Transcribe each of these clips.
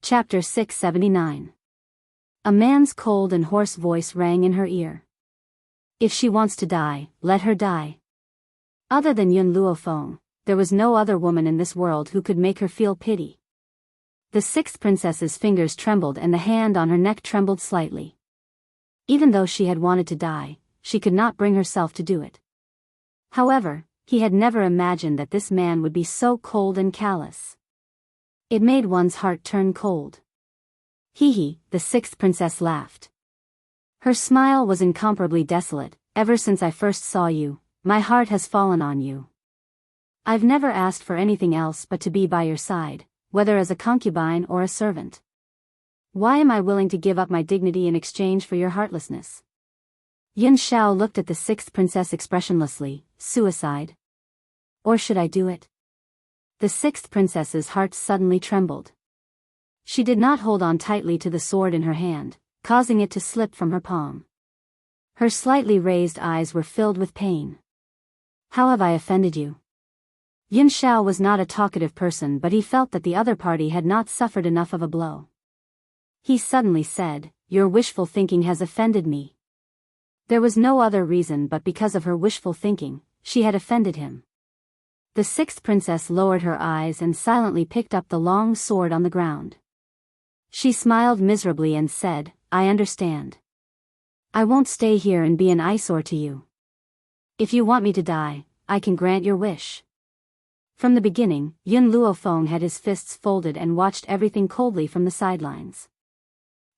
Chapter 679. A man's cold and hoarse voice rang in her ear. If she wants to die, let her die. Other than Yun Luofeng, there was no other woman in this world who could make her feel pity. The sixth princess's fingers trembled and the hand on her neck trembled slightly. Even though she had wanted to die, she could not bring herself to do it. However, he had never imagined that this man would be so cold and callous. It made one's heart turn cold. Hee, the sixth princess laughed. Her smile was incomparably desolate. Ever since I first saw you, my heart has fallen on you. I've never asked for anything else but to be by your side, whether as a concubine or a servant. Why am I willing to give up my dignity in exchange for your heartlessness? Yun Xiao looked at the sixth princess expressionlessly. Suicide? Or should I do it? The sixth princess's heart suddenly trembled. She did not hold on tightly to the sword in her hand, causing it to slip from her palm. Her slightly raised eyes were filled with pain. How have I offended you? Yun Xiao was not a talkative person, but he felt that the other party had not suffered enough of a blow. He suddenly said, "Your wishful thinking has offended me." There was no other reason but because of her wishful thinking, she had offended him. The sixth princess lowered her eyes and silently picked up the long sword on the ground. She smiled miserably and said, "I understand. I won't stay here and be an eyesore to you. If you want me to die, I can grant your wish." From the beginning, Yun Luofeng had his fists folded and watched everything coldly from the sidelines.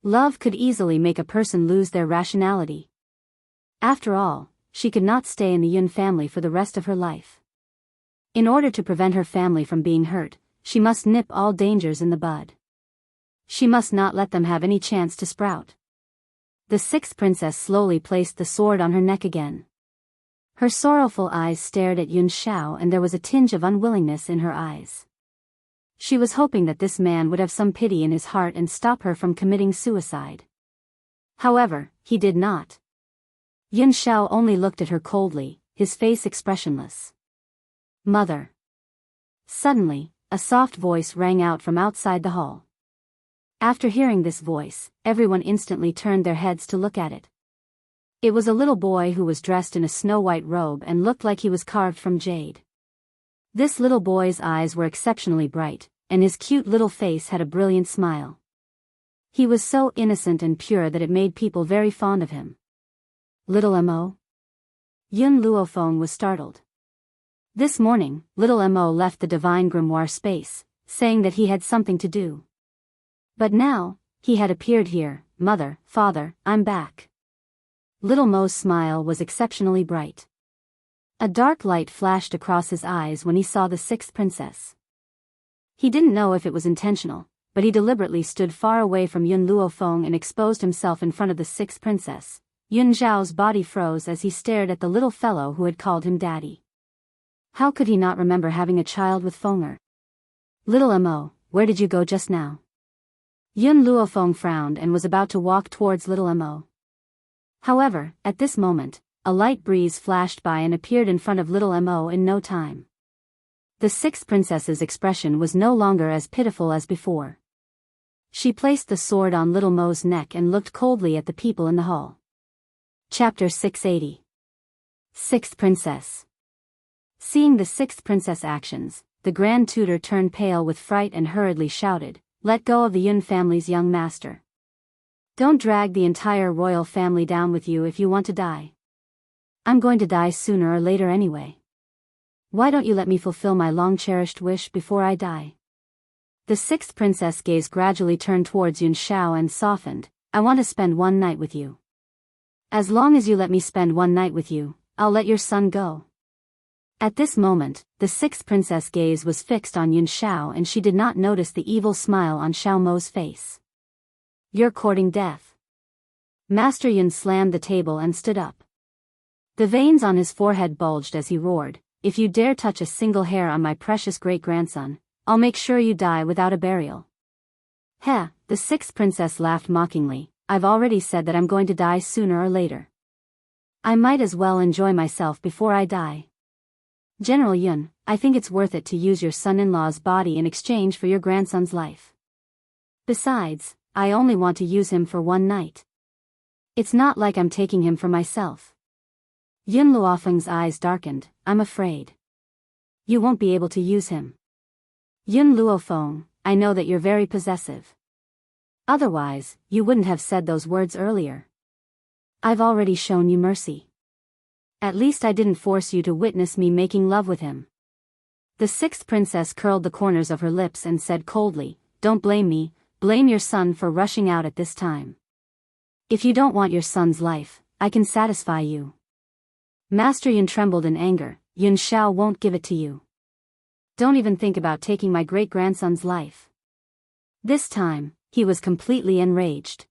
Love could easily make a person lose their rationality. After all, she could not stay in the Yun family for the rest of her life. In order to prevent her family from being hurt, she must nip all dangers in the bud. She must not let them have any chance to sprout. The sixth princess slowly placed the sword on her neck again. Her sorrowful eyes stared at Yun Xiao and there was a tinge of unwillingness in her eyes. She was hoping that this man would have some pity in his heart and stop her from committing suicide. However, he did not. Yun Xiao only looked at her coldly, his face expressionless. "Mother." Suddenly, a soft voice rang out from outside the hall. After hearing this voice, everyone instantly turned their heads to look at it. It was a little boy who was dressed in a snow-white robe and looked like he was carved from jade. This little boy's eyes were exceptionally bright, and his cute little face had a brilliant smile. He was so innocent and pure that it made people very fond of him. "Little Mo?" Yun Luofeng was startled. This morning, little Mo left the divine grimoire space, saying that he had something to do. But now, he had appeared here. "Mother, father, I'm back." Little Mo's smile was exceptionally bright. A dark light flashed across his eyes when he saw the sixth princess. He didn't know if it was intentional, but he deliberately stood far away from Yun Luofeng and exposed himself in front of the sixth princess. Yun Zhao's body froze as he stared at the little fellow who had called him daddy. How could he not remember having a child with Fenger? "Little Mo, where did you go just now?" Yun Luofeng frowned and was about to walk towards little Mo. However, at this moment, a light breeze flashed by and appeared in front of little Mo in no time. The sixth princess's expression was no longer as pitiful as before. She placed the sword on little Mo's neck and looked coldly at the people in the hall. Chapter 680. Sixth Princess. Seeing the sixth princess' actions, the Grand Tutor turned pale with fright and hurriedly shouted, "Let go of the Yun family's young master. Don't drag the entire royal family down with you if you want to die. I'm going to die sooner or later anyway. Why don't you let me fulfill my long-cherished wish before I die?" The sixth princess' gaze gradually turned towards Yun Xiao and softened. "I want to spend one night with you. As long as you let me spend one night with you, I'll let your son go." At this moment, the sixth princess' gaze was fixed on Yun Xiao and she did not notice the evil smile on Xiao Mo's face. "You're courting death." Master Yun slammed the table and stood up. The veins on his forehead bulged as he roared, "If you dare touch a single hair on my precious great-grandson, I'll make sure you die without a burial." "Heh," the sixth princess laughed mockingly, "I've already said that I'm going to die sooner or later. I might as well enjoy myself before I die. General Yun, I think it's worth it to use your son-in-law's body in exchange for your grandson's life." Besides, I only want to use him for one night. It's not like I'm taking him for myself. Yun Luofeng's eyes darkened. I'm afraid you won't be able to use him. Yun Luofeng, I know that you're very possessive. Otherwise, you wouldn't have said those words earlier. I've already shown you mercy. At least I didn't force you to witness me making love with him. The sixth princess curled the corners of her lips and said coldly, Don't blame me, blame your son for rushing out at this time. If you don't want your son's life, I can satisfy you. Master Yun trembled in anger. Yun Xiao won't give it to you. Don't even think about taking my great-grandson's life. This time, he was completely enraged.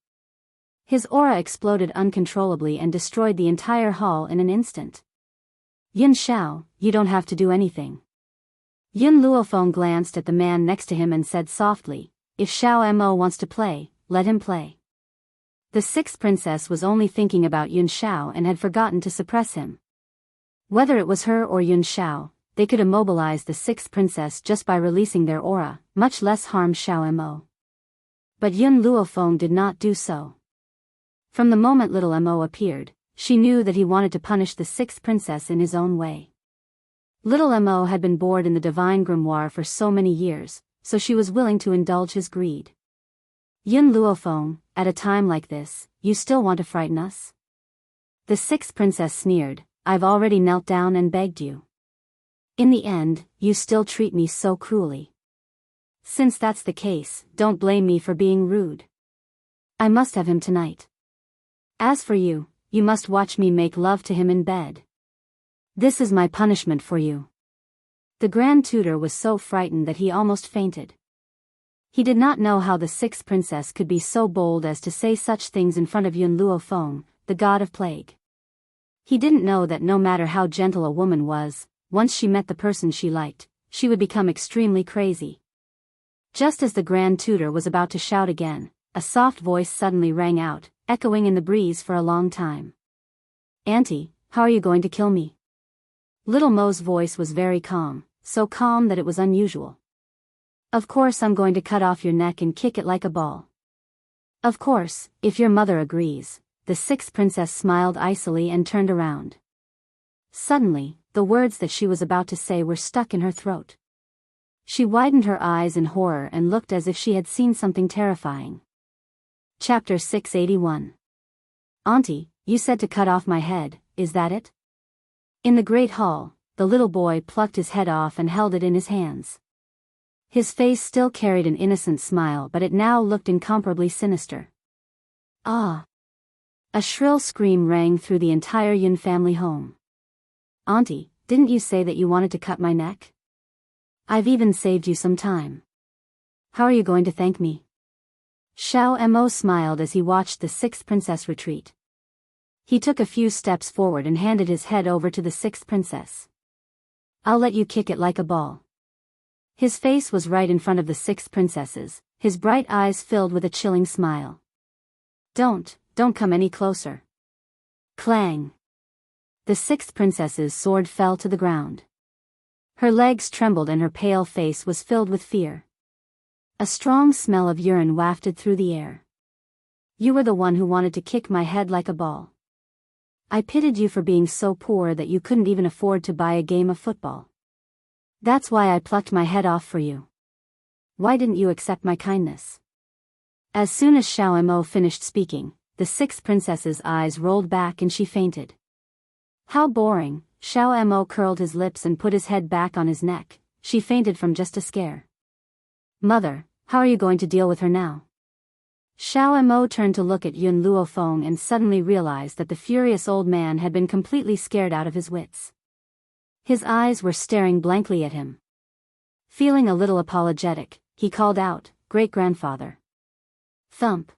His aura exploded uncontrollably and destroyed the entire hall in an instant. Yun Xiao, you don't have to do anything. Yun Luofeng glanced at the man next to him and said softly, If Xiao Mo wants to play, let him play. The sixth princess was only thinking about Yun Xiao and had forgotten to suppress him. Whether it was her or Yun Xiao, they could immobilize the sixth princess just by releasing their aura, much less harm Xiao Mo. But Yun Luofeng did not do so. From the moment little Mo appeared, she knew that he wanted to punish the sixth princess in his own way. Little Mo had been bored in the divine grimoire for so many years, so she was willing to indulge his greed. Yun Luofeng, at a time like this, you still want to frighten us? The sixth princess sneered, I've already knelt down and begged you. In the end, you still treat me so cruelly. Since that's the case, don't blame me for being rude. I must have him tonight. As for you, you must watch me make love to him in bed. This is my punishment for you. The Grand Tutor was so frightened that he almost fainted. He did not know how the sixth princess could be so bold as to say such things in front of Yun Luofeng, the god of plague. He didn't know that no matter how gentle a woman was, once she met the person she liked, she would become extremely crazy. Just as the Grand Tutor was about to shout again, a soft voice suddenly rang out, echoing in the breeze for a long time. Auntie, how are you going to kill me? Little Mo's voice was very calm, so calm that it was unusual. Of course I'm going to cut off your neck and kick it like a ball. Of course, if your mother agrees. The sixth princess smiled icily and turned around. Suddenly, the words that she was about to say were stuck in her throat. She widened her eyes in horror and looked as if she had seen something terrifying. Chapter 681. Auntie, you said to cut off my head, is that it? In the great hall, the little boy plucked his head off and held it in his hands. His face still carried an innocent smile, but it now looked incomparably sinister. Ah! A shrill scream rang through the entire Yun family home. Auntie, didn't you say that you wanted to cut my neck? I've even saved you some time. How are you going to thank me? Xiao Mo smiled as he watched the sixth princess retreat. He took a few steps forward and handed his head over to the sixth princess. I'll let you kick it like a ball. His face was right in front of the sixth princesses, his bright eyes filled with a chilling smile. Don't come any closer. Clang. The sixth princess's sword fell to the ground. Her legs trembled and her pale face was filled with fear. A strong smell of urine wafted through the air. You were the one who wanted to kick my head like a ball. I pitied you for being so poor that you couldn't even afford to buy a game of football. That's why I plucked my head off for you. Why didn't you accept my kindness? As soon as Xiao Mo finished speaking, the sixth princess's eyes rolled back and she fainted. How boring, Xiao Mo curled his lips and put his head back on his neck. She fainted from just a scare. Mother, how are you going to deal with her now? Xiao Mo turned to look at Yun Luofeng and suddenly realized that the furious old man had been completely scared out of his wits. His eyes were staring blankly at him. Feeling a little apologetic, he called out, Great-grandfather. Thump.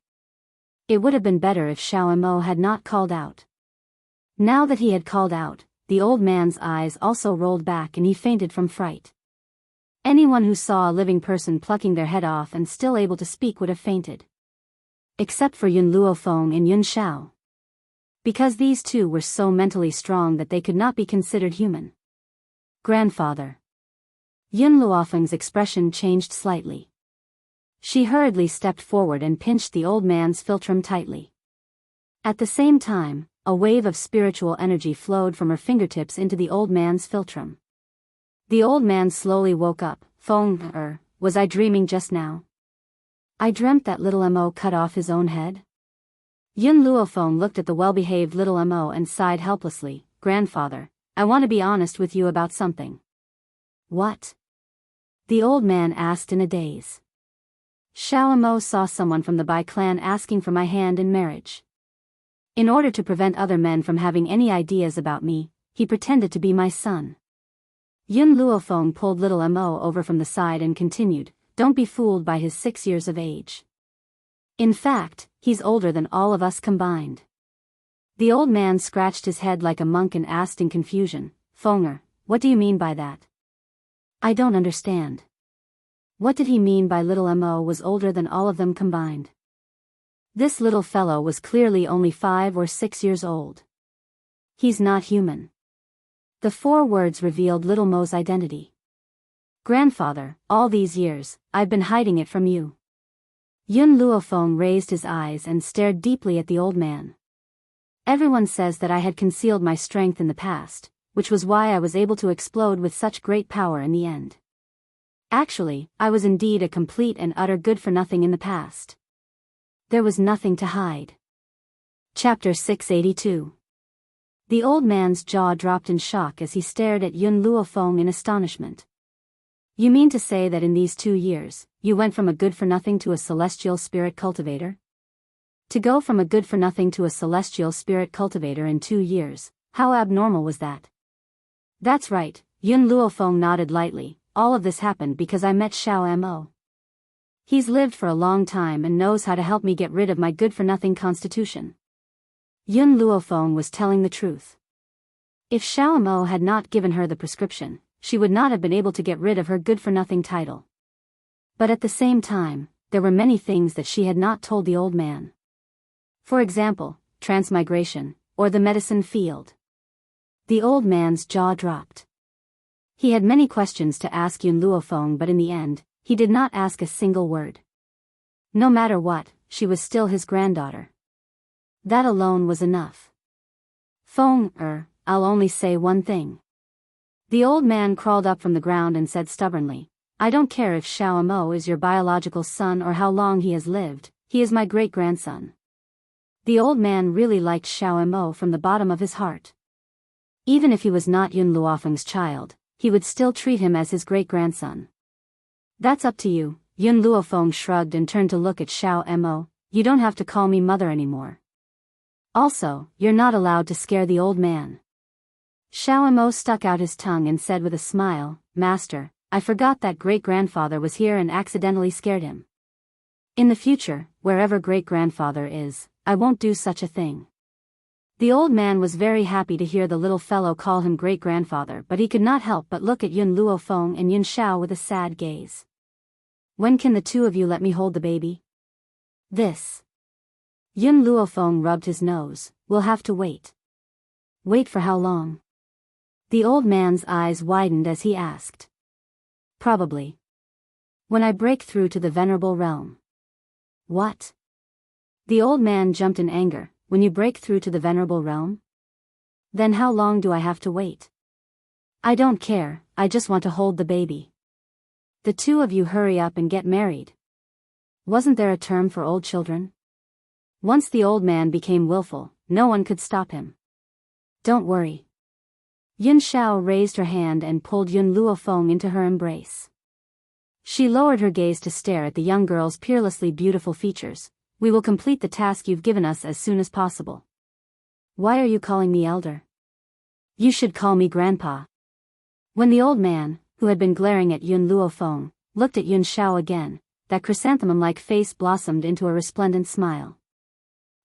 It would have been better if Xiao Mo had not called out. Now that he had called out, the old man's eyes also rolled back and he fainted from fright. Anyone who saw a living person plucking their head off and still able to speak would have fainted. Except for Yun Luofeng and Yun Xiao. Because these two were so mentally strong that they could not be considered human. Grandfather. Yun Luofeng's expression changed slightly. She hurriedly stepped forward and pinched the old man's philtrum tightly. At the same time, a wave of spiritual energy flowed from her fingertips into the old man's philtrum. The old man slowly woke up. Feng, was I dreaming just now? I dreamt that little Mo cut off his own head? Yun Luofeng looked at the well-behaved little Mo and sighed helplessly. Grandfather, I want to be honest with you about something. What? The old man asked in a daze. Xiao Mo saw someone from the Bai clan asking for my hand in marriage. In order to prevent other men from having any ideas about me, he pretended to be my son. Yun Luofeng pulled little Mo over from the side and continued, don't be fooled by his 6 years of age. In fact, he's older than all of us combined. The old man scratched his head like a monk and asked in confusion, Fenger, what do you mean by that? I don't understand. What did he mean by little Mo was older than all of them combined? This little fellow was clearly only 5 or 6 years old. He's not human. The 4 words revealed little Mo's identity. Grandfather, all these years, I've been hiding it from you. Yun Luofeng raised his eyes and stared deeply at the old man. Everyone says that I had concealed my strength in the past, which was why I was able to explode with such great power in the end. Actually, I was indeed a complete and utter good-for-nothing in the past. There was nothing to hide. Chapter 682. The old man's jaw dropped in shock as he stared at Yun Luofeng in astonishment. You mean to say that in these 2 years, you went from a good-for-nothing to a celestial spirit cultivator? To go from a good-for-nothing to a celestial spirit cultivator in 2 years, how abnormal was that? That's right, Yun Luofeng nodded lightly. All of this happened because I met Xiao Mo. He's lived for a long time and knows how to help me get rid of my good-for-nothing constitution. Yun Luofeng was telling the truth. If Xiao Mo had not given her the prescription, she would not have been able to get rid of her good-for-nothing title. But at the same time, there were many things that she had not told the old man. For example, transmigration, or the medicine field. The old man's jaw dropped. He had many questions to ask Yun Luofeng, but in the end, he did not ask a single word. No matter what, she was still his granddaughter. That alone was enough. Fenger, I'll only say one thing. The old man crawled up from the ground and said stubbornly, I don't care if Xiao Mo is your biological son or how long he has lived, he is my great-grandson. The old man really liked Xiao Mo from the bottom of his heart. Even if he was not Yun Luofeng's child, he would still treat him as his great-grandson. That's up to you, Yun Luofeng shrugged and turned to look at Xiao Mo. You don't have to call me mother anymore. Also, you're not allowed to scare the old man. Xiao Mo stuck out his tongue and said with a smile, Master, I forgot that great-grandfather was here and accidentally scared him. In the future, wherever great-grandfather is, I won't do such a thing. The old man was very happy to hear the little fellow call him great-grandfather, but he could not help but look at Yun Luofeng and Yun Xiao with a sad gaze. When can the 2 of you let me hold the baby? This. Yun Luofeng rubbed his nose. We'll have to wait. Wait for how long? The old man's eyes widened as he asked. Probably. When I break through to the venerable realm. What? The old man jumped in anger. When you break through to the venerable realm? Then how long do I have to wait? I don't care, I just want to hold the baby. The 2 of you hurry up and get married. Wasn't there a term for old children? Once the old man became willful, no one could stop him. Don't worry. Yun Xiao raised her hand and pulled Yun Luofeng into her embrace. She lowered her gaze to stare at the young girl's peerlessly beautiful features. We will complete the task you've given us as soon as possible. Why are you calling me elder? You should call me grandpa. When the old man, who had been glaring at Yun Luofeng, looked at Yun Xiao again, that chrysanthemum-like face blossomed into a resplendent smile.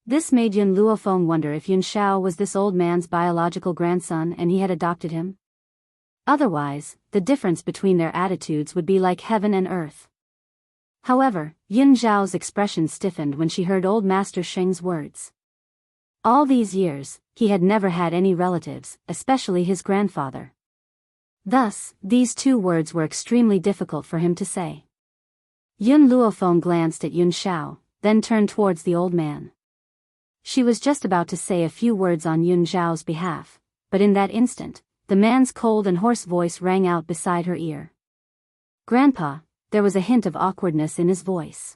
This made Yun Luofeng wonder if Yun Xiao was this old man's biological grandson and he had adopted him. Otherwise, the difference between their attitudes would be like heaven and earth. However, Yun Xiao's expression stiffened when she heard old Master Sheng's words. All these years, he had never had any relatives, especially his grandfather. Thus, these 2 words were extremely difficult for him to say. Yun Luofeng glanced at Yun Xiao, then turned towards the old man. She was just about to say a few words on Yun Xiao's behalf, but in that instant, the man's cold and hoarse voice rang out beside her ear. "Grandpa," there was a hint of awkwardness in his voice.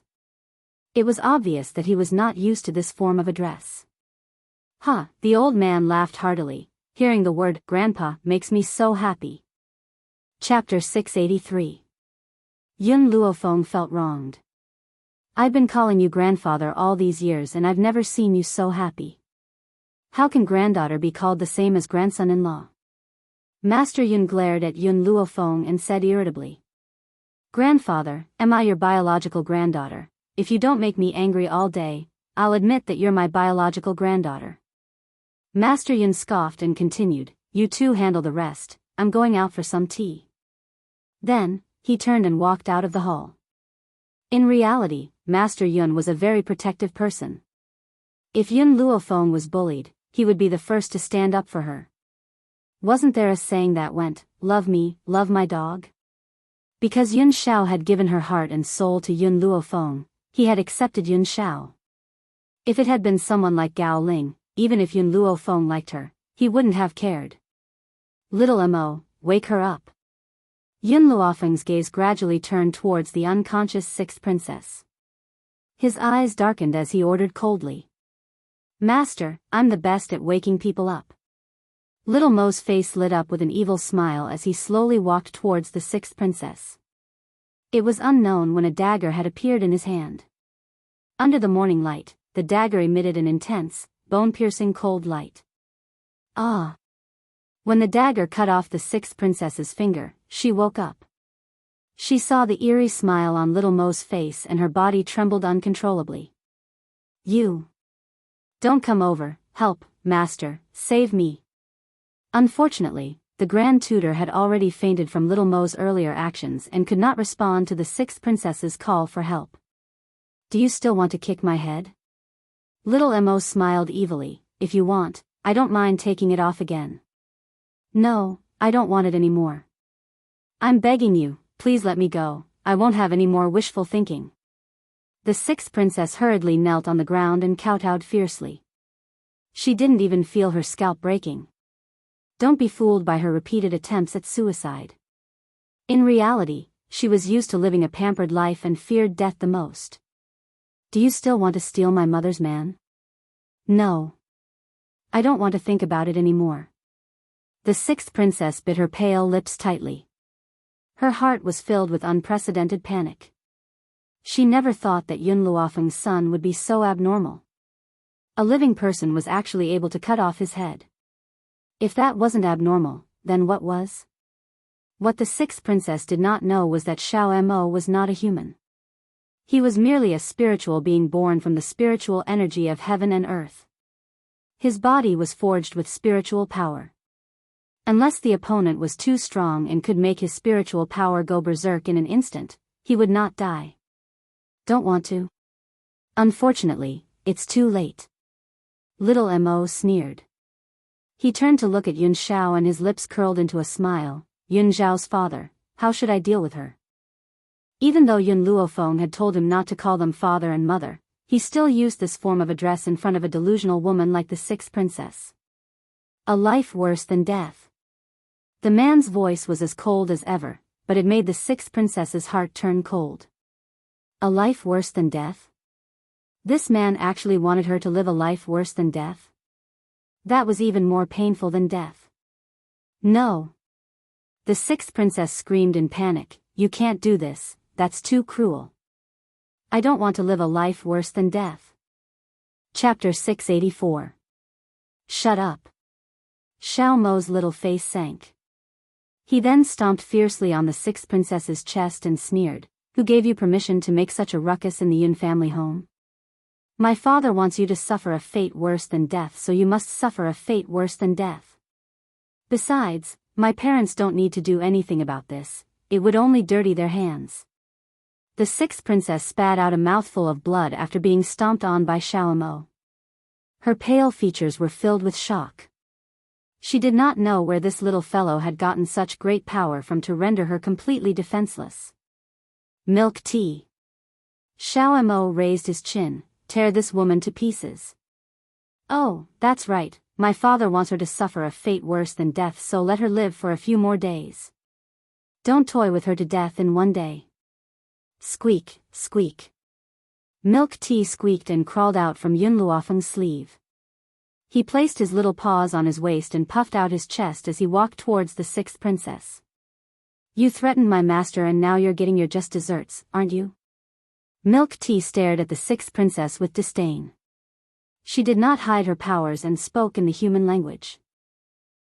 It was obvious that he was not used to this form of address. "Huh," the old man laughed heartily. "Hearing the word grandpa makes me so happy." Chapter 683. Yun Luofeng felt wronged. "I've been calling you grandfather all these years and I've never seen you so happy. How can granddaughter be called the same as grandson-in-law?" Master Yun glared at Yun Luofeng and said irritably. "Grandfather, am I your biological granddaughter? If you don't make me angry all day, I'll admit that you're my biological granddaughter." Master Yun scoffed and continued, "You two handle the rest, I'm going out for some tea." Then, he turned and walked out of the hall. In reality, Master Yun was a very protective person. If Yun Luofeng was bullied, he would be the first to stand up for her. Wasn't there a saying that went, "Love me, love my dog"? Because Yun Xiao had given her heart and soul to Yun Luofeng, he had accepted Yun Xiao. If it had been someone like Gao Ling, even if Yun Luofeng liked her, he wouldn't have cared. "Little Mo, wake her up." Yun Luofeng's gaze gradually turned towards the unconscious sixth princess. His eyes darkened as he ordered coldly. "Master, I'm the best at waking people up." Little Mo's face lit up with an evil smile as he slowly walked towards the sixth princess. It was unknown when a dagger had appeared in his hand. Under the morning light, the dagger emitted an intense, bone-piercing cold light. Ah! When the dagger cut off the sixth princess's finger, she woke up. She saw the eerie smile on Little Mo's face and her body trembled uncontrollably. "You! Don't come over, help, master, save me." Unfortunately, the Grand Tutor had already fainted from Little Mo's earlier actions and could not respond to the sixth princess's call for help. "Do you still want to kick my head?" Little Mo smiled evilly. "If you want, I don't mind taking it off again." "No, I don't want it anymore. I'm begging you, please let me go, I won't have any more wishful thinking." The sixth princess hurriedly knelt on the ground and kowtowed fiercely. She didn't even feel her scalp breaking. Don't be fooled by her repeated attempts at suicide. In reality, she was used to living a pampered life and feared death the most. "Do you still want to steal my mother's man?" "No. I don't want to think about it anymore." The sixth princess bit her pale lips tightly. Her heart was filled with unprecedented panic. She never thought that Yun Luofeng's son would be so abnormal. A living person was actually able to cut off his head. If that wasn't abnormal, then what was? What the sixth princess did not know was that Xiao Mo was not a human. He was merely a spiritual being born from the spiritual energy of heaven and earth. His body was forged with spiritual power. Unless the opponent was too strong and could make his spiritual power go berserk in an instant, he would not die. "Don't want to?" "Unfortunately, it's too late." Little Mo sneered. He turned to look at Yun Xiao and his lips curled into a smile. "Yun Xiao's father, how should I deal with her?" Even though Yun Luofeng had told him not to call them father and mother, he still used this form of address in front of a delusional woman like the sixth princess. A life worse than death. The man's voice was as cold as ever, but it made the sixth princess's heart turn cold. A life worse than death? This man actually wanted her to live a life worse than death? That was even more painful than death. "No!" The sixth princess screamed in panic. "You can't do this, that's too cruel. I don't want to live a life worse than death." Chapter 684. Shut up. Xiao Mo's little face sank. He then stomped fiercely on the sixth princess's chest and sneered, "Who gave you permission to make such a ruckus in the Yun family home? My father wants you to suffer a fate worse than death, so you must suffer a fate worse than death. Besides, my parents don't need to do anything about this, it would only dirty their hands." The sixth princess spat out a mouthful of blood after being stomped on by Xiao Mo. Her pale features were filled with shock. She did not know where this little fellow had gotten such great power from to render her completely defenseless. "Milk tea." Xiao Mo raised his chin. Tear this woman to pieces. Oh, that's right, my father wants her to suffer a fate worse than death, so let her live for a few more days. Don't toy with her to death in one day. Squeak, squeak. Milk tea squeaked and crawled out from Yun Luofeng's sleeve. He placed his little paws on his waist and puffed out his chest as he walked towards the sixth princess. You threatened my master and now you're getting your just desserts, aren't you? Milk tea stared at the sixth princess with disdain. She did not hide her powers and spoke in the human language.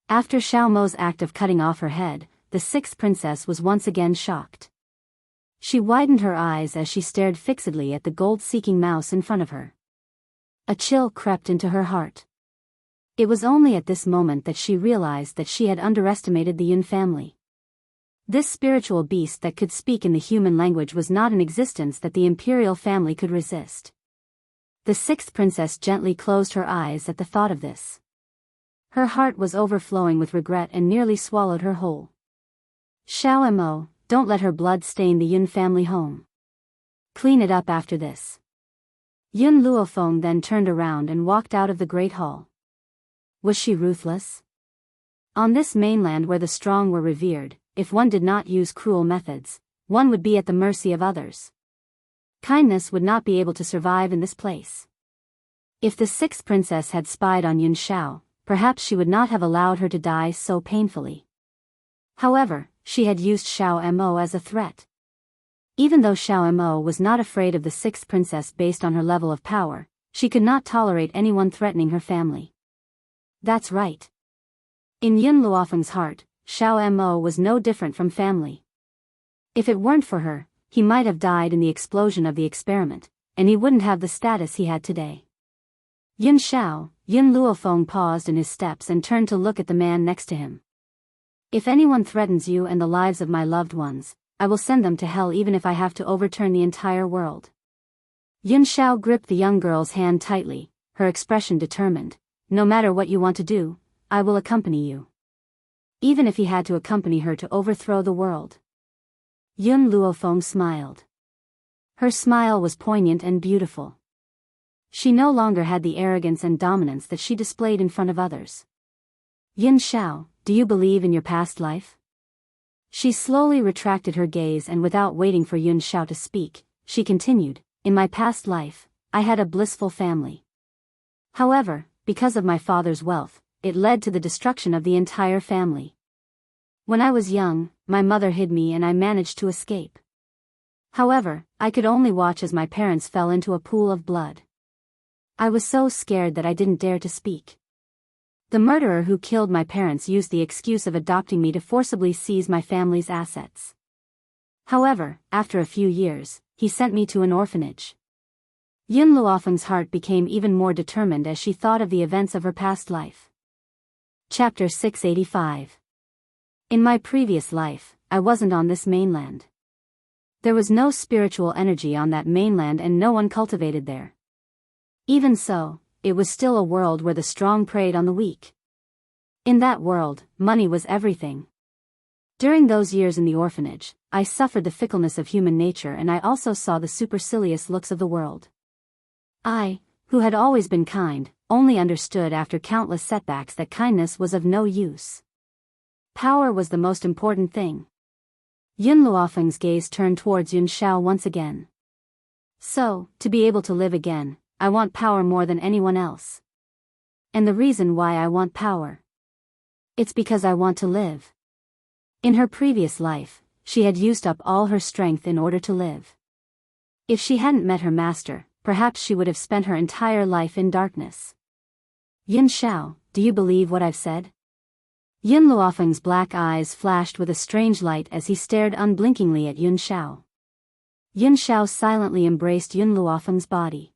After Xiao Mo's act of cutting off her head, the sixth princess was once again shocked. She widened her eyes as she stared fixedly at the gold-seeking mouse in front of her. A chill crept into her heart. It was only at this moment that she realized that she had underestimated the Yun family. This spiritual beast that could speak in the human language was not an existence that the imperial family could resist. The sixth princess gently closed her eyes at the thought of this. Her heart was overflowing with regret and nearly swallowed her whole. Xiao Mo, don't let her blood stain the Yun family home. Clean it up after this. Yun Luofeng then turned around and walked out of the great hall. Was she ruthless? On this mainland where the strong were revered, if one did not use cruel methods, one would be at the mercy of others. Kindness would not be able to survive in this place. If the sixth princess had spied on Yun Xiao, perhaps she would not have allowed her to die so painfully. However, she had used Xiao Mo as a threat. Even though Xiao Mo was not afraid of the sixth princess based on her level of power, she could not tolerate anyone threatening her family. That's right. In Yun Luofeng's heart, Xiao Mo was no different from family. If it weren't for her, he might have died in the explosion of the experiment, and he wouldn't have the status he had today. Yun Luofeng paused in his steps and turned to look at the man next to him. If anyone threatens you and the lives of my loved ones, I will send them to hell even if I have to overturn the entire world. Yun Xiao gripped the young girl's hand tightly, her expression determined. No matter what you want to do, I will accompany you. Even if he had to accompany her to overthrow the world. Yun Luofeng smiled. Her smile was poignant and beautiful. She no longer had the arrogance and dominance that she displayed in front of others. Yun Xiao, do you believe in your past life? She slowly retracted her gaze and without waiting for Yun Xiao to speak, she continued, in my past life, I had a blissful family. However, because of my father's wealth, it led to the destruction of the entire family. When I was young, my mother hid me and I managed to escape. However, I could only watch as my parents fell into a pool of blood. I was so scared that I didn't dare to speak. The murderer who killed my parents used the excuse of adopting me to forcibly seize my family's assets. However, after a few years, he sent me to an orphanage. Yun Luofeng's heart became even more determined as she thought of the events of her past life. Chapter 685. In my previous life, I wasn't on this mainland. There was no spiritual energy on that mainland and no one cultivated there. Even so, it was still a world where the strong preyed on the weak. In that world, money was everything. During those years in the orphanage, I suffered the fickleness of human nature and I also saw the supercilious looks of the world. I, who had always been kind, only understood after countless setbacks that kindness was of no use. Power was the most important thing. Yun Luofeng's gaze turned towards Yun Xiao once again. So, to be able to live again, I want power more than anyone else. And the reason why I want power. It's because I want to live. In her previous life, she had used up all her strength in order to live. If she hadn't met her master, perhaps she would have spent her entire life in darkness. Yun Xiao, do you believe what I've said? Yun Luofeng's black eyes flashed with a strange light as he stared unblinkingly at Yun Xiao. Yun Xiao silently embraced Yun Luofeng's body.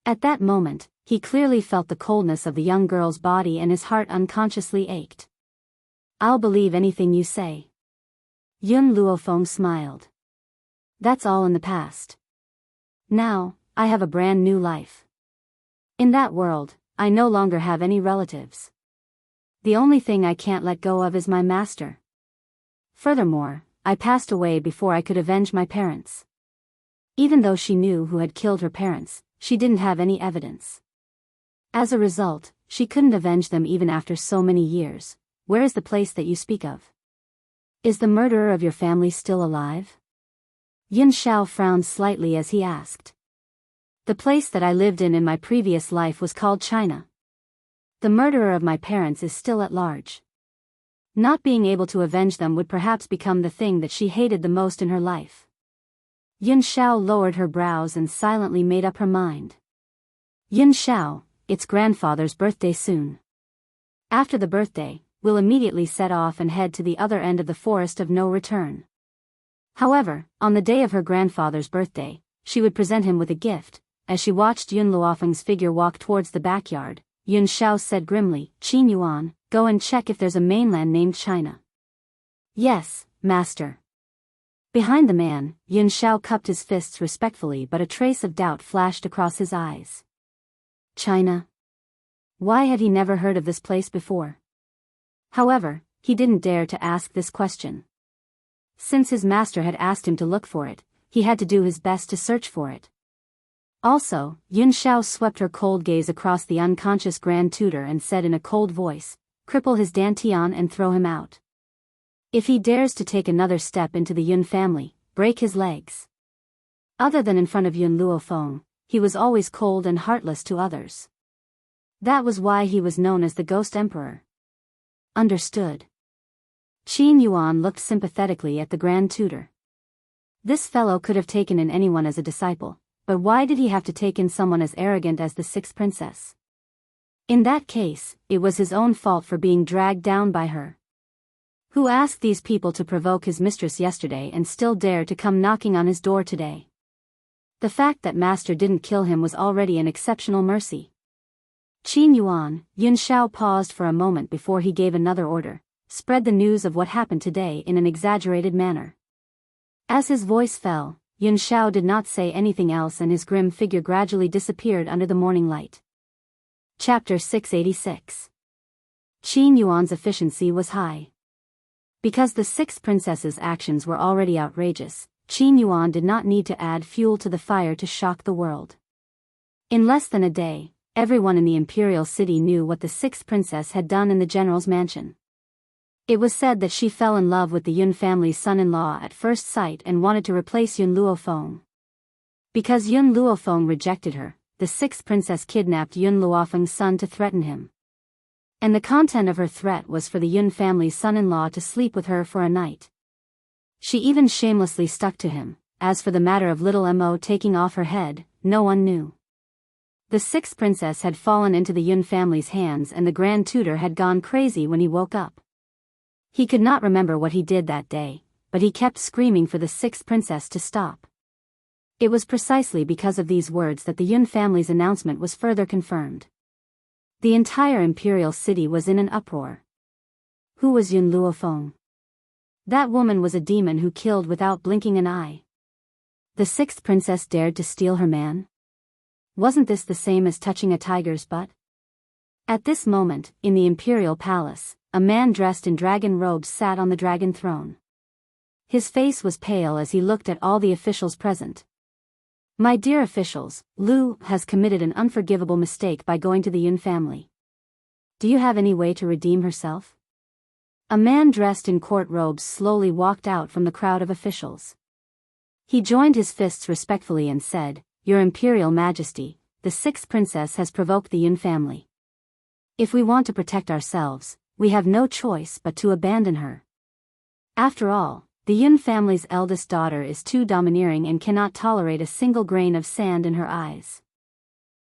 At that moment, he clearly felt the coldness of the young girl's body and his heart unconsciously ached. I'll believe anything you say. Yun Luofeng smiled. That's all in the past. Now, I have a brand new life. In that world, I no longer have any relatives. The only thing I can't let go of is my master. Furthermore, I passed away before I could avenge my parents. Even though she knew who had killed her parents, she didn't have any evidence. As a result, she couldn't avenge them even after so many years. Where is the place that you speak of? Is the murderer of your family still alive? Yun Xiao frowned slightly as he asked. The place that I lived in my previous life was called China. The murderer of my parents is still at large. Not being able to avenge them would perhaps become the thing that she hated the most in her life. Yun Xiao lowered her brows and silently made up her mind. Yun Xiao, it's grandfather's birthday soon. After the birthday, we'll immediately set off and head to the other end of the forest of no return. However, on the day of her grandfather's birthday, she would present him with a gift. As she watched Yun Luofeng's figure walk towards the backyard, Yun Xiao said grimly, Qin Yuan, go and check if there's a mainland named China. Yes, master. Behind the man, Yun Xiao cupped his fists respectfully, but a trace of doubt flashed across his eyes. China? Why had he never heard of this place before? However, he didn't dare to ask this question. Since his master had asked him to look for it, he had to do his best to search for it. Also, Yun Xiao swept her cold gaze across the unconscious grand tutor and said in a cold voice, cripple his dantian and throw him out. If he dares to take another step into the Yun family, break his legs. Other than in front of Yun Luofeng, he was always cold and heartless to others. That was why he was known as the Ghost Emperor. Understood. Qin Yuan looked sympathetically at the grand tutor. This fellow could have taken in anyone as a disciple, but why did he have to take in someone as arrogant as the sixth princess? In that case, it was his own fault for being dragged down by her. Who asked these people to provoke his mistress yesterday and still dare to come knocking on his door today? The fact that master didn't kill him was already an exceptional mercy. Qin Yuan, Yun Xiao paused for a moment before he gave another order, spread the news of what happened today in an exaggerated manner. As his voice fell, Yun Xiao did not say anything else and his grim figure gradually disappeared under the morning light. Chapter 686. Qin Yuan's efficiency was high. Because the sixth princess's actions were already outrageous, Qin Yuan did not need to add fuel to the fire to shock the world. In less than a day, everyone in the imperial city knew what the sixth princess had done in the general's mansion. It was said that she fell in love with the Yun family's son-in-law at first sight and wanted to replace Yun Luofeng. Because Yun Luofeng rejected her, the sixth princess kidnapped Yun Luofeng's son to threaten him. And the content of her threat was for the Yun family's son-in-law to sleep with her for a night. She even shamelessly stuck to him. As for the matter of little Mo taking off her head, no one knew. The sixth princess had fallen into the Yun family's hands and the grand tutor had gone crazy when he woke up. He could not remember what he did that day, but he kept screaming for the sixth princess to stop. It was precisely because of these words that the Yun family's announcement was further confirmed. The entire imperial city was in an uproar. Who was Yun Luofeng? That woman was a demon who killed without blinking an eye. The sixth princess dared to steal her man? Wasn't this the same as touching a tiger's butt? At this moment, in the imperial palace, a man dressed in dragon robes sat on the dragon throne. His face was pale as he looked at all the officials present. My dear officials, Lu has committed an unforgivable mistake by going to the Yun family. Do you have any way to redeem herself? A man dressed in court robes slowly walked out from the crowd of officials. He joined his fists respectfully and said, Your Imperial Majesty, the sixth princess has provoked the Yun family. If we want to protect ourselves, we have no choice but to abandon her. After all, the Yun family's eldest daughter is too domineering and cannot tolerate a single grain of sand in her eyes.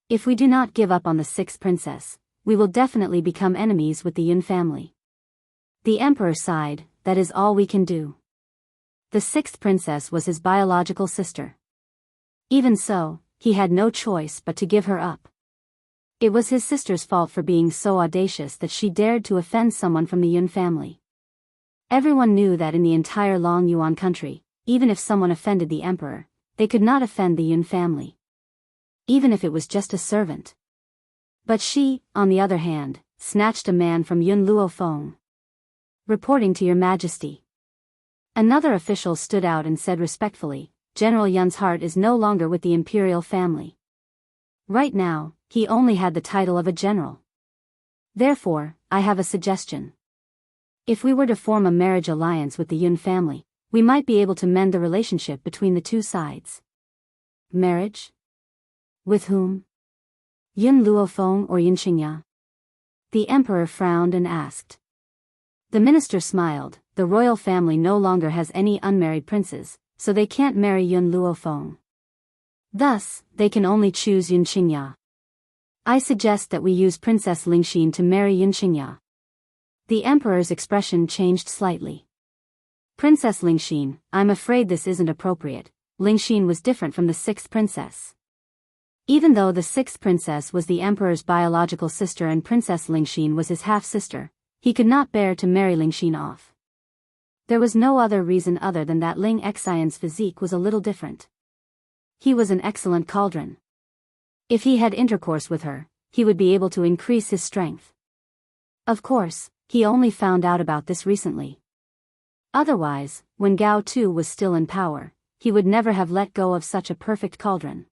If we do not give up on the sixth princess, we will definitely become enemies with the Yun family. The emperor sighed, that is all we can do. The sixth princess was his biological sister. Even so, he had no choice but to give her up. It was his sister's fault for being so audacious that she dared to offend someone from the Yun family. Everyone knew that in the entire Long Yuan country, even if someone offended the emperor, they could not offend the Yun family. Even if it was just a servant. But she, on the other hand, snatched a man from Yun Luofeng. Reporting to your majesty. Another official stood out and said respectfully, General Yun's heart is no longer with the imperial family. Right now, he only had the title of a general. Therefore, I have a suggestion. If we were to form a marriage alliance with the Yun family, we might be able to mend the relationship between the two sides. Marriage? With whom? Yun Luofeng or Yun Xingya? The emperor frowned and asked. The minister smiled. The royal family no longer has any unmarried princes, so they can't marry Yun Luofeng. Thus, they can only choose Yun Xingya. I suggest that we use Princess Lingxin to marry Yun Xingya. The emperor's expression changed slightly. Princess Lingxin, I'm afraid this isn't appropriate. Lingxin was different from the sixth princess. Even though the sixth princess was the emperor's biological sister and Princess Lingxin was his half-sister, he could not bear to marry Lingxin off. There was no other reason other than that Ling Xian's physique was a little different. He was an excellent cauldron. If he had intercourse with her, he would be able to increase his strength. Of course, he only found out about this recently. Otherwise, when Gao Tu was still in power, he would never have let go of such a perfect cauldron.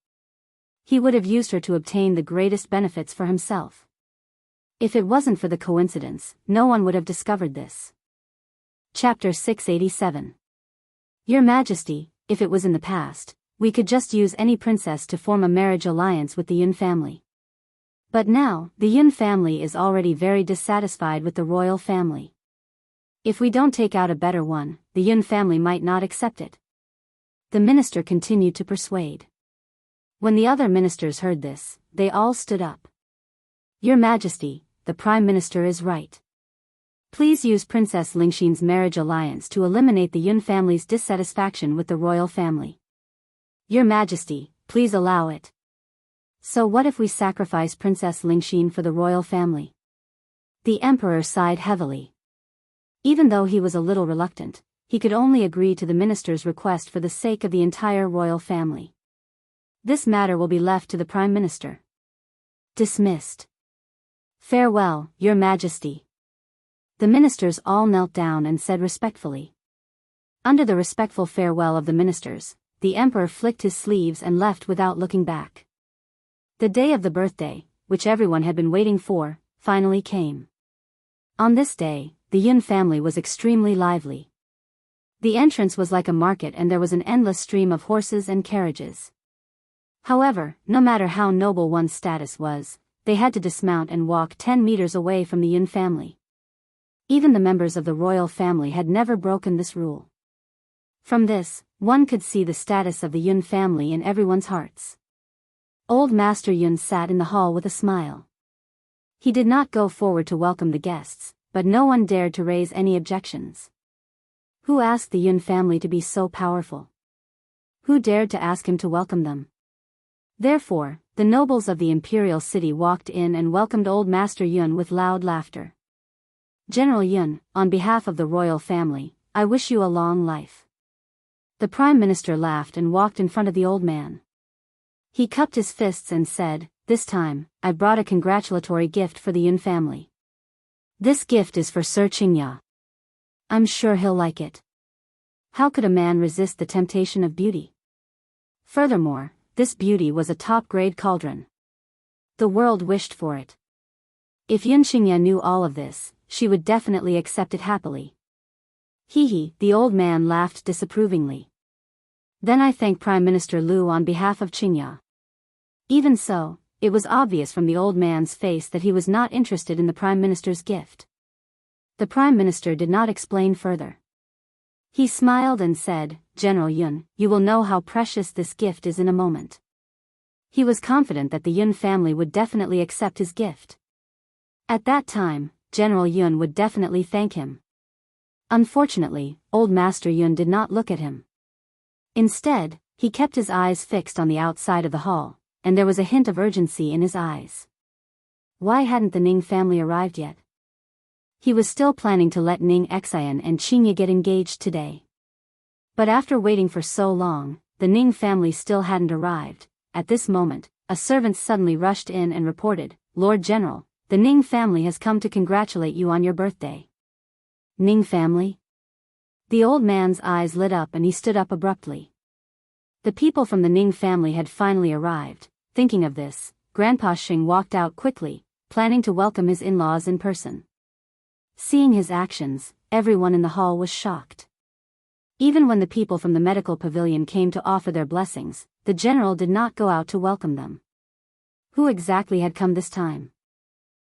He would have used her to obtain the greatest benefits for himself. If it wasn't for the coincidence, no one would have discovered this. Chapter 687. Your Majesty, if it was in the past, we could just use any princess to form a marriage alliance with the Yun family. But now, the Yun family is already very dissatisfied with the royal family. If we don't take out a better one, the Yun family might not accept it. The minister continued to persuade. When the other ministers heard this, they all stood up. Your Majesty, the Prime Minister is right. Please use Princess Lingxin's marriage alliance to eliminate the Yun family's dissatisfaction with the royal family. Your Majesty, please allow it. So what if we sacrifice Princess Lingxin for the royal family? The emperor sighed heavily. Even though he was a little reluctant, he could only agree to the minister's request for the sake of the entire royal family. This matter will be left to the Prime Minister. Dismissed. Farewell, Your Majesty. The ministers all knelt down and said respectfully. Under the respectful farewell of the ministers, the emperor flicked his sleeves and left without looking back. The day of the birthday, which everyone had been waiting for, finally came. On this day, the Yun family was extremely lively. The entrance was like a market and there was an endless stream of horses and carriages. However, no matter how noble one's status was, they had to dismount and walk 10 meters away from the Yun family. Even the members of the royal family had never broken this rule. From this, one could see the status of the Yun family in everyone's hearts. Old Master Yun sat in the hall with a smile. He did not go forward to welcome the guests, but no one dared to raise any objections. Who asked the Yun family to be so powerful? Who dared to ask him to welcome them? Therefore, the nobles of the imperial city walked in and welcomed Old Master Yun with loud laughter. General Yun, on behalf of the royal family, I wish you a long life. The Prime Minister laughed and walked in front of the old man. He cupped his fists and said, This time, I brought a congratulatory gift for the Yun family. This gift is for Sir Qingya. I'm sure he'll like it. How could a man resist the temptation of beauty? Furthermore, this beauty was a top-grade cauldron. The world wished for it. If Yun Xingya knew all of this, she would definitely accept it happily. Hee, the old man laughed disapprovingly. Then I thank Prime Minister Lu on behalf of Qingya. Even so, it was obvious from the old man's face that he was not interested in the Prime Minister's gift. The Prime Minister did not explain further. He smiled and said, General Yun, you will know how precious this gift is in a moment. He was confident that the Yun family would definitely accept his gift. At that time, General Yun would definitely thank him. Unfortunately, Old Master Yun did not look at him. Instead, he kept his eyes fixed on the outside of the hall, and there was a hint of urgency in his eyes. Why hadn't the Ning family arrived yet? He was still planning to let Ning Xian and Qingya get engaged today. But after waiting for so long, the Ning family still hadn't arrived. At this moment, a servant suddenly rushed in and reported, Lord General, the Ning family has come to congratulate you on your birthday. Ning family? The old man's eyes lit up and he stood up abruptly. The people from the Ning family had finally arrived. Thinking of this, Grandpa Xing walked out quickly, planning to welcome his in-laws in person. Seeing his actions, everyone in the hall was shocked. Even when the people from the medical pavilion came to offer their blessings, the general did not go out to welcome them. Who exactly had come this time?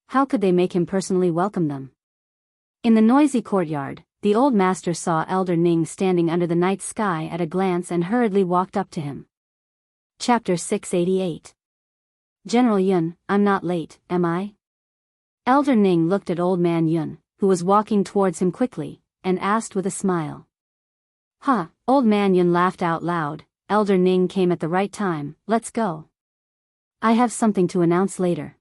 How could they make him personally welcome them? In the noisy courtyard, the old master saw Elder Ning standing under the night sky at a glance and hurriedly walked up to him. Chapter 688. General Yun, I'm not late, am I? Elder Ning looked at Old Man Yun, who was walking towards him quickly, and asked with a smile. Huh, Old Man Yun laughed out loud. Elder Ning came at the right time, let's go. I have something to announce later.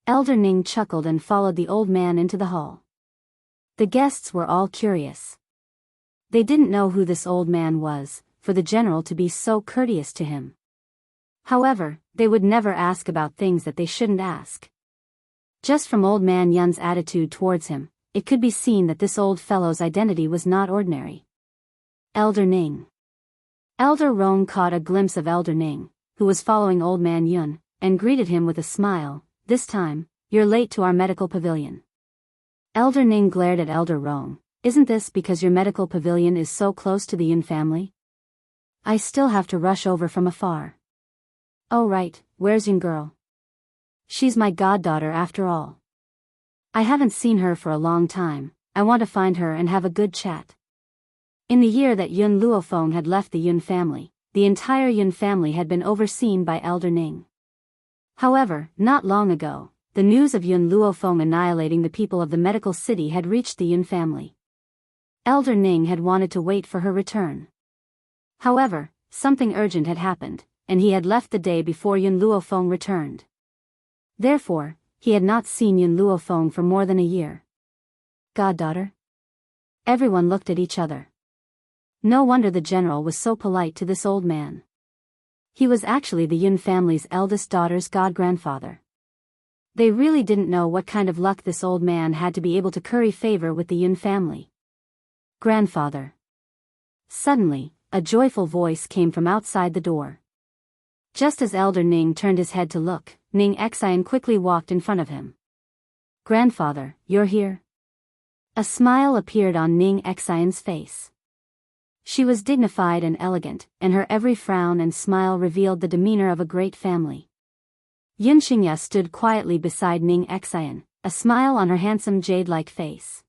Elder Ning chuckled and followed the old man into the hall. The guests were all curious. They didn't know who this old man was, for the general to be so courteous to him. However, they would never ask about things that they shouldn't ask. Just from Old Man Yun's attitude towards him, it could be seen that this old fellow's identity was not ordinary. Elder Ning. Elder Rong caught a glimpse of Elder Ning, who was following Old Man Yun, and greeted him with a smile. This time, you're late to our medical pavilion. Elder Ning glared at Elder Rong. Isn't this because your medical pavilion is so close to the Yun family? I still have to rush over from afar. Oh right, where's Yun girl? She's my goddaughter after all. I haven't seen her for a long time. I want to find her and have a good chat. In the year that Yun Luofeng had left the Yun family, the entire Yun family had been overseen by Elder Ning. However, not long ago, the news of Yun Luofeng annihilating the people of the medical city had reached the Yun family. Elder Ning had wanted to wait for her return. However, something urgent had happened, and he had left the day before Yun Luofeng returned. Therefore, he had not seen Yun Luofeng for more than a year. Goddaughter? Everyone looked at each other. No wonder the general was so polite to this old man. He was actually the Yun family's eldest daughter's god-grandfather. They really didn't know what kind of luck this old man had to be able to curry favor with the Yun family. Grandfather. Suddenly, a joyful voice came from outside the door. Just as Elder Ning turned his head to look, Ning Xian quickly walked in front of him. Grandfather, you're here? A smile appeared on Ning Xian's face. She was dignified and elegant, and her every frown and smile revealed the demeanor of a great family. Yun Xingya stood quietly beside Ning Xian, a smile on her handsome jade-like face.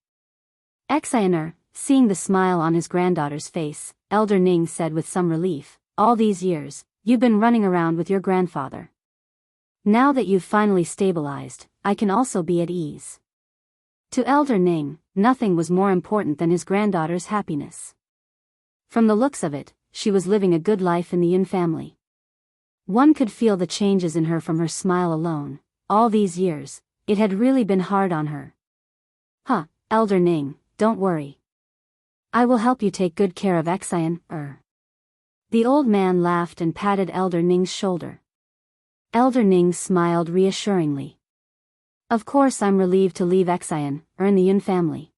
Xianer, seeing the smile on his granddaughter's face, Elder Ning said with some relief, all these years, you've been running around with your grandfather. Now that you've finally stabilized, I can also be at ease. To Elder Ning, nothing was more important than his granddaughter's happiness. From the looks of it, she was living a good life in the Yun family. One could feel the changes in her from her smile alone. All these years, it had really been hard on her. Huh, Elder Ning, don't worry. I will help you take good care of Xian. The old man laughed and patted Elder Ning's shoulder. Elder Ning smiled reassuringly. Of course I'm relieved to leave Xian, in the Yun family.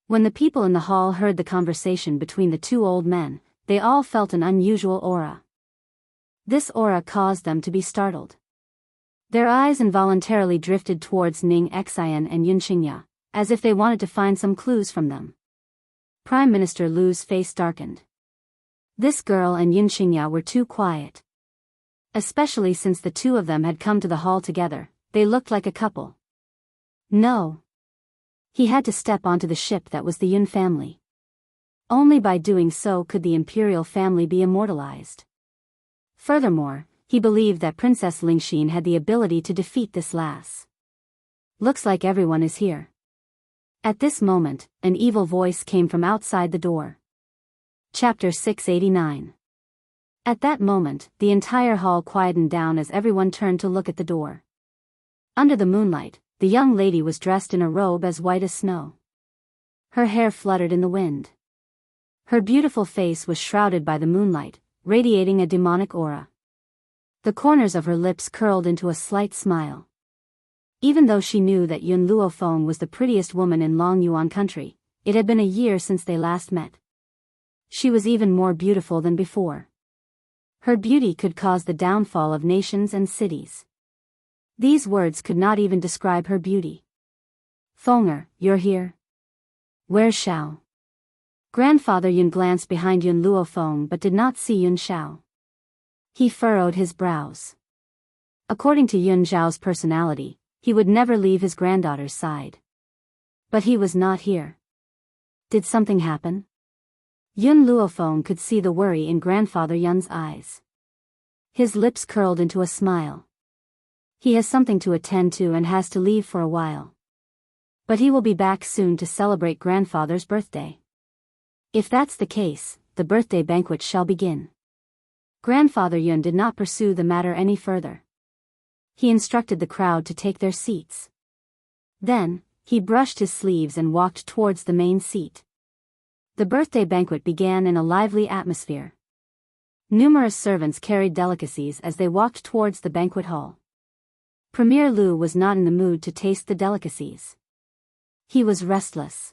When the people in the hall heard the conversation between the two old men, they all felt an unusual aura. This aura caused them to be startled. Their eyes involuntarily drifted towards Ning Xian and Yun Xingya, as if they wanted to find some clues from them. Prime Minister Lu's face darkened. This girl and Yun Xingya were too quiet. Especially since the two of them had come to the hall together, they looked like a couple. No. He had to step onto the ship that was the Yun family. Only by doing so could the imperial family be immortalized. Furthermore, he believed that Princess Lingxin had the ability to defeat this lass. Looks like everyone is here. At this moment, an evil voice came from outside the door. Chapter 689. At that moment, the entire hall quietened down as everyone turned to look at the door. Under the moonlight, the young lady was dressed in a robe as white as snow. Her hair fluttered in the wind. Her beautiful face was shrouded by the moonlight, radiating a demonic aura. The corners of her lips curled into a slight smile. Even though she knew that Yun Luofeng was the prettiest woman in Long Yuan country, it had been a year since they last met. She was even more beautiful than before. Her beauty could cause the downfall of nations and cities. These words could not even describe her beauty. Fonger, you're here? Where's Xiao? Grandfather Yun glanced behind Yun Luofeng but did not see Yun Xiao. He furrowed his brows. According to Yun Zhao's personality, he would never leave his granddaughter's side. But he was not here. Did something happen? Yun Luofeng could see the worry in Grandfather Yun's eyes. His lips curled into a smile. He has something to attend to and has to leave for a while. But he will be back soon to celebrate Grandfather's birthday. If that's the case, the birthday banquet shall begin. Grandfather Yun did not pursue the matter any further. He instructed the crowd to take their seats. Then, he brushed his sleeves and walked towards the main seat. The birthday banquet began in a lively atmosphere. Numerous servants carried delicacies as they walked towards the banquet hall. Premier Lu was not in the mood to taste the delicacies. He was restless.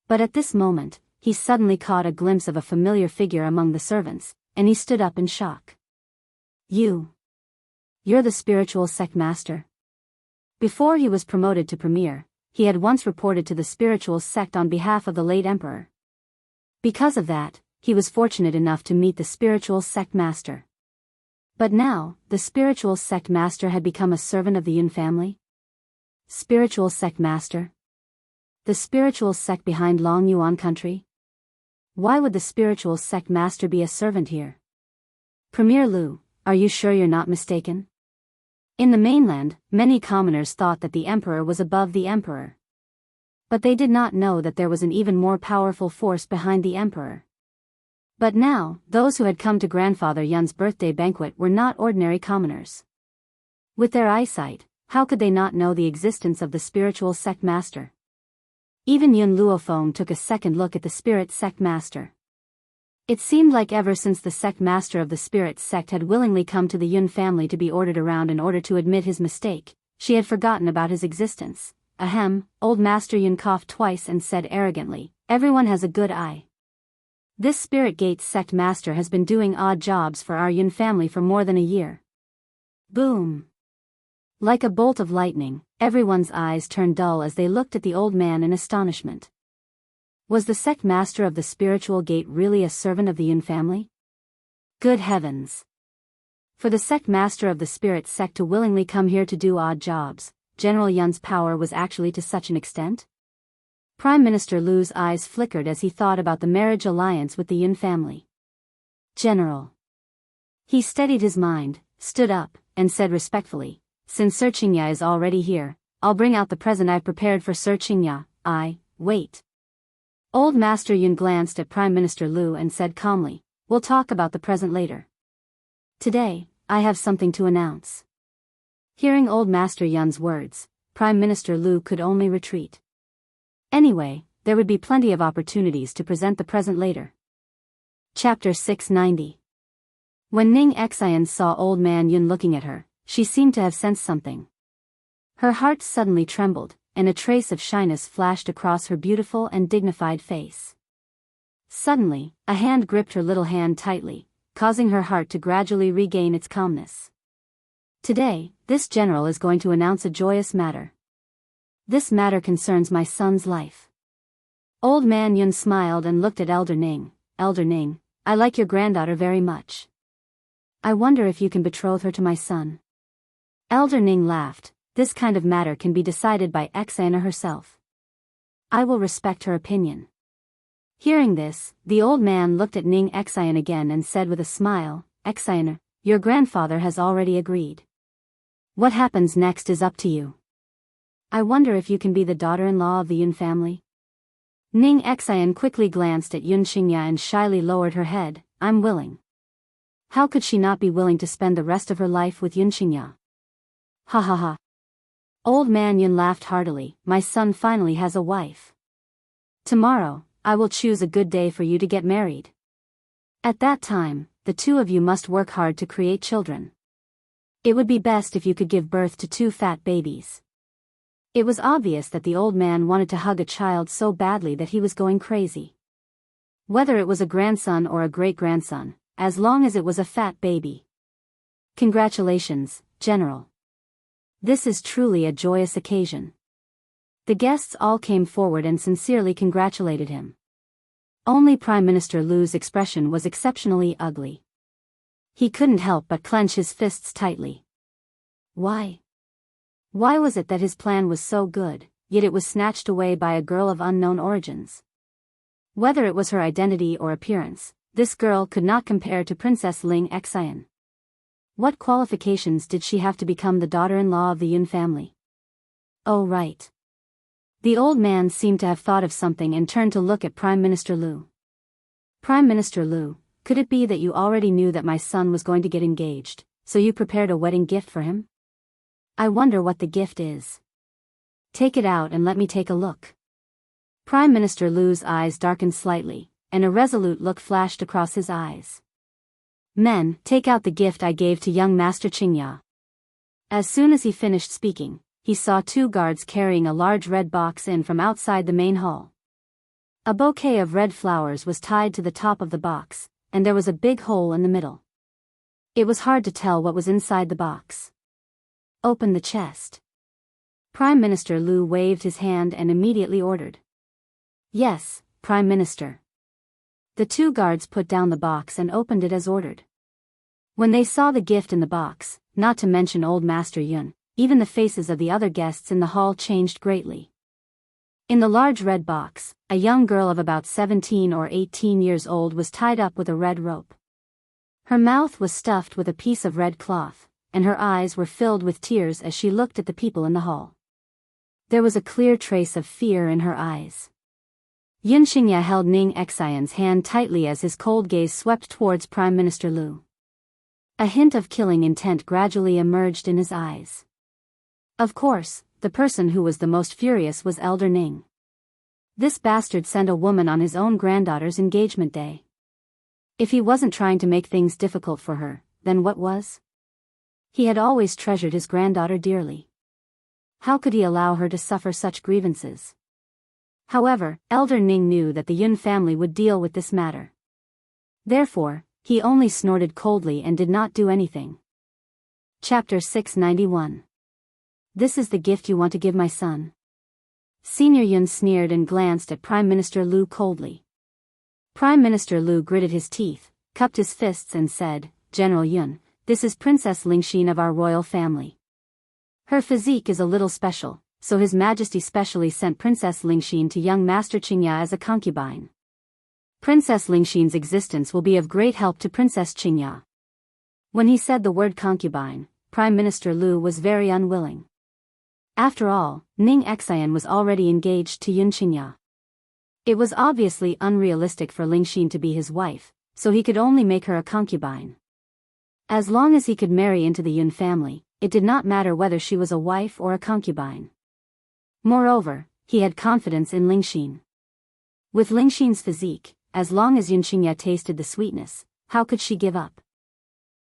But at this moment, he suddenly caught a glimpse of a familiar figure among the servants, and he stood up in shock. You're the spiritual sect master. Before he was promoted to premier, he had once reported to the spiritual sect on behalf of the late emperor. Because of that, he was fortunate enough to meet the spiritual sect master. But now, the spiritual sect master had become a servant of the Yun family? Spiritual sect master? The spiritual sect behind Long Yuan country? Why would the spiritual sect master be a servant here? Premier Lu, are you sure you're not mistaken? In the mainland, many commoners thought that the emperor was above the emperor. But they did not know that there was an even more powerful force behind the emperor. But now, those who had come to Grandfather Yun's birthday banquet were not ordinary commoners. With their eyesight, how could they not know the existence of the spiritual sect master? Even Yun Luofeng took a second look at the spirit sect master. It seemed like ever since the sect master of the spirit sect had willingly come to the Yun family to be ordered around in order to admit his mistake, she had forgotten about his existence. Ahem, old Master Yun coughed twice and said arrogantly, everyone has a good eye. This spirit gate sect master has been doing odd jobs for our Yun family for more than a year. Boom! Like a bolt of lightning, everyone's eyes turned dull as they looked at the old man in astonishment. Was the sect master of the spiritual gate really a servant of the Yun family? Good heavens! For the sect master of the spirit sect to willingly come here to do odd jobs, General Yun's power was actually to such an extent? Prime Minister Lu's eyes flickered as he thought about the marriage alliance with the Yun family. General. He steadied his mind, stood up, and said respectfully, since Sir Xianxia is already here, I'll bring out the present I've prepared for Sir Xianxia. Wait. Old Master Yun glanced at Prime Minister Lu and said calmly, we'll talk about the present later. Today, I have something to announce. Hearing Old Master Yun's words, Prime Minister Lu could only retreat. Anyway, there would be plenty of opportunities to present the present later. Chapter 690. When Ning Xian saw Old Man Yun looking at her, she seemed to have sensed something. Her heart suddenly trembled, and a trace of shyness flashed across her beautiful and dignified face. Suddenly, a hand gripped her little hand tightly, causing her heart to gradually regain its calmness. Today, this general is going to announce a joyous matter. This matter concerns my son's life. Old Man Yun smiled and looked at Elder Ning. Elder Ning, I like your granddaughter very much. I wonder if you can betroth her to my son. Elder Ning laughed. This kind of matter can be decided by Xiana herself. I will respect her opinion. Hearing this, the old man looked at Ning Xian again and said with a smile, Xiana, your grandfather has already agreed. What happens next is up to you. I wonder if you can be the daughter-in-law of the Yun family? Ning Xian quickly glanced at Yun Xianxia and shyly lowered her head. I'm willing. How could she not be willing to spend the rest of her life with Yun Xianxia? Ha ha ha. Old Man Yun laughed heartily. My son finally has a wife. Tomorrow, I will choose a good day for you to get married. At that time, the two of you must work hard to create children. It would be best if you could give birth to 2 fat babies. It was obvious that the old man wanted to hug a child so badly that he was going crazy. Whether it was a grandson or a great-grandson, as long as it was a fat baby. Congratulations, General. This is truly a joyous occasion. The guests all came forward and sincerely congratulated him. Only Prime Minister Lu's expression was exceptionally ugly. He couldn't help but clench his fists tightly. Why? Why was it that his plan was so good, yet it was snatched away by a girl of unknown origins? Whether it was her identity or appearance, this girl could not compare to Princess Ling Xian. What qualifications did she have to become the daughter-in-law of the Yun family? Oh right. The old man seemed to have thought of something and turned to look at Prime Minister Lu. Prime Minister Lu, could it be that you already knew that my son was going to get engaged, so you prepared a wedding gift for him? I wonder what the gift is. Take it out and let me take a look. Prime Minister Lu's eyes darkened slightly, and a resolute look flashed across his eyes. Men, take out the gift I gave to young Master Xianxia. As soon as he finished speaking, he saw two guards carrying a large red box in from outside the main hall. A bouquet of red flowers was tied to the top of the box, and there was a big hole in the middle. It was hard to tell what was inside the box. Open the chest. Prime Minister Lu waved his hand and immediately ordered. Yes, Prime Minister. The two guards put down the box and opened it as ordered. When they saw the gift in the box, not to mention old Master Yun, even the faces of the other guests in the hall changed greatly. In the large red box, a young girl of about 17 or 18 years old was tied up with a red rope. Her mouth was stuffed with a piece of red cloth, and her eyes were filled with tears as she looked at the people in the hall. There was a clear trace of fear in her eyes. Yun Xianxia held Ning Xian's hand tightly as his cold gaze swept towards Prime Minister Lu. A hint of killing intent gradually emerged in his eyes. Of course, the person who was the most furious was Elder Ning. This bastard sent a woman on his own granddaughter's engagement day. If he wasn't trying to make things difficult for her, then what was? He had always treasured his granddaughter dearly. How could he allow her to suffer such grievances? However, Elder Ning knew that the Yun family would deal with this matter. Therefore, he only snorted coldly and did not do anything. Chapter 691. This is the gift you want to give my son? Senior Yun sneered and glanced at Prime Minister Lu coldly. Prime Minister Lu gritted his teeth, cupped his fists and said, General Yun, this is Princess Lingxin of our royal family. Her physique is a little special, so His Majesty specially sent Princess Lingxin to young Master Xianxia as a concubine. Princess Lingxin's existence will be of great help to Princess Xianxia. When he said the word concubine, Prime Minister Lu was very unwilling. After all, Ning Xian was already engaged to Yun Xianxia. It was obviously unrealistic for Lingxin to be his wife, so he could only make her a concubine. As long as he could marry into the Yun family, it did not matter whether she was a wife or a concubine. Moreover, he had confidence in Lingxin. With Lingxin's physique, as long as Yun Xianxia tasted the sweetness, how could she give up?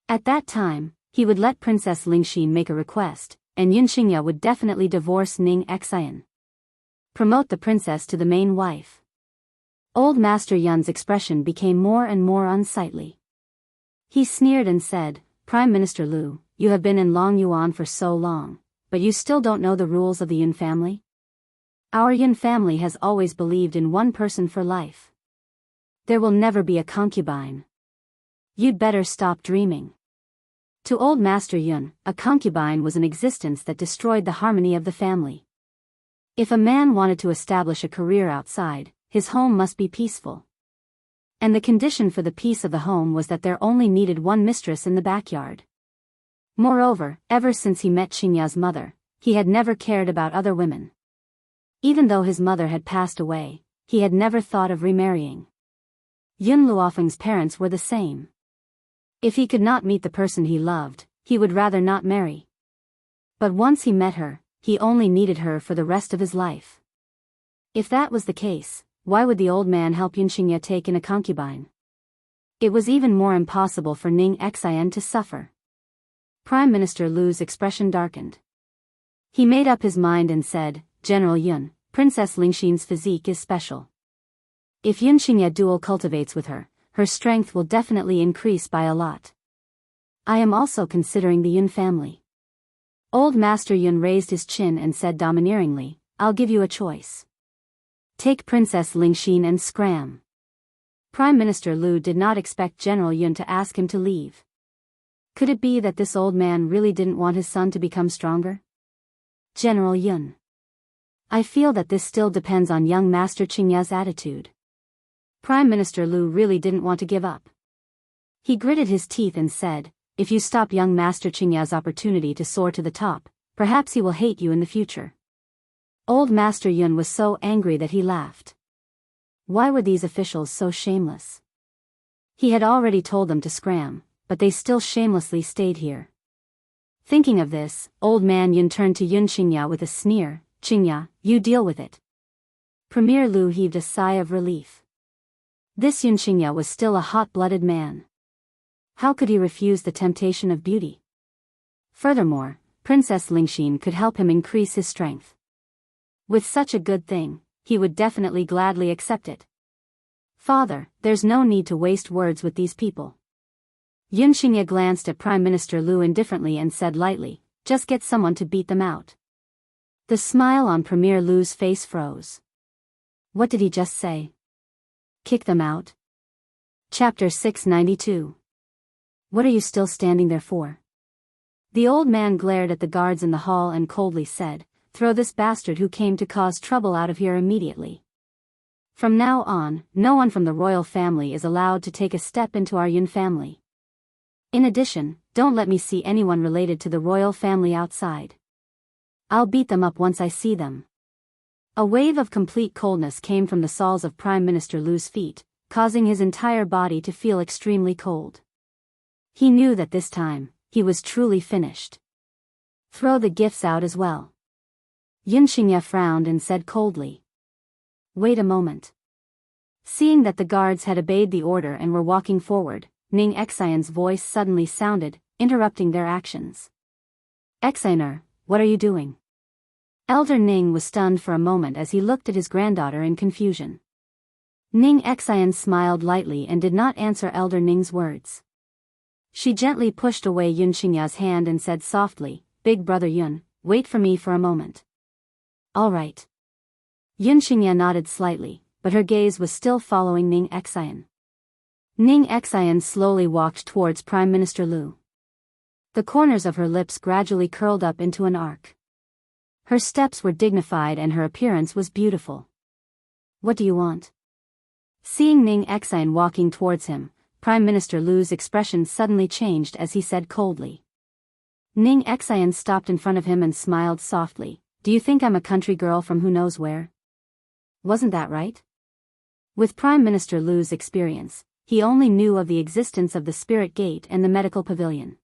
At that time, he would let Princess Lingxin make a request, and Yun Xianxia would definitely divorce Ning Xian. Promote the princess to the main wife. Old Master Yun's expression became more and more unsightly. He sneered and said, Prime Minister Lu, you have been in Long Yuan for so long, but you still don't know the rules of the Yun family? Our Yun family has always believed in one person for life. There will never be a concubine. You'd better stop dreaming. To old Master Yun, a concubine was an existence that destroyed the harmony of the family. If a man wanted to establish a career outside, his home must be peaceful. And the condition for the peace of the home was that there only needed one mistress in the backyard. Moreover, ever since he met Xianxia's mother, he had never cared about other women. Even though his mother had passed away, he had never thought of remarrying. Yun Luofeng's parents were the same. If he could not meet the person he loved, he would rather not marry. But once he met her, he only needed her for the rest of his life. If that was the case, why would the old man help Yun Xianxia take in a concubine? It was even more impossible for Ning Xian to suffer. Prime Minister Lu's expression darkened. He made up his mind and said, General Yun, Princess Lingxin's physique is special. If Yun Xianxia dual cultivates with her, her strength will definitely increase by a lot. I am also considering the Yun family. Old Master Yun raised his chin and said domineeringly, I'll give you a choice. Take Princess Lingxin and scram. Prime Minister Lu did not expect General Yun to ask him to leave. Could it be that this old man really didn't want his son to become stronger? General Yun. I feel that this still depends on young Master Xianxia's attitude. Prime Minister Lu really didn't want to give up. He gritted his teeth and said, if you stop young Master Xianxia's opportunity to soar to the top, perhaps he will hate you in the future. Old Master Yun was so angry that he laughed. Why were these officials so shameless? He had already told them to scram, but they still shamelessly stayed here. Thinking of this, old man Yun turned to Yun Xianxia with a sneer, Xianxia, you deal with it. Premier Lu heaved a sigh of relief. This Yun Xianxia was still a hot-blooded man. How could he refuse the temptation of beauty? Furthermore, Princess Lingxin could help him increase his strength. With such a good thing, he would definitely gladly accept it. Father, there's no need to waste words with these people. Yun Xianxia glanced at Prime Minister Lu indifferently and said lightly, just get someone to beat them out. The smile on Premier Lu's face froze. What did he just say? Kick them out? Chapter 692. What are you still standing there for? The old man glared at the guards in the hall and coldly said, throw this bastard who came to cause trouble out of here immediately. From now on, no one from the royal family is allowed to take a step into our Yun family. In addition, don't let me see anyone related to the royal family outside. I'll beat them up once I see them. A wave of complete coldness came from the soles of Prime Minister Lu's feet, causing his entire body to feel extremely cold. He knew that this time, he was truly finished. Throw the gifts out as well. Yun Xianxia frowned and said coldly. Wait a moment. Seeing that the guards had obeyed the order and were walking forward, Ning Xian's voice suddenly sounded, interrupting their actions. Xianer, what are you doing? Elder Ning was stunned for a moment as he looked at his granddaughter in confusion. Ning Xian smiled lightly and did not answer Elder Ning's words. She gently pushed away Yun Xianxia's hand and said softly, Big brother Yun, wait for me for a moment. All right. Yun Xianxia nodded slightly, but her gaze was still following Ning Xian. Ning Xian slowly walked towards Prime Minister Lu. The corners of her lips gradually curled up into an arc. Her steps were dignified and her appearance was beautiful. What do you want? Seeing Ning Xian walking towards him, Prime Minister Lu's expression suddenly changed as he said coldly. Ning Xian stopped in front of him and smiled softly. Do you think I'm a country girl from who knows where? Wasn't that right? With Prime Minister Lu's experience, he only knew of the existence of the Spirit Gate and the medical pavilion.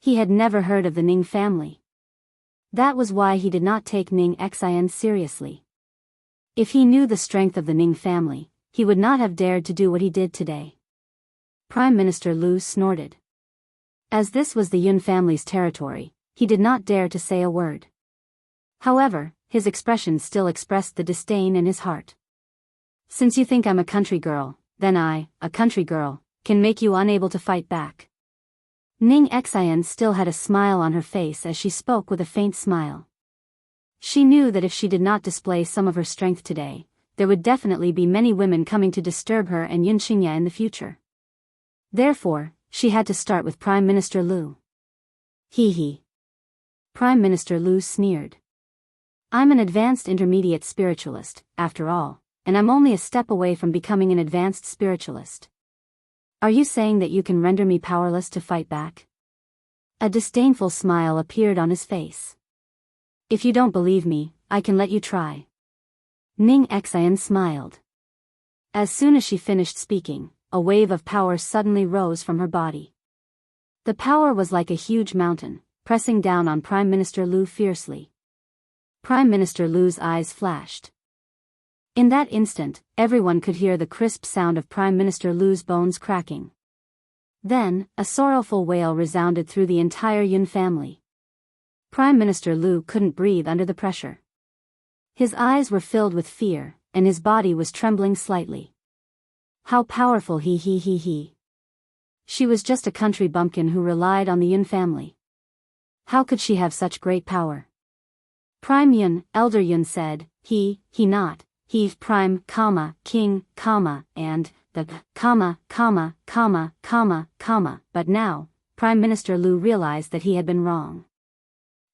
He had never heard of the Ning family. That was why he did not take Ning Xian seriously. If he knew the strength of the Ning family, he would not have dared to do what he did today. Prime Minister Lu snorted. As this was the Yun family's territory, he did not dare to say a word. However, his expression still expressed the disdain in his heart. Since you think I'm a country girl, then I, a country girl, can make you unable to fight back. Ning Xian still had a smile on her face as she spoke with a faint smile. She knew that if she did not display some of her strength today, there would definitely be many women coming to disturb her and Yun Xianxia in the future. Therefore, she had to start with Prime Minister Lu. Hee hee. Prime Minister Lu sneered. I'm an advanced intermediate spiritualist, after all, and I'm only a step away from becoming an advanced spiritualist. Are you saying that you can render me powerless to fight back? A disdainful smile appeared on his face. If you don't believe me, I can let you try. Ning Xian smiled. As soon as she finished speaking, a wave of power suddenly rose from her body. The power was like a huge mountain, pressing down on Prime Minister Lu fiercely. Prime Minister Lu's eyes flashed. In that instant, everyone could hear the crisp sound of Prime Minister Lu's bones cracking. Then, a sorrowful wail resounded through the entire Yun family. Prime Minister Lu couldn't breathe under the pressure. His eyes were filled with fear, and his body was trembling slightly. How powerful he. She was just a country bumpkin who relied on the Yun family. How could she have such great power? Prime Yun, Elder Yun said, he not, he's prime, king, and, the, but now, Prime Minister Lu realized that he had been wrong.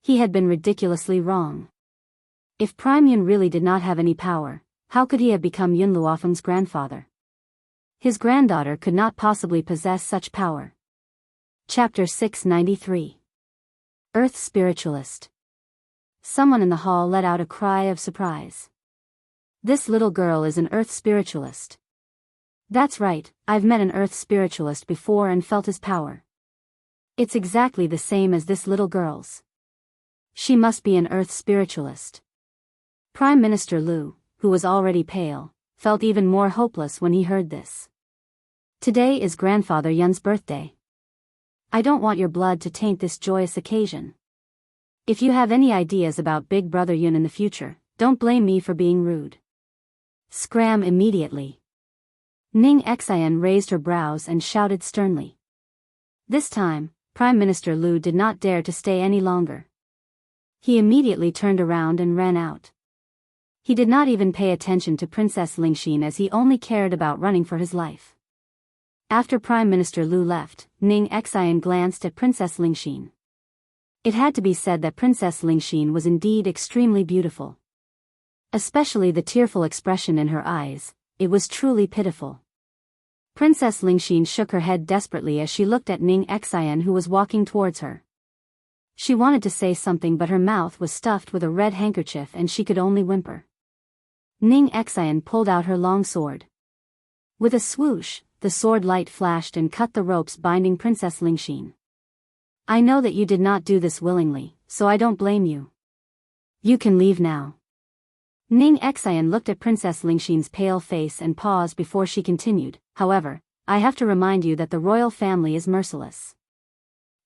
He had been ridiculously wrong. If Prime Yun really did not have any power, how could he have become Yun Luofeng's grandfather? His granddaughter could not possibly possess such power. Chapter 693. Earth Spiritualist. Someone in the hall let out a cry of surprise. This little girl is an Earth Spiritualist. That's right, I've met an Earth Spiritualist before and felt his power. It's exactly the same as this little girl's. She must be an Earth Spiritualist. Prime Minister Lu, who was already pale, felt even more hopeless when he heard this. Today is Grandfather Yun's birthday. I don't want your blood to taint this joyous occasion. If you have any ideas about Big Brother Yun in the future, don't blame me for being rude. Scram immediately. Ning Xian raised her brows and shouted sternly. This time, Prime Minister Lu did not dare to stay any longer. He immediately turned around and ran out. He did not even pay attention to Princess Lingxin as he only cared about running for his life. After Prime Minister Lu left, Ning Xian glanced at Princess Lingxin. It had to be said that Princess Lingxin was indeed extremely beautiful. Especially the tearful expression in her eyes, it was truly pitiful. Princess Lingxin shook her head desperately as she looked at Ning Xian who was walking towards her. She wanted to say something but her mouth was stuffed with a red handkerchief and she could only whimper. Ning Xian pulled out her long sword. With a swoosh, the sword light flashed and cut the ropes binding Princess Lingxin. I know that you did not do this willingly, so I don't blame you. You can leave now. Ning Xian looked at Princess Lingxin's pale face and paused before she continued, however, I have to remind you that the royal family is merciless.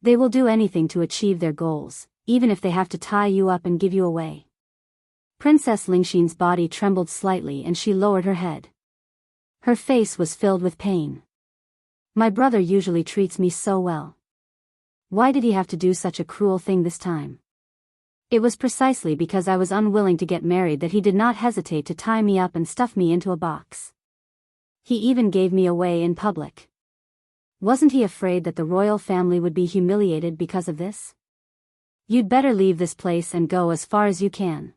They will do anything to achieve their goals, even if they have to tie you up and give you away. Princess Lingxin's body trembled slightly and she lowered her head. Her face was filled with pain. My brother usually treats me so well. Why did he have to do such a cruel thing this time? It was precisely because I was unwilling to get married that he did not hesitate to tie me up and stuff me into a box. He even gave me away in public. Wasn't he afraid that the royal family would be humiliated because of this? You'd better leave this place and go as far as you can.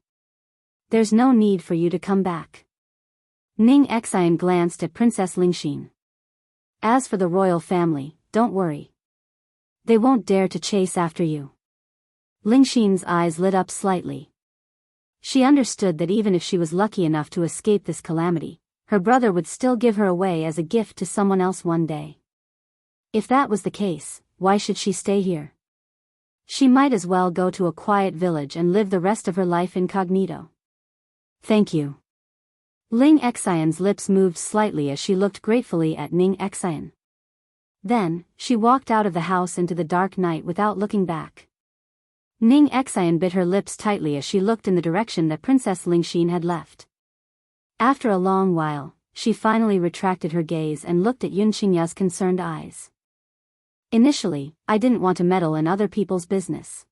There's no need for you to come back. Ning Xian glanced at Princess Lingxin. As for the royal family, don't worry. They won't dare to chase after you. Lingxin's eyes lit up slightly. She understood that even if she was lucky enough to escape this calamity, her brother would still give her away as a gift to someone else one day. If that was the case, why should she stay here? She might as well go to a quiet village and live the rest of her life incognito. Thank you. Ling Xian's lips moved slightly as she looked gratefully at Ning Xian. Then, she walked out of the house into the dark night without looking back. Ning Xian bit her lips tightly as she looked in the direction that Princess Lingxin had left. After a long while, she finally retracted her gaze and looked at Yun Xingya's concerned eyes. Initially, I didn't want to meddle in other people's business.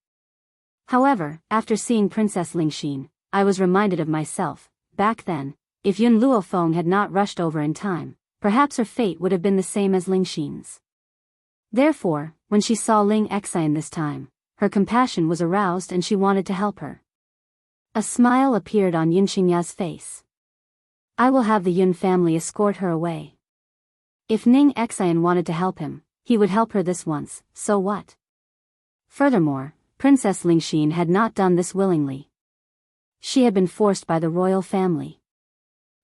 However, after seeing Princess Lingxin, I was reminded of myself. Back then, if Yun Luofeng had not rushed over in time, perhaps her fate would have been the same as Lingxin's. Therefore, when she saw Ling Xian this time, her compassion was aroused and she wanted to help her. A smile appeared on Yun Xingya's face. I will have the Yun family escort her away. If Ning Xian wanted to help him, he would help her this once, so what? Furthermore, Princess Lingxin had not done this willingly. She had been forced by the royal family.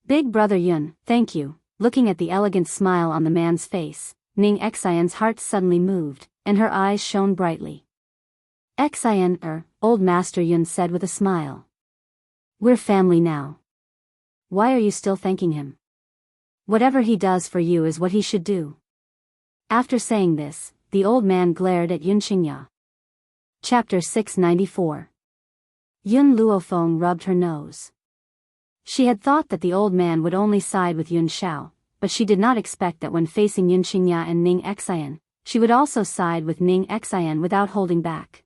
Big Brother Yun, thank you. Looking at the elegant smile on the man's face, Ning Xian's heart suddenly moved, and her eyes shone brightly. Xian, Old Master Yun said with a smile. We're family now. Why are you still thanking him? Whatever he does for you is what he should do. After saying this, the old man glared at Yun Xingya. Chapter 694. Yun Luofeng rubbed her nose. She had thought that the old man would only side with Yun Shao, but she did not expect that when facing Yun Xingya and Ning Xian, she would also side with Ning Xian without holding back.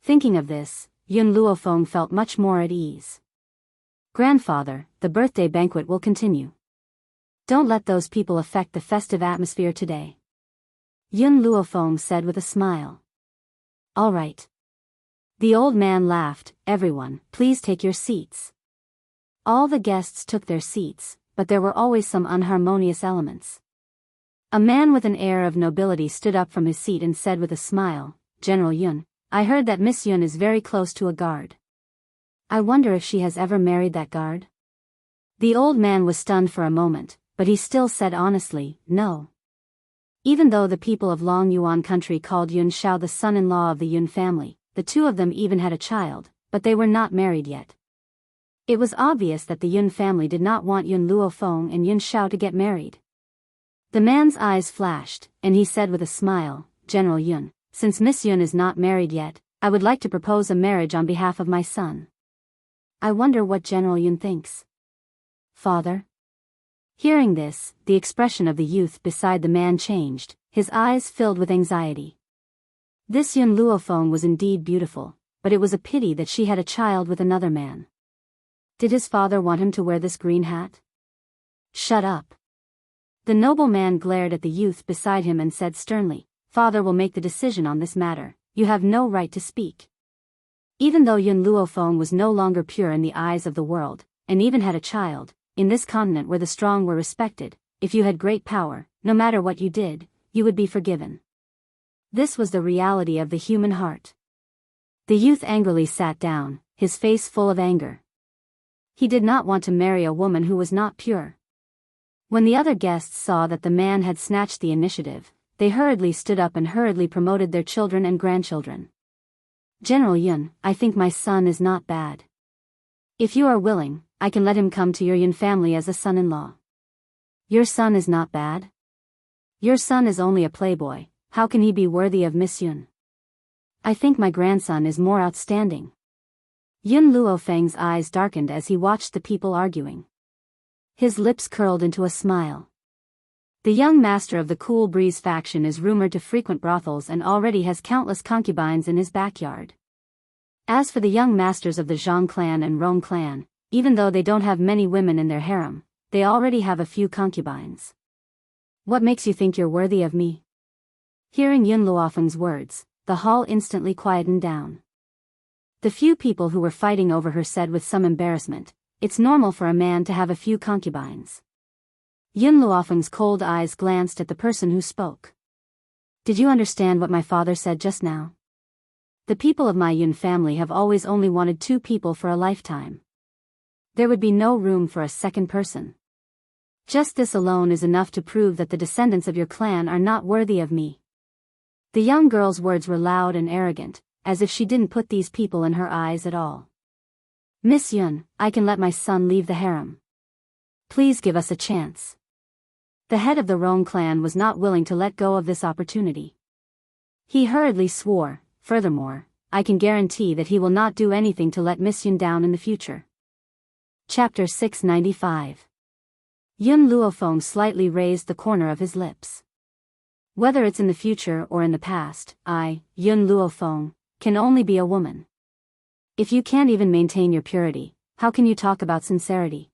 Thinking of this, Yun Luofeng felt much more at ease. Grandfather, the birthday banquet will continue. Don't let those people affect the festive atmosphere today. Yun Luofeng said with a smile. All right. The old man laughed. Everyone, please take your seats. All the guests took their seats, but there were always some unharmonious elements. A man with an air of nobility stood up from his seat and said with a smile, General Yun, I heard that Miss Yun is very close to a guard. I wonder if she has ever married that guard? The old man was stunned for a moment, but he still said honestly, no. Even though the people of Long Yuan country called Yun Shao the son-in-law of the Yun family, the two of them even had a child, but they were not married yet. It was obvious that the Yun family did not want Yun Luofeng and Yun Shao to get married. The man's eyes flashed, and he said with a smile, General Yun, since Miss Yun is not married yet, I would like to propose a marriage on behalf of my son. I wonder what General Yun thinks. Father? Hearing this, the expression of the youth beside the man changed, his eyes filled with anxiety. This Yun Luofeng was indeed beautiful, but it was a pity that she had a child with another man. Did his father want him to wear this green hat? Shut up. The nobleman glared at the youth beside him and said sternly, Father will make the decision on this matter, you have no right to speak. Even though Yun Luofeng was no longer pure in the eyes of the world, and even had a child, in this continent where the strong were respected, if you had great power, no matter what you did, you would be forgiven. This was the reality of the human heart. The youth angrily sat down, his face full of anger. He did not want to marry a woman who was not pure. When the other guests saw that the man had snatched the initiative, they hurriedly stood up and hurriedly promoted their children and grandchildren. General Yun, I think my son is not bad. If you are willing, I can let him come to your Yun family as a son-in-law. Your son is not bad? Your son is only a playboy, how can he be worthy of Miss Yun? I think my grandson is more outstanding. Yun Luofeng's eyes darkened as he watched the people arguing. His lips curled into a smile. The young master of the Cool Breeze faction is rumored to frequent brothels and already has countless concubines in his backyard. As for the young masters of the Zhang clan and Rong clan, even though they don't have many women in their harem, they already have a few concubines. What makes you think you're worthy of me? Hearing Yun Luofeng's words, the hall instantly quietened down. The few people who were fighting over her said with some embarrassment, it's normal for a man to have a few concubines. Yun Luofeng's cold eyes glanced at the person who spoke. Did you understand what my father said just now? The people of my Yun family have always only wanted 2 people for a lifetime. There would be no room for a second person. Just this alone is enough to prove that the descendants of your clan are not worthy of me. The young girl's words were loud and arrogant, as if she didn't put these people in her eyes at all. Miss Yun, I can let my son leave the harem. Please give us a chance. The head of the Rong clan was not willing to let go of this opportunity. He hurriedly swore, furthermore, I can guarantee that he will not do anything to let Miss Yun down in the future. Chapter 695. Yun Luofeng slightly raised the corner of his lips. Whether it's in the future or in the past, I, Yun Luofeng, can only be a woman. If you can't even maintain your purity, how can you talk about sincerity?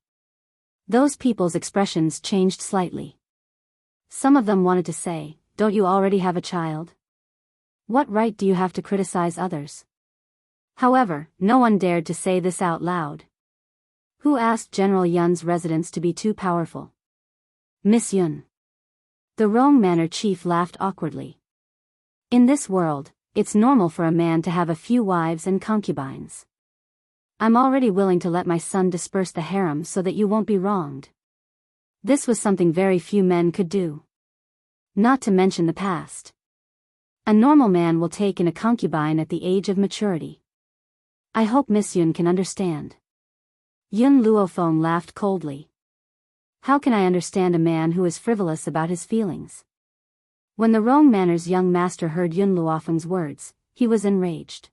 Those people's expressions changed slightly. Some of them wanted to say, don't you already have a child? What right do you have to criticize others? However, no one dared to say this out loud. Who asked General Yun's residence to be too powerful? Miss Yun. The Rong Manor chief laughed awkwardly. In this world, it's normal for a man to have a few wives and concubines. I'm already willing to let my son disperse the harem so that you won't be wronged. This was something very few men could do. Not to mention the past. A normal man will take in a concubine at the age of maturity. I hope Miss Yun can understand. Yun Luofeng laughed coldly. How can I understand a man who is frivolous about his feelings? When the Rong Manor's young master heard Yun Luofeng's words, he was enraged.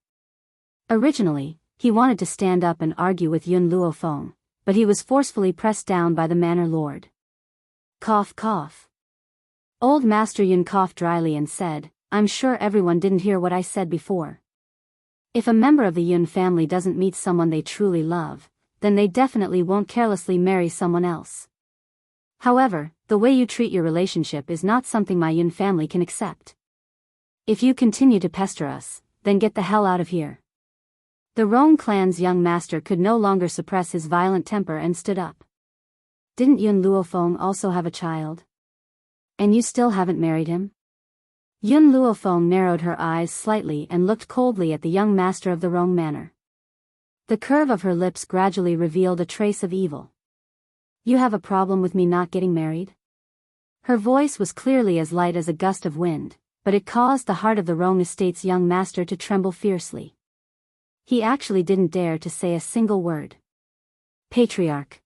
Originally, he wanted to stand up and argue with Yun Luofeng, but he was forcefully pressed down by the manor lord. Cough cough. Old Master Yun coughed dryly and said, I'm sure everyone didn't hear what I said before. If a member of the Yun family doesn't meet someone they truly love, then they definitely won't carelessly marry someone else. However, the way you treat your relationship is not something my Yun family can accept. If you continue to pester us, then get the hell out of here. The Rong clan's young master could no longer suppress his violent temper and stood up. Didn't Yun Luofeng also have a child? And you still haven't married him? Yun Luofeng narrowed her eyes slightly and looked coldly at the young master of the Rong manor. The curve of her lips gradually revealed a trace of evil. You have a problem with me not getting married? Her voice was clearly as light as a gust of wind, but it caused the heart of the Rong estate's young master to tremble fiercely. He actually didn't dare to say a single word. Patriarch.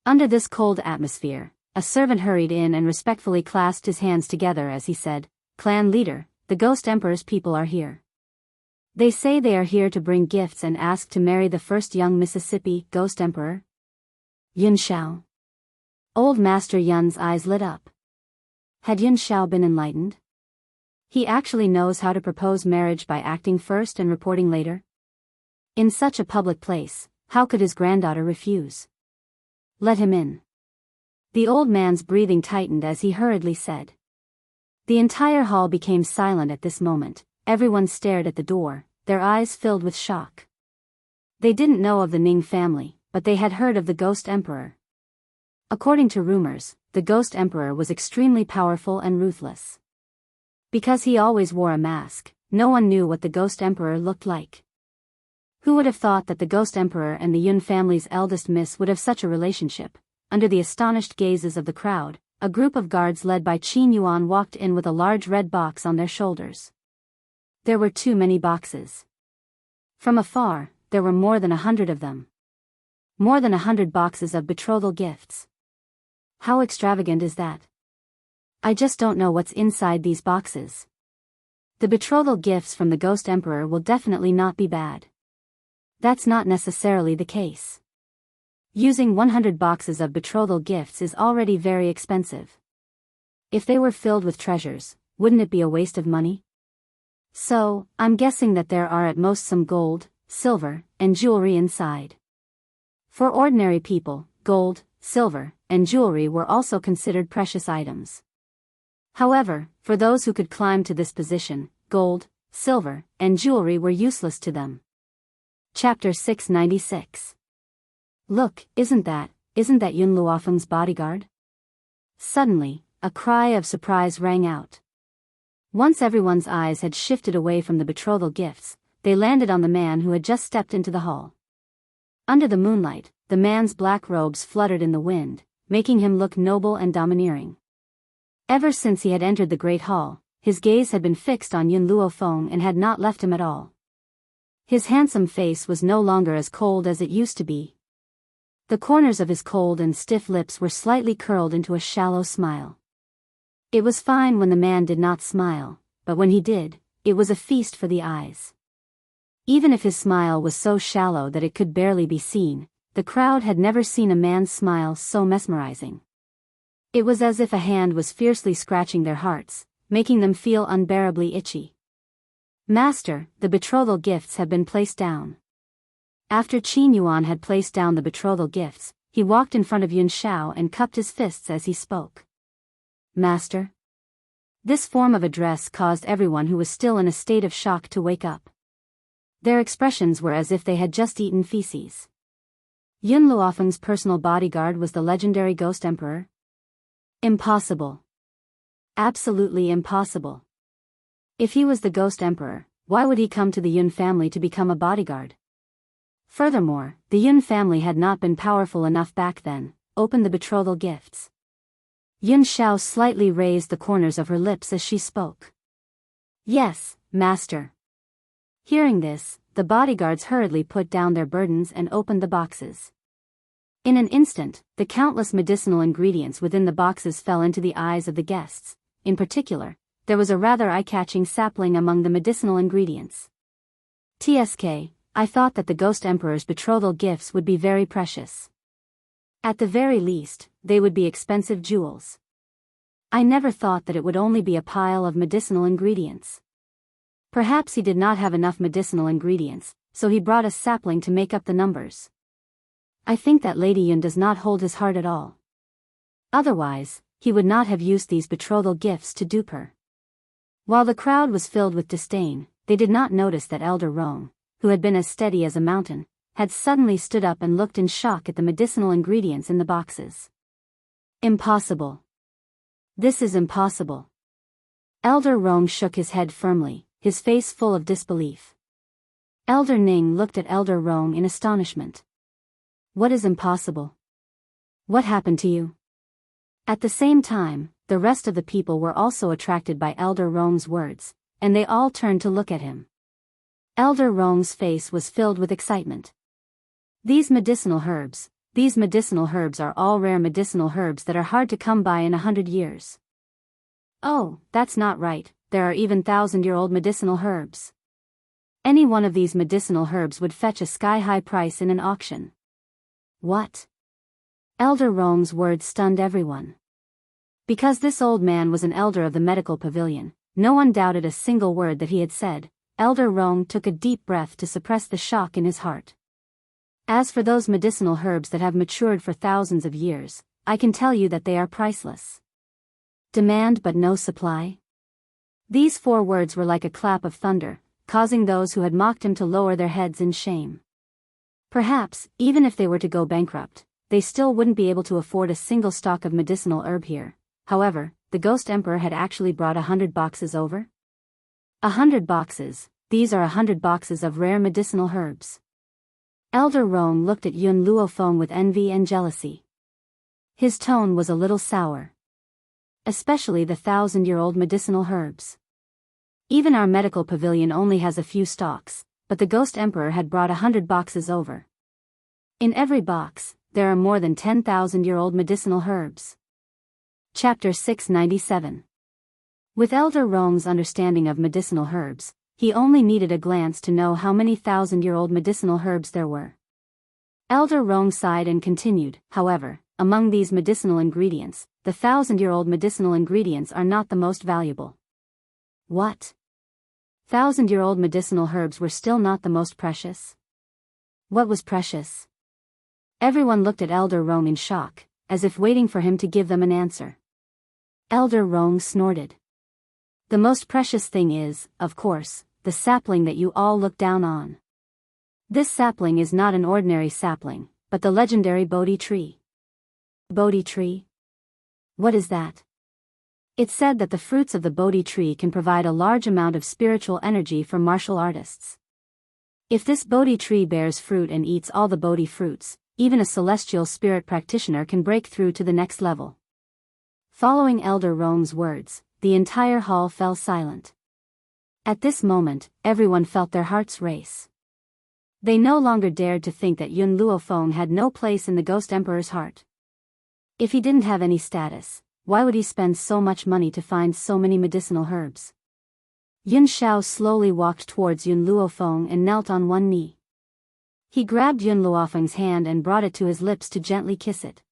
Under this cold atmosphere, a servant hurried in and respectfully clasped his hands together as he said, Clan leader, the Ghost Emperor's people are here. They say they are here to bring gifts and ask to marry the first young Mississippi Ghost Emperor. Yun Xiao. Old Master Yun's eyes lit up. Had Yun Xiao been enlightened? He actually knows how to propose marriage by acting first and reporting later? In such a public place, how could his granddaughter refuse? Let him in. The old man's breathing tightened as he hurriedly said. The entire hall became silent at this moment. Everyone stared at the door, their eyes filled with shock. They didn't know of the Ning family, but they had heard of the Ghost Emperor. According to rumors, the Ghost Emperor was extremely powerful and ruthless. Because he always wore a mask, no one knew what the Ghost Emperor looked like. Who would have thought that the Ghost Emperor and the Yun family's eldest miss would have such a relationship? Under the astonished gazes of the crowd, a group of guards led by Qin Yuan walked in with a large red box on their shoulders. There were too many boxes. From afar, there were more than 100 of them. More than 100 boxes of betrothal gifts. How extravagant is that? I just don't know what's inside these boxes. The betrothal gifts from the Ghost Emperor will definitely not be bad. That's not necessarily the case. Using 100 boxes of betrothal gifts is already very expensive. If they were filled with treasures, wouldn't it be a waste of money? So, I'm guessing that there are at most some gold, silver, and jewelry inside. For ordinary people, gold, silver, and jewelry were also considered precious items. However, for those who could climb to this position, gold, silver, and jewelry were useless to them. Chapter 696. Look, isn't that Yun Luofeng's bodyguard? Suddenly, a cry of surprise rang out. Once everyone's eyes had shifted away from the betrothal gifts, they landed on the man who had just stepped into the hall. Under the moonlight, the man's black robes fluttered in the wind, making him look noble and domineering. Ever since he had entered the great hall, his gaze had been fixed on Yun Luofeng and had not left him at all. His handsome face was no longer as cold as it used to be. The corners of his cold and stiff lips were slightly curled into a shallow smile. It was fine when the man did not smile, but when he did, it was a feast for the eyes. Even if his smile was so shallow that it could barely be seen, the crowd had never seen a man's smile so mesmerizing. It was as if a hand was fiercely scratching their hearts, making them feel unbearably itchy. Master, the betrothal gifts have been placed down. After Qin Yuan had placed down the betrothal gifts, he walked in front of Yun Xiao and cupped his fists as he spoke. Master? This form of address caused everyone who was still in a state of shock to wake up. Their expressions were as if they had just eaten feces. Yun Luofeng's personal bodyguard was the legendary Ghost Emperor? Impossible. Absolutely impossible. If he was the Ghost Emperor, why would he come to the Yun family to become a bodyguard? Furthermore, the Yun family had not been powerful enough back then. Open the betrothal gifts. Yun Xiao slightly raised the corners of her lips as she spoke. Yes, master. Hearing this, the bodyguards hurriedly put down their burdens and opened the boxes. In an instant, the countless medicinal ingredients within the boxes fell into the eyes of the guests. In particular, there was a rather eye-catching sapling among the medicinal ingredients. TSK, I thought that the Ghost Emperor's betrothal gifts would be very precious. At the very least, they would be expensive jewels. I never thought that it would only be a pile of medicinal ingredients. Perhaps he did not have enough medicinal ingredients, so he brought a sapling to make up the numbers. I think that Lady Yun does not hold his heart at all. Otherwise, he would not have used these betrothal gifts to dupe her. While the crowd was filled with disdain, they did not notice that Elder Rong, who had been as steady as a mountain, had suddenly stood up and looked in shock at the medicinal ingredients in the boxes. Impossible. This is impossible. Elder Rong shook his head firmly, his face full of disbelief. Elder Ning looked at Elder Rong in astonishment. What is impossible? What happened to you? At the same time, the rest of the people were also attracted by Elder Rong's words, and they all turned to look at him. Elder Rong's face was filled with excitement. These medicinal herbs are all rare medicinal herbs that are hard to come by in 100 years. Oh, that's not right, there are even 1,000-year-old medicinal herbs. Any one of these medicinal herbs would fetch a sky-high price in an auction. What? Elder Rong's words stunned everyone. Because this old man was an elder of the medical pavilion, no one doubted a single word that he had said. Elder Rong took a deep breath to suppress the shock in his heart. As for those medicinal herbs that have matured for thousands of years, I can tell you that they are priceless. Demand but no supply? These 4 words were like a clap of thunder, causing those who had mocked him to lower their heads in shame. Perhaps, even if they were to go bankrupt, they still wouldn't be able to afford a single stock of medicinal herb here. However, the Ghost Emperor had actually brought 100 boxes over. 100 boxes, these are 100 boxes of rare medicinal herbs. Elder Rong looked at Yun Luofeng with envy and jealousy. His tone was a little sour. Especially the 1,000-year-old medicinal herbs. Even our medical pavilion only has a few stocks, but the Ghost Emperor had brought 100 boxes over. In every box, there are more than 10,000-year-old medicinal herbs. Chapter 697. With Elder Rong's understanding of medicinal herbs, he only needed a glance to know how many 1,000-year-old medicinal herbs there were. Elder Rong sighed and continued, however, among these medicinal ingredients, the 1,000-year-old medicinal ingredients are not the most valuable. What? 1,000-year-old medicinal herbs were still not the most precious? What was precious? Everyone looked at Elder Rong in shock, as if waiting for him to give them an answer. Elder Rong snorted. The most precious thing is, of course, the sapling that you all look down on. This sapling is not an ordinary sapling, but the legendary Bodhi tree. Bodhi tree? What is that? It's said that the fruits of the Bodhi tree can provide a large amount of spiritual energy for martial artists. If this Bodhi tree bears fruit and eats all the Bodhi fruits, even a celestial spirit practitioner can break through to the next level. Following Elder Rong's words, the entire hall fell silent. At this moment, everyone felt their hearts race. They no longer dared to think that Yun Luofeng had no place in the Ghost Emperor's heart. If he didn't have any status, why would he spend so much money to find so many medicinal herbs? Yun Xiao slowly walked towards Yun Luofeng and knelt on one knee. He grabbed Yun Luofeng's hand and brought it to his lips to gently kiss it.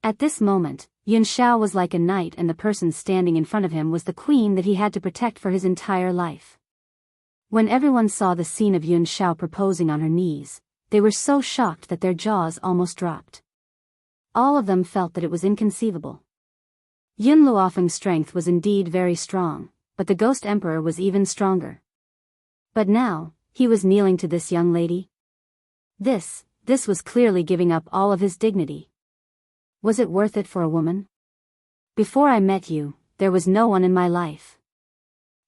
At this moment, Yun Xiao was like a knight and the person standing in front of him was the queen that he had to protect for his entire life. When everyone saw the scene of Yun Xiao proposing on her knees, they were so shocked that their jaws almost dropped. All of them felt that it was inconceivable. Yun Luofeng's strength was indeed very strong, but the Ghost Emperor was even stronger. But now, he was kneeling to this young lady. This was clearly giving up all of his dignity. Was it worth it for a woman? Before I met you, there was no one in my life.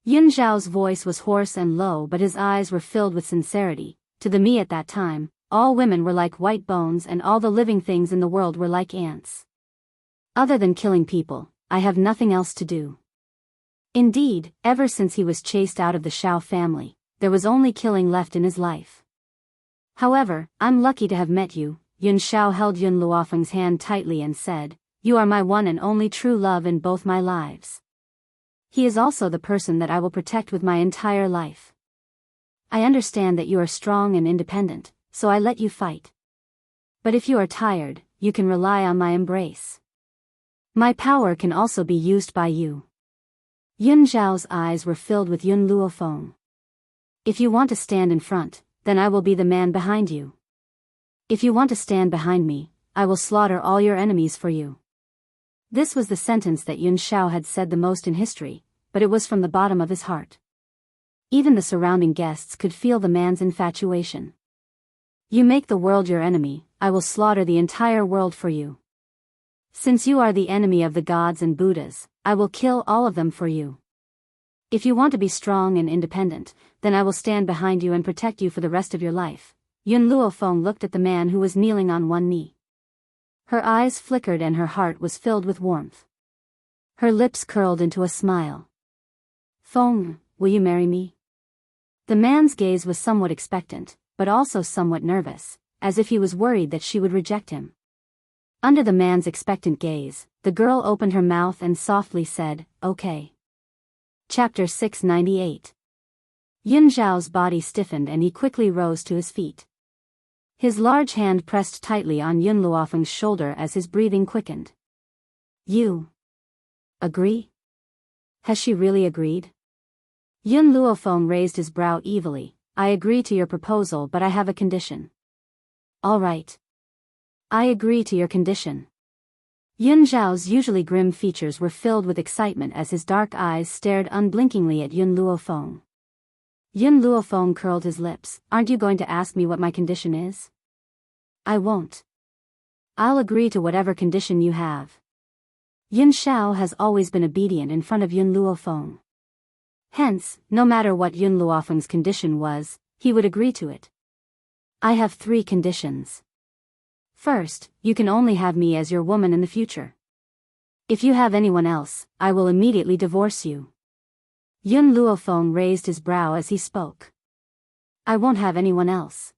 Yun Zhao's voice was hoarse and low, but his eyes were filled with sincerity. To the me at that time, all women were like white bones and all the living things in the world were like ants. Other than killing people, I have nothing else to do. Indeed, ever since he was chased out of the Shao family, there was only killing left in his life. However, I'm lucky to have met you. Yun Xiao held Yun Luofeng's hand tightly and said, "You are my one and only true love in both my lives. He is also the person that I will protect with my entire life. I understand that you are strong and independent, so I let you fight. But if you are tired," you can rely on my embrace. My power can also be used by you. Yun Zhao's eyes were filled with Yun Luofeng. If you want to stand in front, then I will be the man behind you. If you want to stand behind me, I will slaughter all your enemies for you. This was the sentence that Yun Zhao had said the most in history, but it was from the bottom of his heart. Even the surrounding guests could feel the man's infatuation. You make the world your enemy, I will slaughter the entire world for you. Since you are the enemy of the gods and Buddhas, I will kill all of them for you. If you want to be strong and independent, then I will stand behind you and protect you for the rest of your life. Yun Luofeng looked at the man who was kneeling on one knee. Her eyes flickered and her heart was filled with warmth. Her lips curled into a smile. Feng, will you marry me? The man's gaze was somewhat expectant, but also somewhat nervous, as if he was worried that she would reject him. Under the man's expectant gaze, the girl opened her mouth and softly said, "Okay." Chapter 698. Yun Zhao's body stiffened and he quickly rose to his feet. His large hand pressed tightly on Yun Luofeng's shoulder as his breathing quickened. You agree? Has she really agreed? Yun Luofeng raised his brow evilly. I agree to your proposal, but I have a condition. All right. I agree to your condition. Yun Zhao's usually grim features were filled with excitement as his dark eyes stared unblinkingly at Yun Luofeng. Yun Luofeng curled his lips. Aren't you going to ask me what my condition is? I won't. I'll agree to whatever condition you have. Yun Zhao has always been obedient in front of Yun Luofeng. Hence, no matter what Yun Luofeng's condition was, he would agree to it. I have 3 conditions. First, you can only have me as your woman in the future. If you have anyone else, I will immediately divorce you. Yun Luofeng raised his brow as he spoke. I won't have anyone else.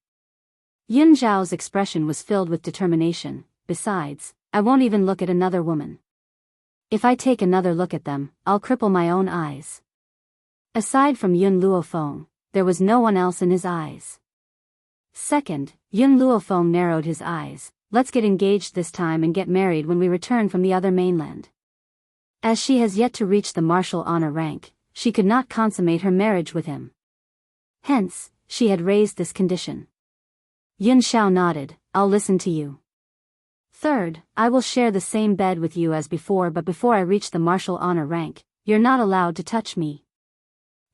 Yun Zhao's expression was filled with determination. Besides, I won't even look at another woman. If I take another look at them, I'll cripple my own eyes. Aside from Yun Luofeng, there was no one else in his eyes. Second, Yun Luofeng narrowed his eyes. Let's get engaged this time and get married when we return from the other mainland. As she has yet to reach the martial honor rank, she could not consummate her marriage with him. Hence, she had raised this condition. Yun Zhao nodded. I'll listen to you. Third, I will share the same bed with you as before, but before I reach the martial honor rank, you're not allowed to touch me.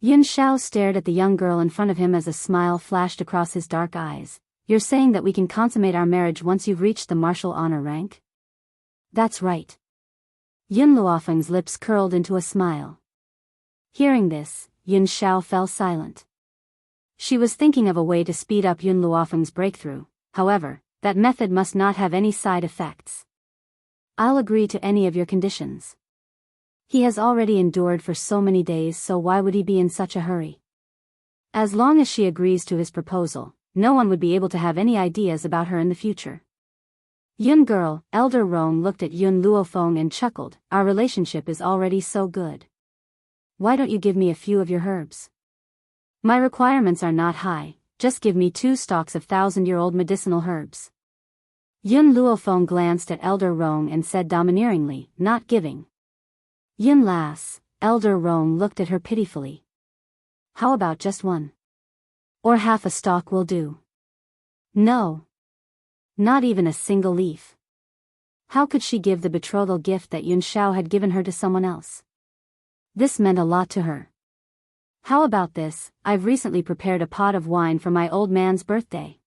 Yun Zhao stared at the young girl in front of him as a smile flashed across his dark eyes. You're saying that we can consummate our marriage once you've reached the martial honor rank? That's right. Yun Luofeng's lips curled into a smile. Hearing this, Yun Zhao fell silent. She was thinking of a way to speed up Yun Luofeng's breakthrough. However, that method must not have any side effects. I'll agree to any of your conditions. He has already endured for so many days, so why would he be in such a hurry? As long as she agrees to his proposal, no one would be able to have any ideas about her in the future. Yun girl, Elder Rong looked at Yun Luofeng and chuckled. Our relationship is already so good. Why don't you give me a few of your herbs? My requirements are not high, just give me 2 stalks of 1,000-year-old medicinal herbs. Yun Luofeng glanced at Elder Rong and said domineeringly, not giving. Yun lass, Elder Rong looked at her pitifully. How about just 1? Or half a stalk will do. No. Not even a single leaf. How could she give the betrothal gift that Yun Zhao had given her to someone else? This meant a lot to her. How about this? I've recently prepared a pot of wine for my old man's birthday.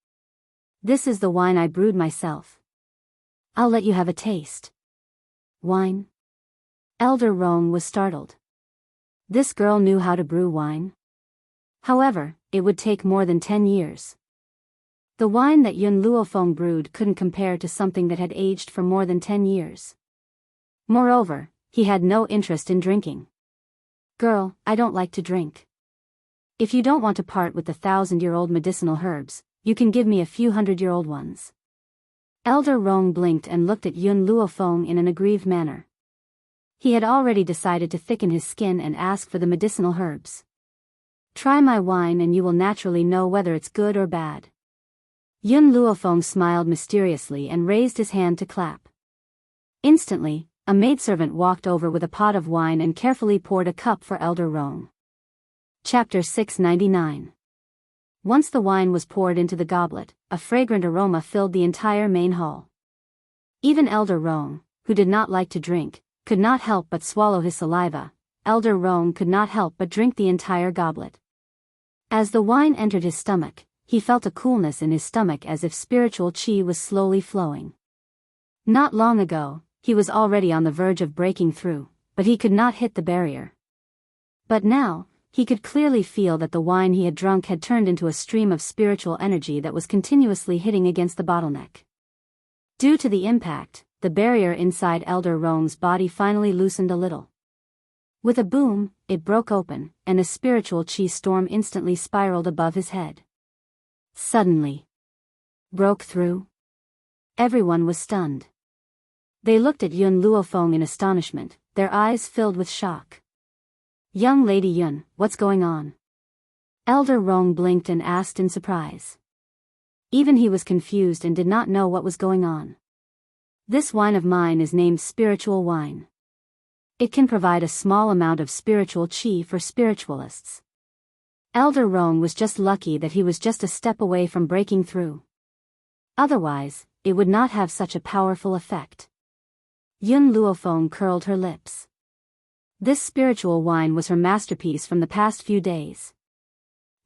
This is the wine I brewed myself. I'll let you have a taste. Wine? Elder Rong was startled. This girl knew how to brew wine? However, it would take more than 10 years. The wine that Yun Luofeng brewed couldn't compare to something that had aged for more than 10 years. Moreover, he had no interest in drinking. Girl, I don't like to drink. If you don't want to part with the 1,000-year-old medicinal herbs, you can give me a few 100-year-old ones. Elder Rong blinked and looked at Yun Luofeng in an aggrieved manner. He had already decided to thicken his skin and ask for the medicinal herbs. Try my wine and you will naturally know whether it's good or bad. Yun Luofeng smiled mysteriously and raised his hand to clap. Instantly, a maidservant walked over with a pot of wine and carefully poured a cup for Elder Rong. Chapter 699. Once the wine was poured into the goblet, a fragrant aroma filled the entire main hall. Even Elder Rong, who did not like to drink, could not help but swallow his saliva. Elder Rong could not help but drink the entire goblet. As the wine entered his stomach, he felt a coolness in his stomach as if spiritual qi was slowly flowing. Not long ago, he was already on the verge of breaking through, but he could not hit the barrier. But now, he could clearly feel that the wine he had drunk had turned into a stream of spiritual energy that was continuously hitting against the bottleneck. Due to the impact, the barrier inside Elder Rong's body finally loosened a little. With a boom, it broke open, and a spiritual qi storm instantly spiraled above his head. Suddenly. Broke through? Everyone was stunned. They looked at Yun Luofeng in astonishment, their eyes filled with shock. Young Lady Yun, what's going on? Elder Rong blinked and asked in surprise. Even he was confused and did not know what was going on. This wine of mine is named spiritual wine. It can provide a small amount of spiritual qi for spiritualists. Elder Rong was just lucky that he was just a step away from breaking through. Otherwise, it would not have such a powerful effect. Yun Luofeng curled her lips. This spiritual wine was her masterpiece from the past few days.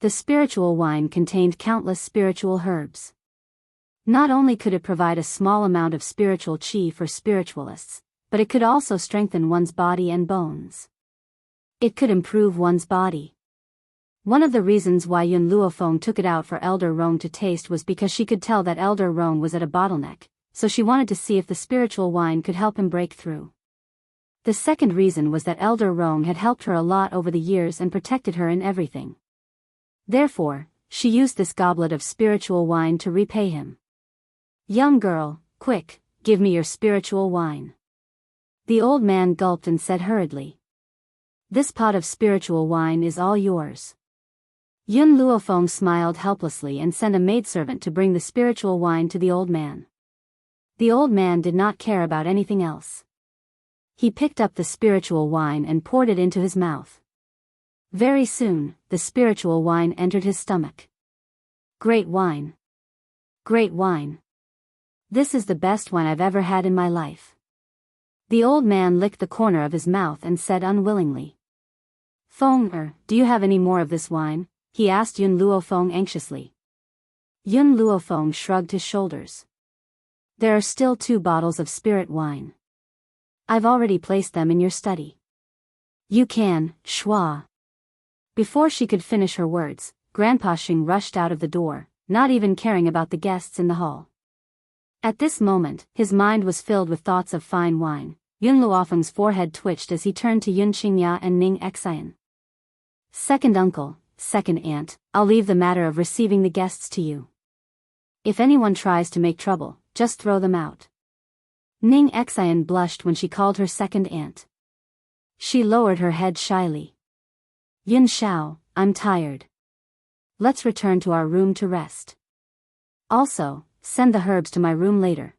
The spiritual wine contained countless spiritual herbs. Not only could it provide a small amount of spiritual qi for spiritualists, but it could also strengthen one's body and bones. It could improve one's body. One of the reasons why Yun Luofeng took it out for Elder Rong to taste was because she could tell that Elder Rong was at a bottleneck, so she wanted to see if the spiritual wine could help him break through. The second reason was that Elder Rong had helped her a lot over the years and protected her in everything. Therefore, she used this goblet of spiritual wine to repay him. Young girl, quick, give me your spiritual wine. The old man gulped and said hurriedly. This pot of spiritual wine is all yours. Yun Luofeng smiled helplessly and sent a maidservant to bring the spiritual wine to the old man. The old man did not care about anything else. He picked up the spiritual wine and poured it into his mouth. Very soon, the spiritual wine entered his stomach. Great wine. Great wine. This is the best wine I've ever had in my life. The old man licked the corner of his mouth and said unwillingly. Feng, do you have any more of this wine? He asked Yun Luofeng anxiously. Yun Luofeng shrugged his shoulders. There are still 2 bottles of spirit wine. I've already placed them in your study. You can, Schwa. Before she could finish her words, Grandpa Xing rushed out of the door, not even caring about the guests in the hall. At this moment, his mind was filled with thoughts of fine wine. Yun Luofeng's forehead twitched as he turned to Yun Xingya and Ning Xian. Second uncle, second aunt, I'll leave the matter of receiving the guests to you. If anyone tries to make trouble, just throw them out. Ning Xian blushed when she called her second aunt. She lowered her head shyly. Yun Xiao, I'm tired. Let's return to our room to rest. Also, send the herbs to my room later.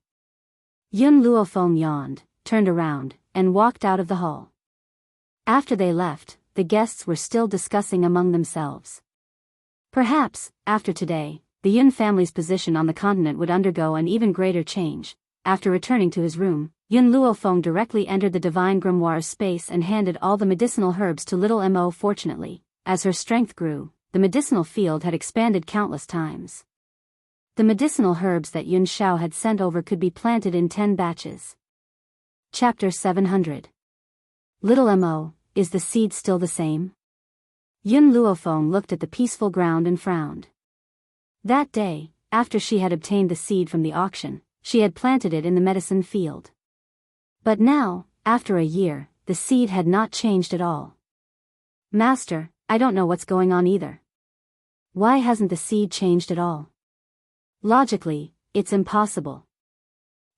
Yun Luofeng yawned, turned around, and walked out of the hall. After they left, the guests were still discussing among themselves. Perhaps, after today, the Yun family's position on the continent would undergo an even greater change. After returning to his room, Yun Luofeng directly entered the divine grimoire's space and handed all the medicinal herbs to little Mo. Fortunately, as her strength grew, the medicinal field had expanded countless times. The medicinal herbs that Yun Xiao had sent over could be planted in 10 batches. Chapter 700. Little Mo, is the seed still the same? Yun Luofeng looked at the peaceful ground and frowned. That day, after she had obtained the seed from the auction, she had planted it in the medicine field. But now, after a year, the seed had not changed at all. Master, I don't know what's going on either. Why hasn't the seed changed at all? Logically, it's impossible.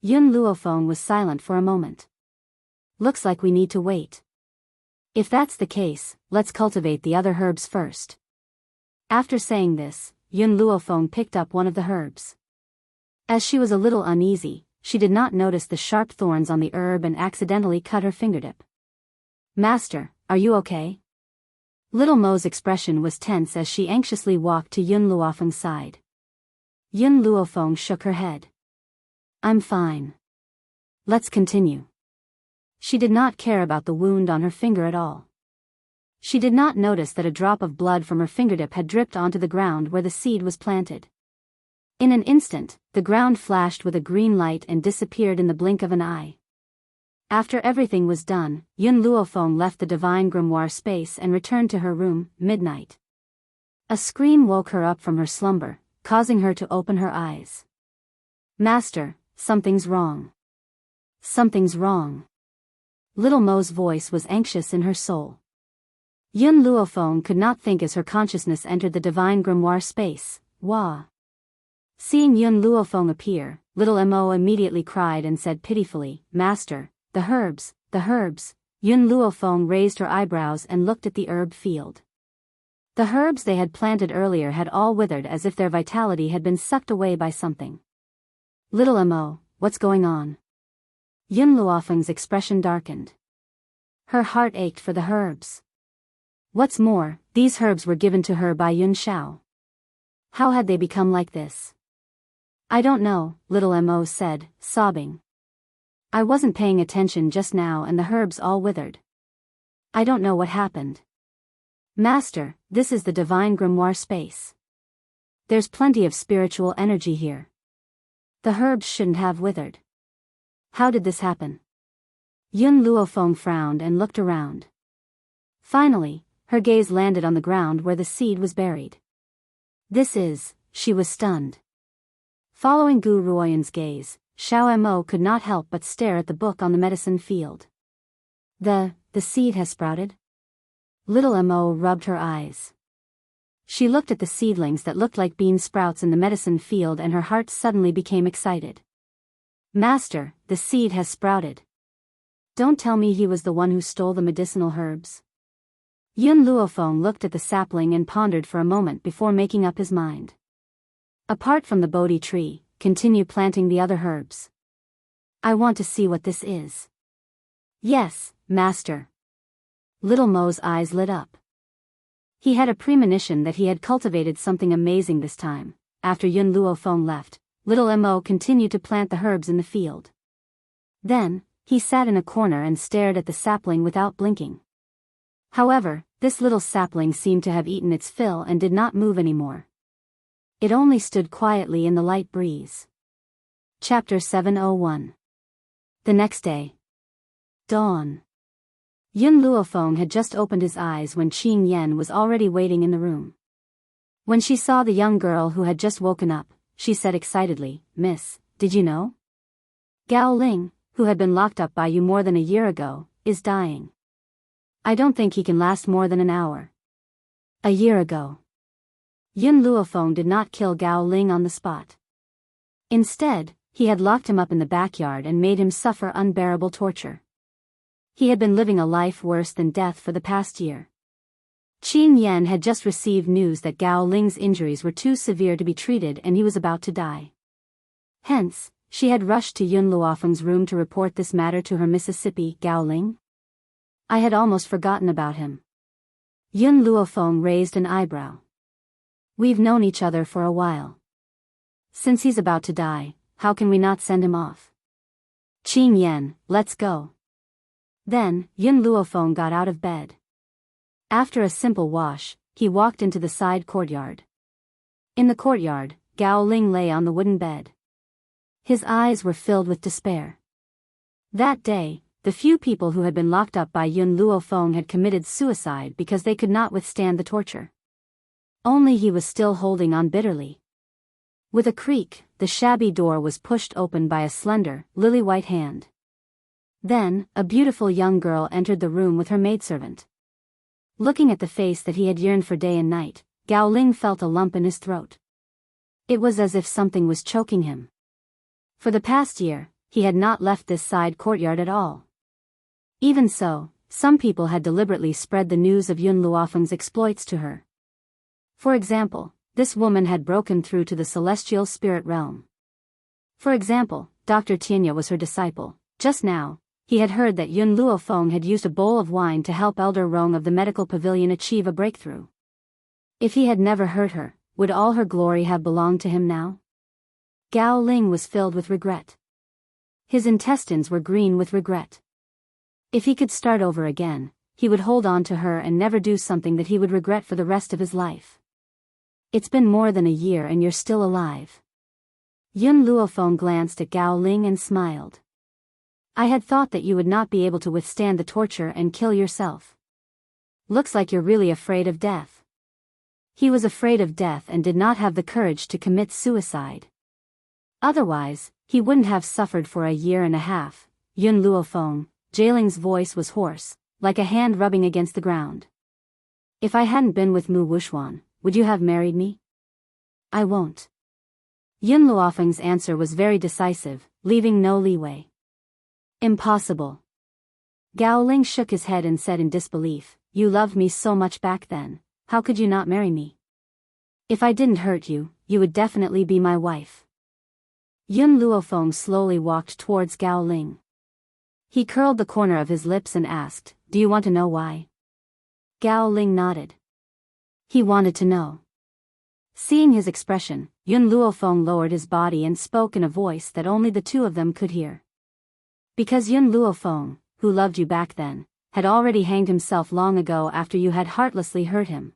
Yun Luofeng was silent for a moment. Looks like we need to wait. If that's the case, let's cultivate the other herbs first. After saying this, Yun Luofeng picked up one of the herbs. As she was a little uneasy, she did not notice the sharp thorns on the herb and accidentally cut her fingertip. "Master, are you okay?" Little Mo's expression was tense as she anxiously walked to Yun Luofeng's side. Yun Luofeng shook her head. "I'm fine. Let's continue." She did not care about the wound on her finger at all. She did not notice that a drop of blood from her fingertip had dripped onto the ground where the seed was planted. In an instant, the ground flashed with a green light and disappeared in the blink of an eye. After everything was done, Yun Luofeng left the divine grimoire space and returned to her room, midnight. A scream woke her up from her slumber, causing her to open her eyes. "Master, something's wrong. Something's wrong." Little Mo's voice was anxious in her soul. Yun Luofeng could not think as her consciousness entered the divine grimoire space. "Wah." Seeing Yun Luofeng appear, Little Mo immediately cried and said pitifully, "Master, the herbs, the herbs." Yun Luofeng raised her eyebrows and looked at the herb field. The herbs they had planted earlier had all withered as if their vitality had been sucked away by something. "Little Mo, what's going on?" Yun Luofeng's expression darkened. Her heart ached for the herbs. What's more, these herbs were given to her by Yun Shao. How had they become like this? "I don't know," Little Mo said, sobbing. "I wasn't paying attention just now and the herbs all withered. I don't know what happened." "Master, this is the divine grimoire space. There's plenty of spiritual energy here. The herbs shouldn't have withered. How did this happen?" Yun Luofeng frowned and looked around. Finally, her gaze landed on the ground where the seed was buried. She was stunned. Following Gu Ruoyan's gaze, Xiao Mo could not help but stare at the book on the medicine field. The seed has sprouted?" Little Mo rubbed her eyes. She looked at the seedlings that looked like bean sprouts in the medicine field and her heart suddenly became excited. "Master, the seed has sprouted. Don't tell me he was the one who stole the medicinal herbs." Yun Luofeng looked at the sapling and pondered for a moment before making up his mind. "Apart from the Bodhi tree, continue planting the other herbs. I want to see what this is." "Yes, Master." Little Mo's eyes lit up. He had a premonition that he had cultivated something amazing this time. After Yun Luofeng left, Little Mo continued to plant the herbs in the field. Then, he sat in a corner and stared at the sapling without blinking. However, this little sapling seemed to have eaten its fill and did not move anymore. It only stood quietly in the light breeze. Chapter 701. The next day. Dawn. Yun Luofeng had just opened his eyes when Qing Yan was already waiting in the room. When she saw the young girl who had just woken up, she said excitedly, "Miss, did you know? Gao Ling, who had been locked up by you more than a year ago, is dying. I don't think he can last more than an hour." A year ago. Yun Luofeng did not kill Gao Ling on the spot. Instead, he had locked him up in the backyard and made him suffer unbearable torture. He had been living a life worse than death for the past year. Qin Yan had just received news that Gao Ling's injuries were too severe to be treated and he was about to die. Hence, she had rushed to Yun Luofeng's room to report this matter to her Mississippi Gao Ling. I had almost forgotten about him. Yun Luofeng raised an eyebrow. We've known each other for a while. Since he's about to die, how can we not send him off? Qin Yan, let's go. Then, Yun Luofeng got out of bed. After a simple wash, he walked into the side courtyard. In the courtyard, Gao Ling lay on the wooden bed. His eyes were filled with despair. That day, the few people who had been locked up by Yun Luofeng had committed suicide because they could not withstand the torture. Only he was still holding on bitterly. With a creak, the shabby door was pushed open by a slender, lily-white hand. Then, a beautiful young girl entered the room with her maidservant. Looking at the face that he had yearned for day and night, Gao Ling felt a lump in his throat. It was as if something was choking him. For the past year, he had not left this side courtyard at all. Even so, some people had deliberately spread the news of Yun Luofeng's exploits to her. For example, this woman had broken through to the celestial spirit realm. For example, Dr. Tianya was her disciple. Just now, he had heard that Yun Luofeng had used a bowl of wine to help Elder Rong of the medical pavilion achieve a breakthrough. If he had never hurt her, would all her glory have belonged to him now? Gao Ling was filled with regret. His intestines were green with regret. If he could start over again, he would hold on to her and never do something that he would regret for the rest of his life. It's been more than a year and you're still alive. Yun Luofeng glanced at Gao Ling and smiled. I had thought that you would not be able to withstand the torture and kill yourself. Looks like you're really afraid of death. He was afraid of death and did not have the courage to commit suicide. Otherwise, he wouldn't have suffered for a year and a half. Yun Luofeng, Jailing's voice was hoarse, like a hand rubbing against the ground. If I hadn't been with Mu Wuxuan, would you have married me? I won't. Yun Luofeng's answer was very decisive, leaving no leeway. Impossible. Gao Ling shook his head and said in disbelief, you loved me so much back then, how could you not marry me? If I didn't hurt you, you would definitely be my wife. Yun Luofeng slowly walked towards Gao Ling. He curled the corner of his lips and asked, do you want to know why? Gao Ling nodded. He wanted to know. Seeing his expression, Yun Luofeng lowered his body and spoke in a voice that only the two of them could hear. Because Yun Luofeng, who loved you back then, had already hanged himself long ago after you had heartlessly hurt him.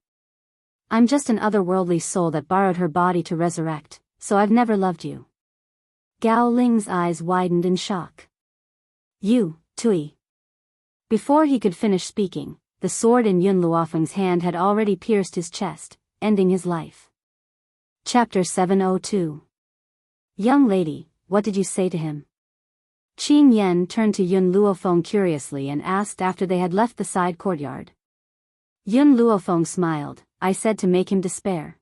I'm just an otherworldly soul that borrowed her body to resurrect, so I've never loved you. Gao Ling's eyes widened in shock. You, Tui. Before he could finish speaking, the sword in Yun Luofeng's hand had already pierced his chest, ending his life. Chapter 702. Young lady, what did you say to him? Qing Yan turned to Yun Luofeng curiously and asked after they had left the side courtyard. Yun Luofeng smiled, I said to make him despair.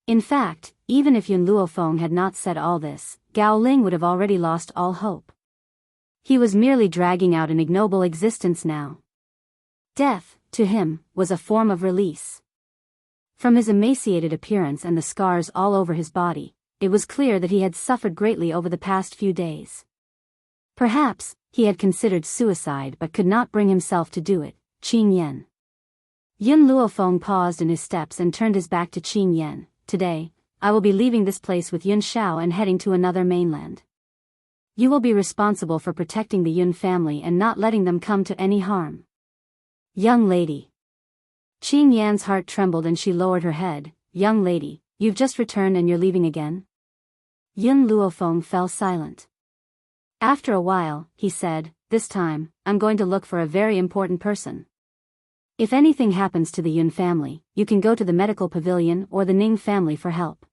In fact, even if Yun Luofeng had not said all this, Gao Ling would have already lost all hope. He was merely dragging out an ignoble existence now. Death, to him, was a form of release. From his emaciated appearance and the scars all over his body, it was clear that he had suffered greatly over the past few days. Perhaps, he had considered suicide but could not bring himself to do it. Qing Yan. Yun Luofeng paused in his steps and turned his back to Qing Yan. Today, I will be leaving this place with Yun Shao and heading to another mainland. You will be responsible for protecting the Yun family and not letting them come to any harm. Young lady. Qing Yan's heart trembled and she lowered her head. Young lady, you've just returned and you're leaving again? Yun Luofeng fell silent. After a while, he said, this time, I'm going to look for a very important person. If anything happens to the Yun family, you can go to the medical pavilion or the Ning family for help.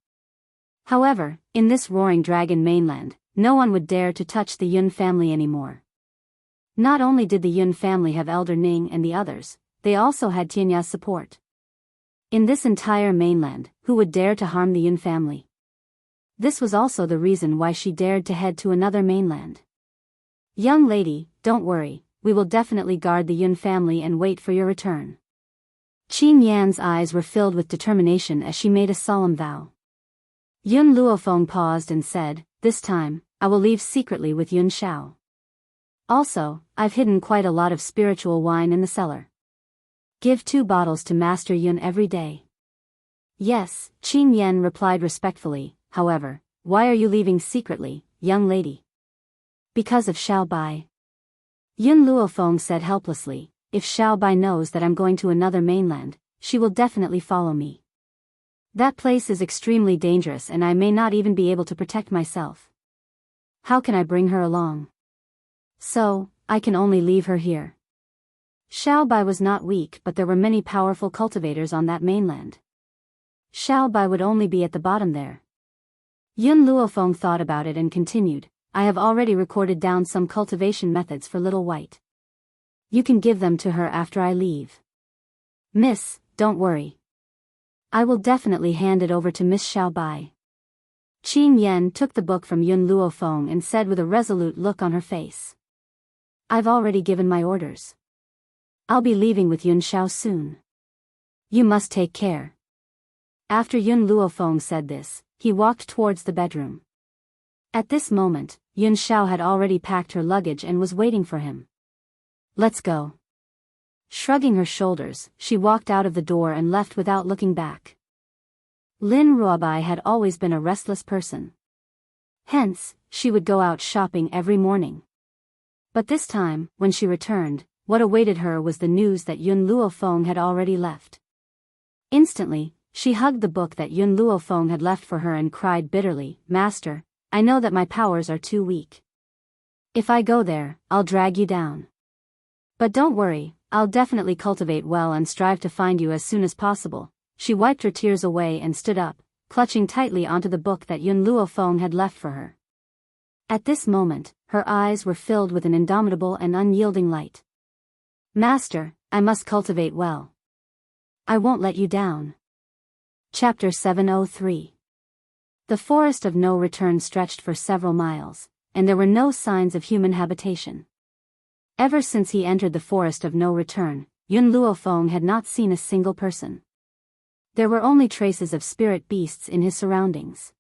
However, in this roaring dragon mainland, no one would dare to touch the Yun family anymore. Not only did the Yun family have Elder Ning and the others, they also had Tianya's support. In this entire mainland, who would dare to harm the Yun family? This was also the reason why she dared to head to another mainland. Young lady, don't worry, we will definitely guard the Yun family and wait for your return. Qing Yan's eyes were filled with determination as she made a solemn vow. Yun Luofeng paused and said, this time, I will leave secretly with Yun Shao. Also, I've hidden quite a lot of spiritual wine in the cellar. Give 2 bottles to Master Yun every day. Yes, Qing Yan replied respectfully, however, why are you leaving secretly, young lady? Because of Xiao Bai. Yun Luofeng said helplessly, if Xiao Bai knows that I'm going to another mainland, she will definitely follow me. That place is extremely dangerous and I may not even be able to protect myself. How can I bring her along? So, I can only leave her here. Xiao Bai was not weak but there were many powerful cultivators on that mainland. Xiao Bai would only be at the bottom there. Yun Luofeng thought about it and continued, I have already recorded down some cultivation methods for Little White. You can give them to her after I leave. Miss, don't worry. I will definitely hand it over to Miss Xiao Bai. Qing Yan took the book from Yun Luofeng and said with a resolute look on her face. I've already given my orders. I'll be leaving with Yun Shao soon. You must take care. After Yun Luofeng said this, he walked towards the bedroom. At this moment, Yun Xiao had already packed her luggage and was waiting for him. Let's go. Shrugging her shoulders, she walked out of the door and left without looking back. Lin Ruobai had always been a restless person. Hence, she would go out shopping every morning. But this time, when she returned, what awaited her was the news that Yun Luofeng had already left. Instantly, she hugged the book that Yun Luofeng had left for her and cried bitterly, "Master, I know that my powers are too weak. If I go there, I'll drag you down. But don't worry, I'll definitely cultivate well and strive to find you as soon as possible." She wiped her tears away and stood up, clutching tightly onto the book that Yun Luofeng had left for her. At this moment, her eyes were filled with an indomitable and unyielding light. "Master, I must cultivate well. I won't let you down." Chapter 703. The forest of no return stretched for several miles, and there were no signs of human habitation. Ever since he entered the forest of no return, Yun Luofeng had not seen a single person. There were only traces of spirit beasts in his surroundings.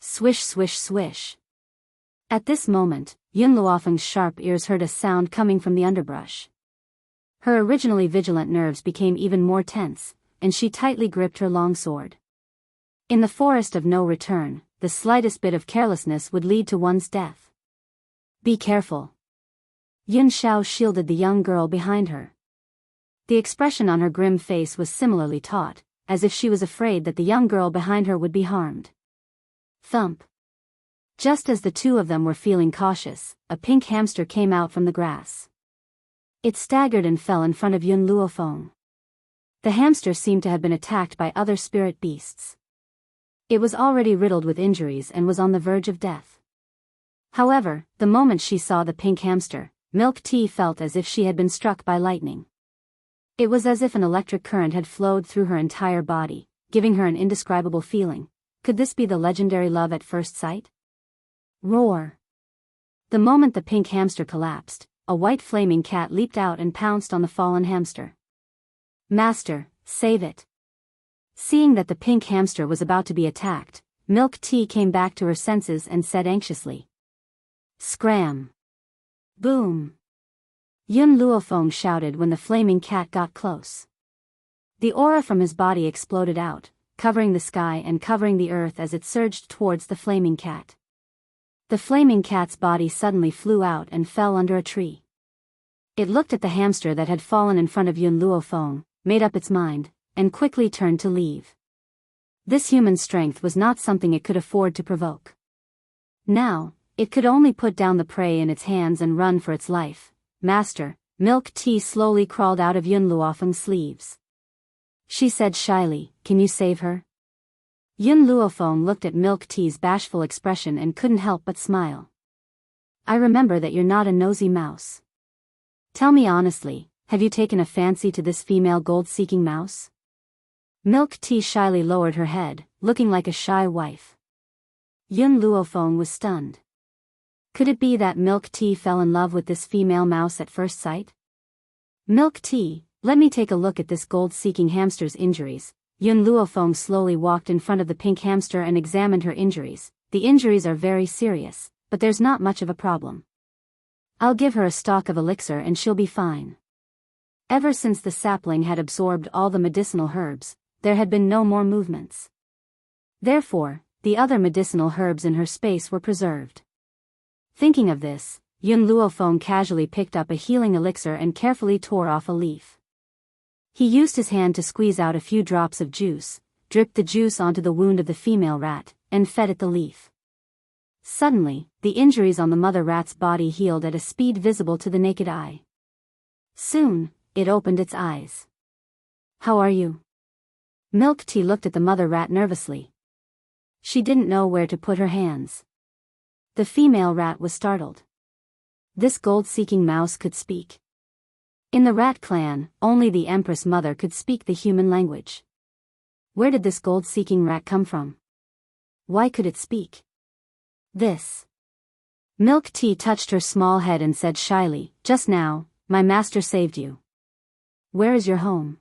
Swish swish swish. At this moment, Yun Luofeng's sharp ears heard a sound coming from the underbrush. Her originally vigilant nerves became even more tense, and she tightly gripped her long sword. In the forest of no return, the slightest bit of carelessness would lead to one's death. Be careful. Yun Xiao shielded the young girl behind her. The expression on her grim face was similarly taut, as if she was afraid that the young girl behind her would be harmed. Thump. Just as the two of them were feeling cautious, a pink hamster came out from the grass. It staggered and fell in front of Yun Luofeng. The hamster seemed to have been attacked by other spirit beasts. It was already riddled with injuries and was on the verge of death. However, the moment she saw the pink hamster, Milk Tea felt as if she had been struck by lightning. It was as if an electric current had flowed through her entire body, giving her an indescribable feeling. Could this be the legendary love at first sight? Roar! The moment the pink hamster collapsed, a white flaming cat leaped out and pounced on the fallen hamster. "Master, save it." Seeing that the pink hamster was about to be attacked, Milk Tea came back to her senses and said anxiously. "Scram!" Boom! Yun Luofeng shouted when the flaming cat got close. The aura from his body exploded out, covering the sky and covering the earth as it surged towards the flaming cat. The flaming cat's body suddenly flew out and fell under a tree. It looked at the hamster that had fallen in front of Yun Luofeng, made up its mind, and quickly turned to leave. This human strength was not something it could afford to provoke. Now, it could only put down the prey in its hands and run for its life. "Master," Milk Tea slowly crawled out of Yun Luofeng's sleeves. She said shyly, "Can you save her?" Yun Luofeng looked at Milk Tea's bashful expression and couldn't help but smile. "I remember that you're not a nosy mouse. Tell me honestly, have you taken a fancy to this female gold-seeking mouse?" Milk Tea shyly lowered her head, looking like a shy wife. Yun Luofeng was stunned. Could it be that Milk Tea fell in love with this female mouse at first sight? "Milk Tea, let me take a look at this gold-seeking hamster's injuries." Yun Luofeng slowly walked in front of the pink hamster and examined her injuries. "The injuries are very serious, but there's not much of a problem. I'll give her a stock of elixir and she'll be fine." Ever since the sapling had absorbed all the medicinal herbs, there had been no more movements. Therefore, the other medicinal herbs in her space were preserved. Thinking of this, Yun Luofeng casually picked up a healing elixir and carefully tore off a leaf. He used his hand to squeeze out a few drops of juice, dripped the juice onto the wound of the female rat, and fed it the leaf. Suddenly, the injuries on the mother rat's body healed at a speed visible to the naked eye. Soon, it opened its eyes. "How are you?" Milk Tea looked at the mother rat nervously. She didn't know where to put her hands. The female rat was startled. This gold-seeking mouse could speak. In the rat clan, only the Empress Mother could speak the human language. Where did this gold-seeking rat come from? Why could it speak? This. Milk Tea touched her small head and said shyly, "Just now, my master saved you. Where is your home?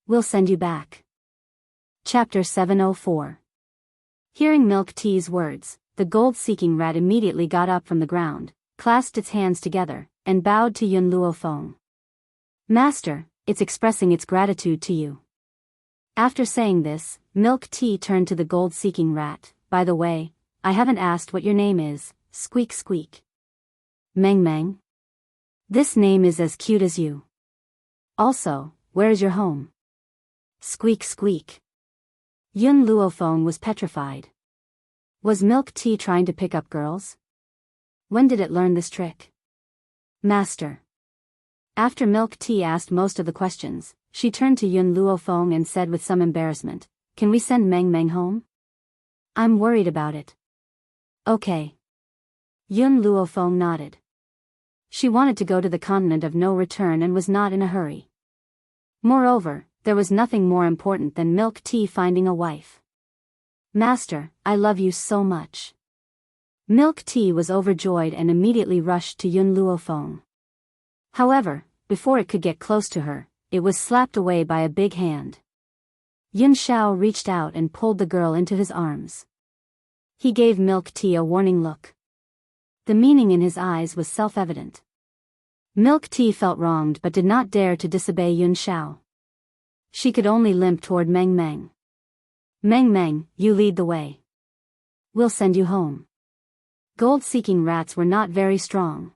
We'll send you back." Chapter 704. Hearing Milk Tea's words, the gold-seeking rat immediately got up from the ground, clasped its hands together, and bowed to Yun Luofeng. Master, it's expressing its gratitude to you. After saying this, Milk Tea turned to the gold-seeking rat. By the way, I haven't asked what your name is. Squeak squeak. Meng Meng. This name is as cute as you. Also, where is your home? Squeak squeak. Yun Luofeng was petrified. Was Milk Tea trying to pick up girls? When did it learn this trick? Master. After Milk Tea asked most of the questions, she turned to Yun Luofeng and said with some embarrassment, "Can we send Meng Meng home? I'm worried about it." Okay. Yun Luofeng nodded. She wanted to go to the continent of no return and was not in a hurry. Moreover, there was nothing more important than Milk Tea finding a wife. Master, I love you so much. Milk Tea was overjoyed and immediately rushed to Yun Luofeng. However, before it could get close to her, it was slapped away by a big hand. Yun Xiao reached out and pulled the girl into his arms. He gave Milk Tea a warning look. The meaning in his eyes was self-evident. Milk Tea felt wronged but did not dare to disobey Yun Xiao. She could only limp toward Meng Meng. Meng Meng, you lead the way. We'll send you home. Gold-seeking rats were not very strong.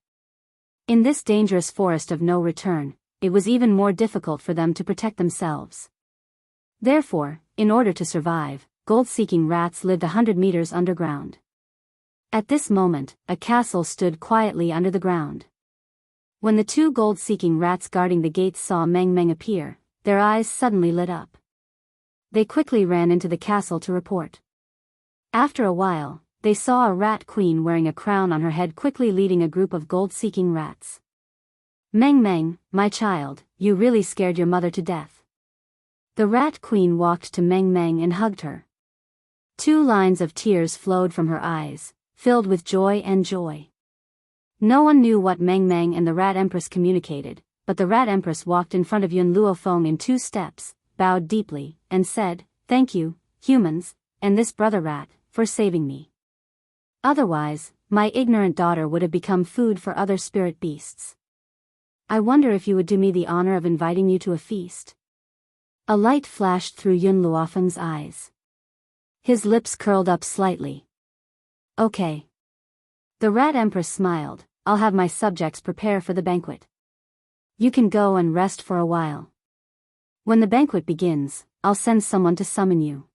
In this dangerous forest of no return, it was even more difficult for them to protect themselves. Therefore, in order to survive, gold-seeking rats lived 100 meters underground. At this moment, a castle stood quietly under the ground. When the two gold-seeking rats guarding the gates saw Meng Meng appear, their eyes suddenly lit up. They quickly ran into the castle to report. After a while, they saw a rat queen wearing a crown on her head quickly leading a group of gold-seeking rats. Meng Meng, my child, you really scared your mother to death. The rat queen walked to Meng Meng and hugged her. 2 lines of tears flowed from her eyes, filled with joy and joy. No one knew what Meng Meng and the Rat Empress communicated, but the Rat Empress walked in front of Yun Luofeng in 2 steps, bowed deeply, and said, "Thank you, humans, and this brother rat, for saving me. Otherwise, my ignorant daughter would have become food for other spirit beasts. I wonder if you would do me the honor of inviting you to a feast." A light flashed through Yun Luofeng's eyes. His lips curled up slightly. Okay. The Rat Empress smiled, "I'll have my subjects prepare for the banquet. You can go and rest for a while. When the banquet begins, I'll send someone to summon you."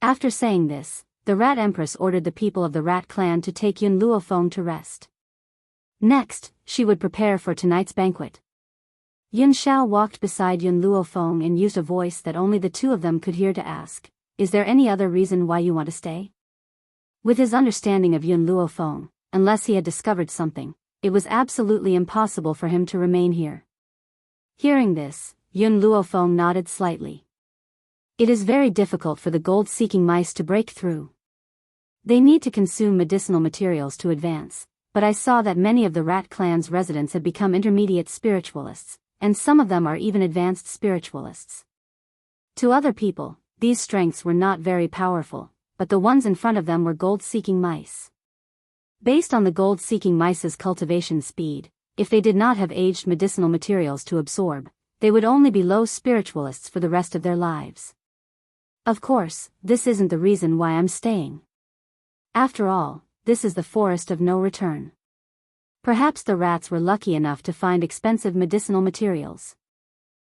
After saying this, the Rat Empress ordered the people of the Rat clan to take Yun Luofeng to rest. Next, she would prepare for tonight's banquet. Yun Xiao walked beside Yun Luofeng and used a voice that only the 2 of them could hear to ask, "Is there any other reason why you want to stay?" With his understanding of Yun Luofeng, unless he had discovered something, it was absolutely impossible for him to remain here. Hearing this, Yun Luofeng nodded slightly. It is very difficult for the gold-seeking mice to break through. They need to consume medicinal materials to advance, but I saw that many of the Rat clan's residents had become intermediate spiritualists, and some of them are even advanced spiritualists. To other people, these strengths were not very powerful, but the ones in front of them were gold-seeking mice. Based on the gold-seeking mice's cultivation speed, if they did not have aged medicinal materials to absorb, they would only be low spiritualists for the rest of their lives. Of course, this isn't the reason why I'm staying. After all, this is the forest of no return. Perhaps the rats were lucky enough to find expensive medicinal materials.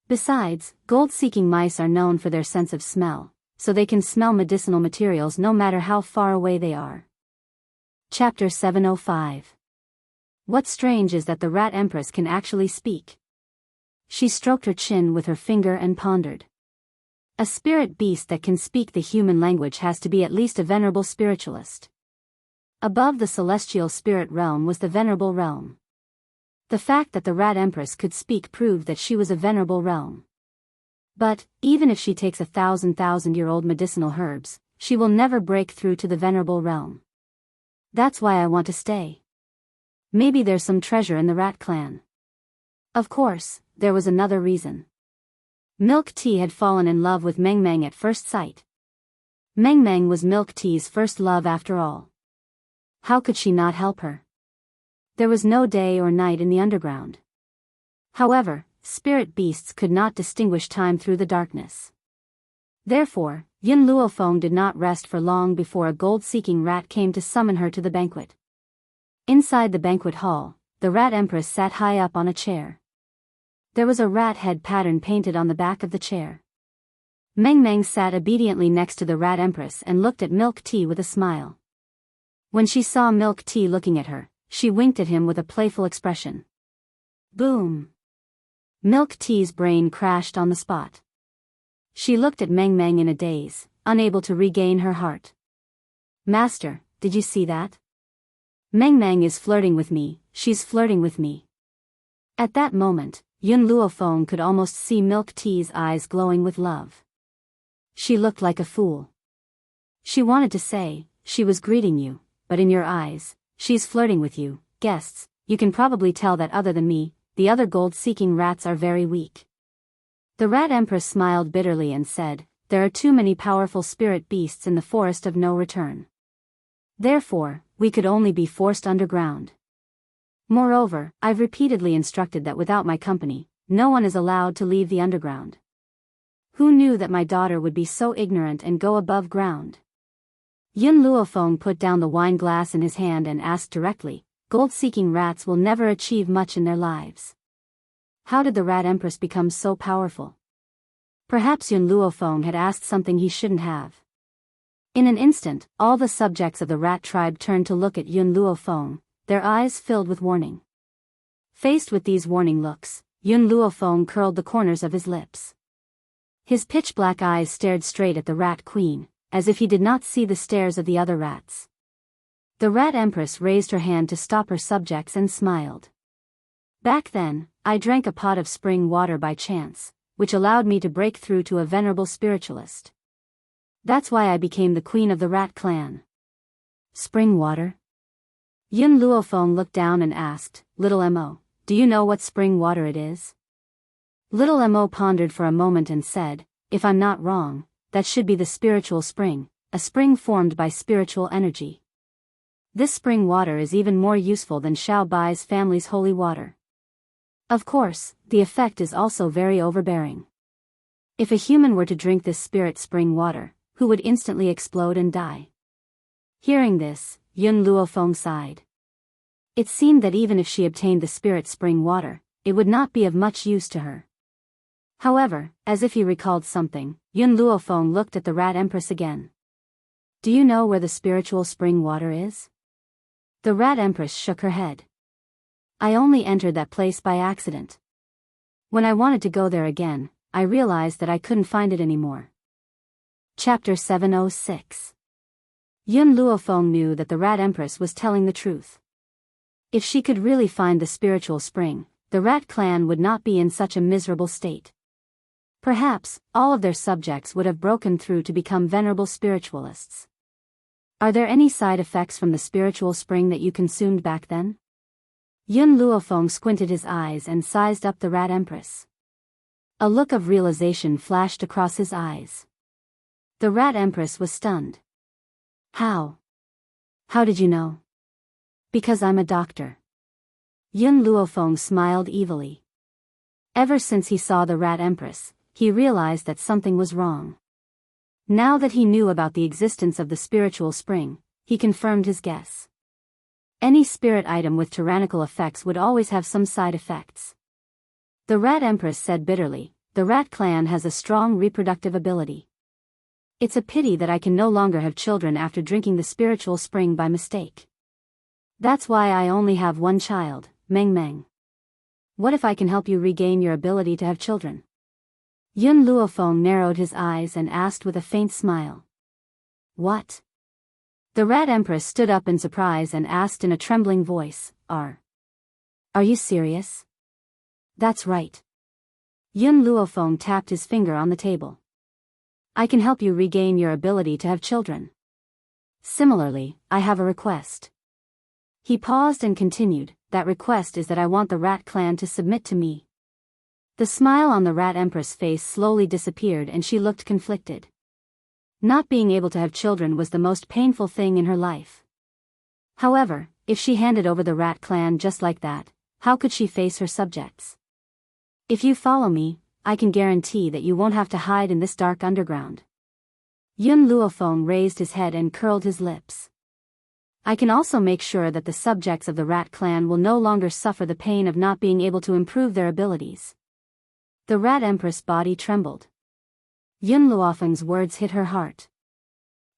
Besides, gold-seeking mice are known for their sense of smell, so they can smell medicinal materials no matter how far away they are. Chapter 705. What's strange is that the Rat Empress can actually speak. She stroked her chin with her finger and pondered. A spirit beast that can speak the human language has to be at least a venerable spiritualist. Above the celestial spirit realm was the venerable realm. The fact that the Rat Empress could speak proved that she was a venerable realm. But, even if she takes 1,000-year-old medicinal herbs, she will never break through to the venerable realm. That's why I want to stay. Maybe there's some treasure in the Rat clan. Of course, there was another reason. Milk Tea had fallen in love with Meng Meng at first sight. Meng Meng was Milk Tea's first love after all. How could she not help her? There was no day or night in the underground. However, spirit beasts could not distinguish time through the darkness. Therefore, Yun Luofeng did not rest for long before a gold-seeking rat came to summon her to the banquet. Inside the banquet hall, the Rat Empress sat high up on a chair. There was a rat head pattern painted on the back of the chair. Meng Meng sat obediently next to the Rat Empress and looked at Milk Tea with a smile. When she saw Milk Tea looking at her, she winked at him with a playful expression. Boom! Milk Tea's brain crashed on the spot. She looked at Meng Meng in a daze, unable to regain her heart. Master, did you see that? Meng Meng is flirting with me, she's flirting with me. At that moment, Yun Luofeng could almost see Milk Tea's eyes glowing with love. She looked like a fool. She wanted to say, she was greeting you, but in your eyes, she's flirting with you. Guests, you can probably tell that other than me, the other gold-seeking rats are very weak. The Rat Empress smiled bitterly and said, there are too many powerful spirit beasts in the forest of no return. Therefore, we could only be forced underground. Moreover, I've repeatedly instructed that without my company, no one is allowed to leave the underground. Who knew that my daughter would be so ignorant and go above ground? Yun Luofeng put down the wine glass in his hand and asked directly, gold-seeking rats will never achieve much in their lives. How did the Rat Empress become so powerful? Perhaps Yun Luofeng had asked something he shouldn't have. In an instant, all the subjects of the rat tribe turned to look at Yun Luofeng, their eyes filled with warning. Faced with these warning looks, Yun Luofeng curled the corners of his lips. His pitch-black eyes stared straight at the Rat Queen, as if he did not see the stares of the other rats. The Rat Empress raised her hand to stop her subjects and smiled. Back then, I drank a pot of spring water by chance, which allowed me to break through to a venerable spiritualist. That's why I became the queen of the rat clan. Spring water? Yun Luofeng looked down and asked, Little Mo, do you know what spring water it is? Little Mo pondered for a moment and said, if I'm not wrong, that should be the spiritual spring, a spring formed by spiritual energy. This spring water is even more useful than Xiao Bai's family's holy water. Of course, the effect is also very overbearing. If a human were to drink this spirit spring water, who would instantly explode and die? Hearing this, Yun Luofeng sighed. It seemed that even if she obtained the spirit spring water, it would not be of much use to her. However, as if he recalled something, Yun Luofeng looked at the Rat Empress again. Do you know where the spiritual spring water is? The Rat Empress shook her head. I only entered that place by accident. When I wanted to go there again, I realized that I couldn't find it anymore. Chapter 706. Yun Luofeng knew that the Rat Empress was telling the truth. If she could really find the spiritual spring, the Rat clan would not be in such a miserable state. Perhaps, all of their subjects would have broken through to become venerable spiritualists. Are there any side effects from the spiritual spring that you consumed back then? Yun Luofeng squinted his eyes and sized up the Rat Empress. A look of realization flashed across his eyes. The Rat Empress was stunned. How? How did you know? Because I'm a doctor. Yun Luofeng smiled evilly. Ever since he saw the Rat Empress, he realized that something was wrong. Now that he knew about the existence of the spiritual spring, he confirmed his guess. Any spirit item with tyrannical effects would always have some side effects. The Rat Empress said bitterly, the Rat clan has a strong reproductive ability. It's a pity that I can no longer have children after drinking the spiritual spring by mistake. That's why I only have one child, Meng Meng. What if I can help you regain your ability to have children? Yun Luofeng narrowed his eyes and asked with a faint smile. What? The Rat Empress stood up in surprise and asked in a trembling voice, Are you serious? That's right. Yun Luofeng tapped his finger on the table. I can help you regain your ability to have children. Similarly, I have a request. He paused and continued, that request is that I want the Rat clan to submit to me. The smile on the Rat Empress' face slowly disappeared and she looked conflicted. Not being able to have children was the most painful thing in her life. However, if she handed over the rat clan just like that, how could she face her subjects? If you follow me, I can guarantee that you won't have to hide in this dark underground. Yun Luofeng raised his head and curled his lips. I can also make sure that the subjects of the rat clan will no longer suffer the pain of not being able to improve their abilities. The rat empress' body trembled. Yun Luofeng's words hit her heart.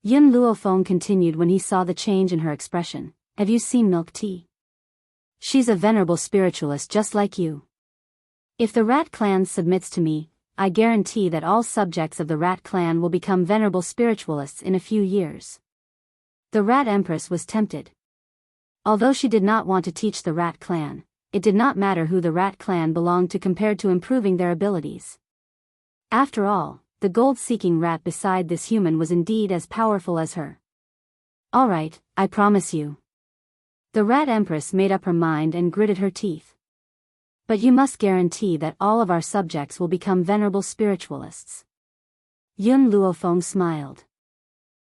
Yun Luofeng continued when he saw the change in her expression. Have you seen Milk Tea? She's a venerable spiritualist just like you. If the rat clan submits to me, I guarantee that all subjects of the rat clan will become venerable spiritualists in a few years. The rat empress was tempted. Although she did not want to teach the rat clan, it did not matter who the rat clan belonged to compared to improving their abilities. After all, the gold-seeking rat beside this human was indeed as powerful as her. All right, I promise you. The rat empress made up her mind and gritted her teeth. But you must guarantee that all of our subjects will become venerable spiritualists. Yun Luofeng smiled.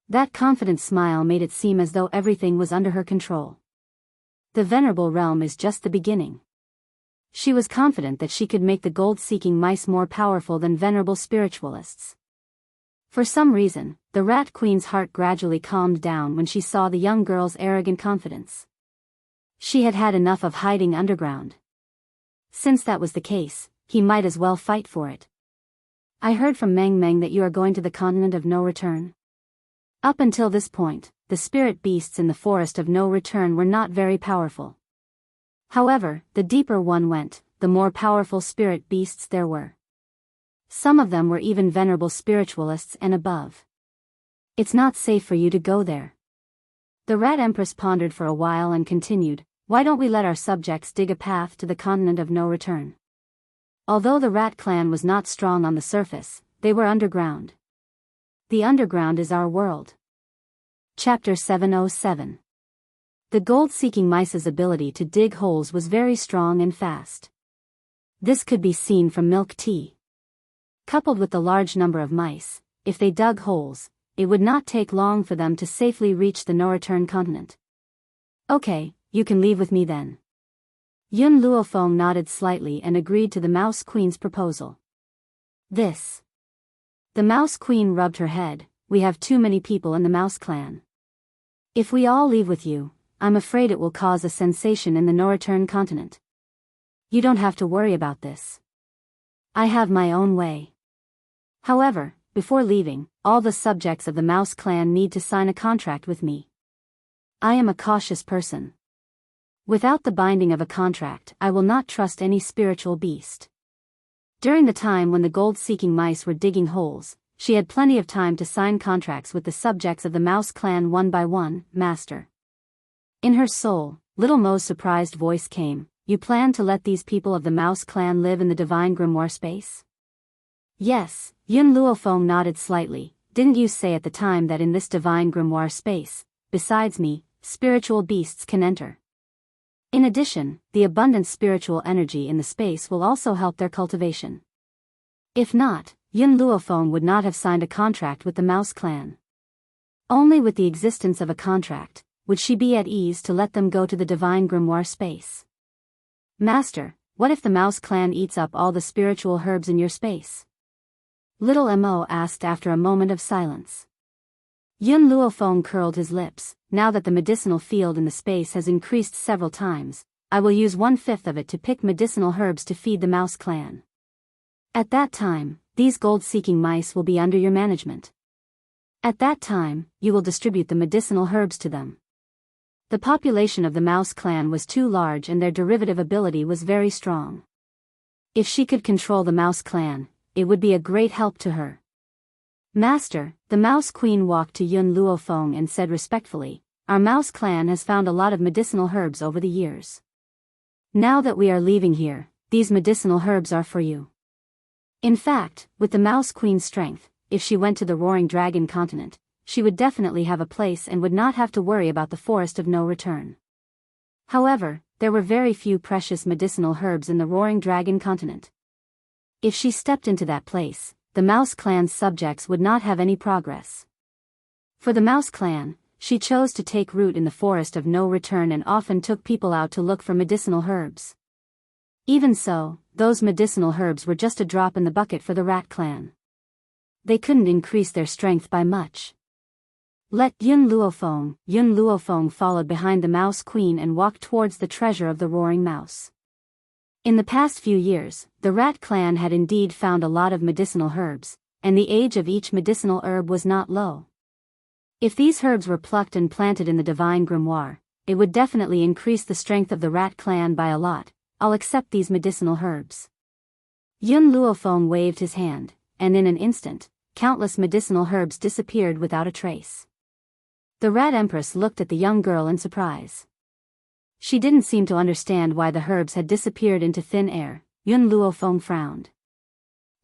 That confident smile made it seem as though everything was under her control. The venerable realm is just the beginning. She was confident that she could make the gold-seeking mice more powerful than venerable spiritualists. For some reason, the rat queen's heart gradually calmed down when she saw the young girl's arrogant confidence. She had had enough of hiding underground. Since that was the case, he might as well fight for it. I heard from Meng Meng that you are going to the continent of no return. Up until this point, the spirit beasts in the forest of no return were not very powerful. However, the deeper one went, the more powerful spirit beasts there were. Some of them were even venerable spiritualists and above. It's not safe for you to go there. The rat empress pondered for a while and continued, why don't we let our subjects dig a path to the continent of no return? Although the rat clan was not strong on the surface, they were underground. The underground is our world. Chapter 707. The gold-seeking mice's ability to dig holes was very strong and fast. This could be seen from Milk Tea. Coupled with the large number of mice, if they dug holes, it would not take long for them to safely reach the no-return continent. Okay, you can leave with me then. Yun Luofeng nodded slightly and agreed to the Mouse Queen's proposal. The Mouse Queen rubbed her head, we have too many people in the Mouse Clan. If we all leave with you, I'm afraid it will cause a sensation in the no-return continent. You don't have to worry about this. I have my own way. However, before leaving, all the subjects of the Mouse Clan need to sign a contract with me. I am a cautious person. Without the binding of a contract, I will not trust any spiritual beast. During the time when the gold-seeking mice were digging holes, she had plenty of time to sign contracts with the subjects of the Mouse Clan one by one, Master. In her soul, Little Mo's surprised voice came, you plan to let these people of the Mouse Clan live in the divine grimoire space? Yes, Yun Luofeng nodded slightly, didn't you say at the time that in this divine grimoire space, besides me, spiritual beasts can enter? In addition, the abundant spiritual energy in the space will also help their cultivation. If not, Yun Luofeng would not have signed a contract with the Mouse Clan. Only with the existence of a contract would she be at ease to let them go to the divine grimoire space. Master, what if the Mouse Clan eats up all the spiritual herbs in your space? Little Mo asked after a moment of silence. Yun Luofeng curled his lips, now that the medicinal field in the space has increased several times, I will use 1/5 of it to pick medicinal herbs to feed the Mouse Clan. At that time, these gold-seeking mice will be under your management. At that time, you will distribute the medicinal herbs to them. The population of the Mouse Clan was too large and their derivative ability was very strong. If she could control the Mouse Clan, it would be a great help to her. Master, the Mouse Queen walked to Yun Luofeng and said respectfully, our Mouse Clan has found a lot of medicinal herbs over the years. Now that we are leaving here, these medicinal herbs are for you. In fact, with the Mouse Queen's strength, if she went to the Roaring Dragon continent, she would definitely have a place and would not have to worry about the Forest of No Return. However, there were very few precious medicinal herbs in the Roaring Dragon continent. If she stepped into that place, the Mouse Clan's subjects would not have any progress. For the Mouse Clan, she chose to take root in the forest of no return and often took people out to look for medicinal herbs. Even so, those medicinal herbs were just a drop in the bucket for the rat clan. They couldn't increase their strength by much. Let Yun Luofeng followed behind the Mouse Queen and walked towards the treasure of the Roaring Mouse. In the past few years, the Rat clan had indeed found a lot of medicinal herbs, and the age of each medicinal herb was not low. If these herbs were plucked and planted in the divine grimoire, it would definitely increase the strength of the Rat clan by a lot. I'll accept these medicinal herbs. Yun Luofeng waved his hand, and in an instant, countless medicinal herbs disappeared without a trace. The Rat Empress looked at the young girl in surprise. She didn't seem to understand why the herbs had disappeared into thin air. Yun Luofeng frowned.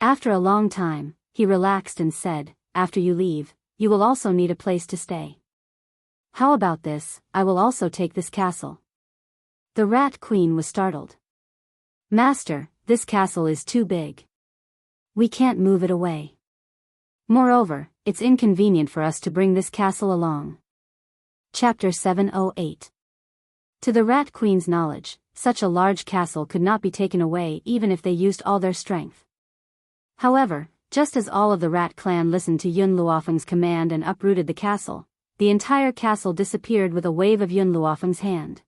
After a long time, he relaxed and said, "After you leave, you will also need a place to stay. How about this? I will also take this castle." The Rat Queen was startled. "Master, this castle is too big. We can't move it away. Moreover, it's inconvenient for us to bring this castle along." Chapter 708. To the Rat Queen's knowledge, such a large castle could not be taken away even if they used all their strength. However, just as all of the Rat clan listened to Yun Luofeng's command and uprooted the castle, the entire castle disappeared with a wave of Yun Luofeng's hand.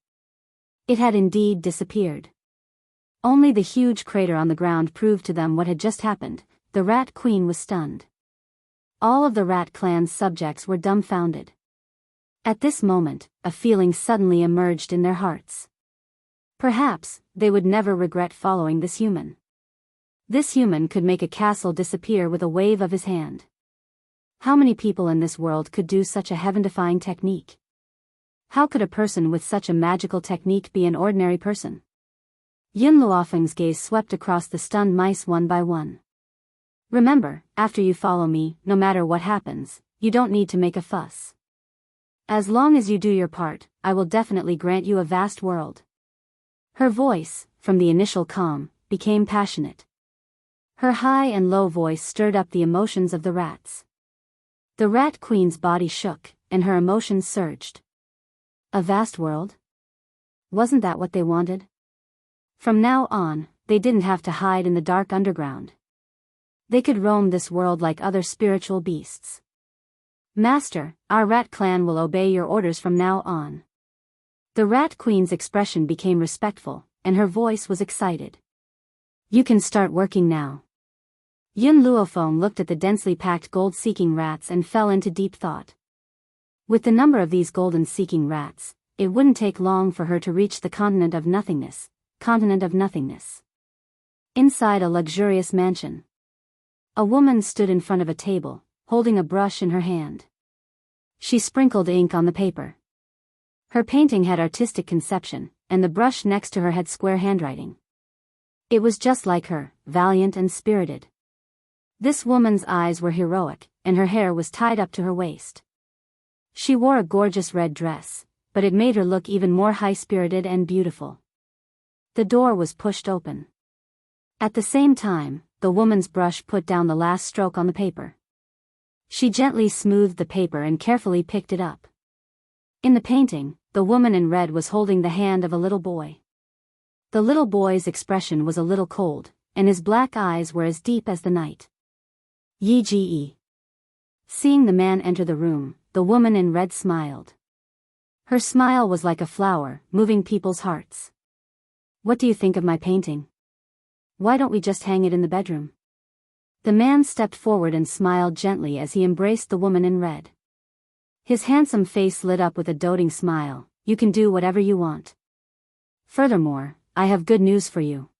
It had indeed disappeared. Only the huge crater on the ground proved to them what had just happened. The Rat Queen was stunned. All of the Rat clan's subjects were dumbfounded. At this moment, a feeling suddenly emerged in their hearts. Perhaps, they would never regret following this human. This human could make a castle disappear with a wave of his hand. How many people in this world could do such a heaven-defying technique? How could a person with such a magical technique be an ordinary person? Yun Luofeng's gaze swept across the stunned mice one by one. "Remember, after you follow me, no matter what happens, you don't need to make a fuss. As long as you do your part, I will definitely grant you a vast world." Her voice, from the initial calm, became passionate. Her high and low voice stirred up the emotions of the rats. The Rat Queen's body shook, and her emotions surged. A vast world? Wasn't that what they wanted? From now on, they didn't have to hide in the dark underground. They could roam this world like other spiritual beasts. "Master, our Rat clan will obey your orders from now on." The Rat Queen's expression became respectful, and her voice was excited. "You can start working now." Yun Luofeng looked at the densely packed gold-seeking rats and fell into deep thought. With the number of these golden-seeking rats, it wouldn't take long for her to reach the continent of nothingness. Inside a luxurious mansion, a woman stood in front of a table, holding a brush in her hand. She sprinkled ink on the paper. Her painting had artistic conception, and the brush next to her had square handwriting. It was just like her, valiant and spirited. This woman's eyes were heroic, and her hair was tied up to her waist. She wore a gorgeous red dress, but it made her look even more high-spirited and beautiful. The door was pushed open. At the same time, the woman's brush put down the last stroke on the paper. She gently smoothed the paper and carefully picked it up. In the painting, the woman in red was holding the hand of a little boy. The little boy's expression was a little cold, and his black eyes were as deep as the night. Yi. Seeing the man enter the room, the woman in red smiled. Her smile was like a flower, moving people's hearts. "What do you think of my painting? Why don't we just hang it in the bedroom?" The man stepped forward and smiled gently as he embraced the woman in red. His handsome face lit up with a doting smile. "You can do whatever you want. Furthermore, I have good news for you.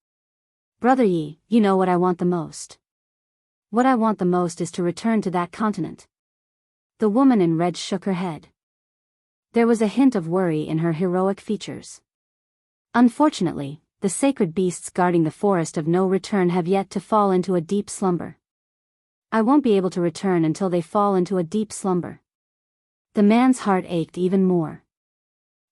Brother Yi, you know what I want the most. What I want the most is to return to that continent." The woman in red shook her head. There was a hint of worry in her heroic features. "Unfortunately, the sacred beasts guarding the forest of no return have yet to fall into a deep slumber. I won't be able to return until they fall into a deep slumber." The man's heart ached even more.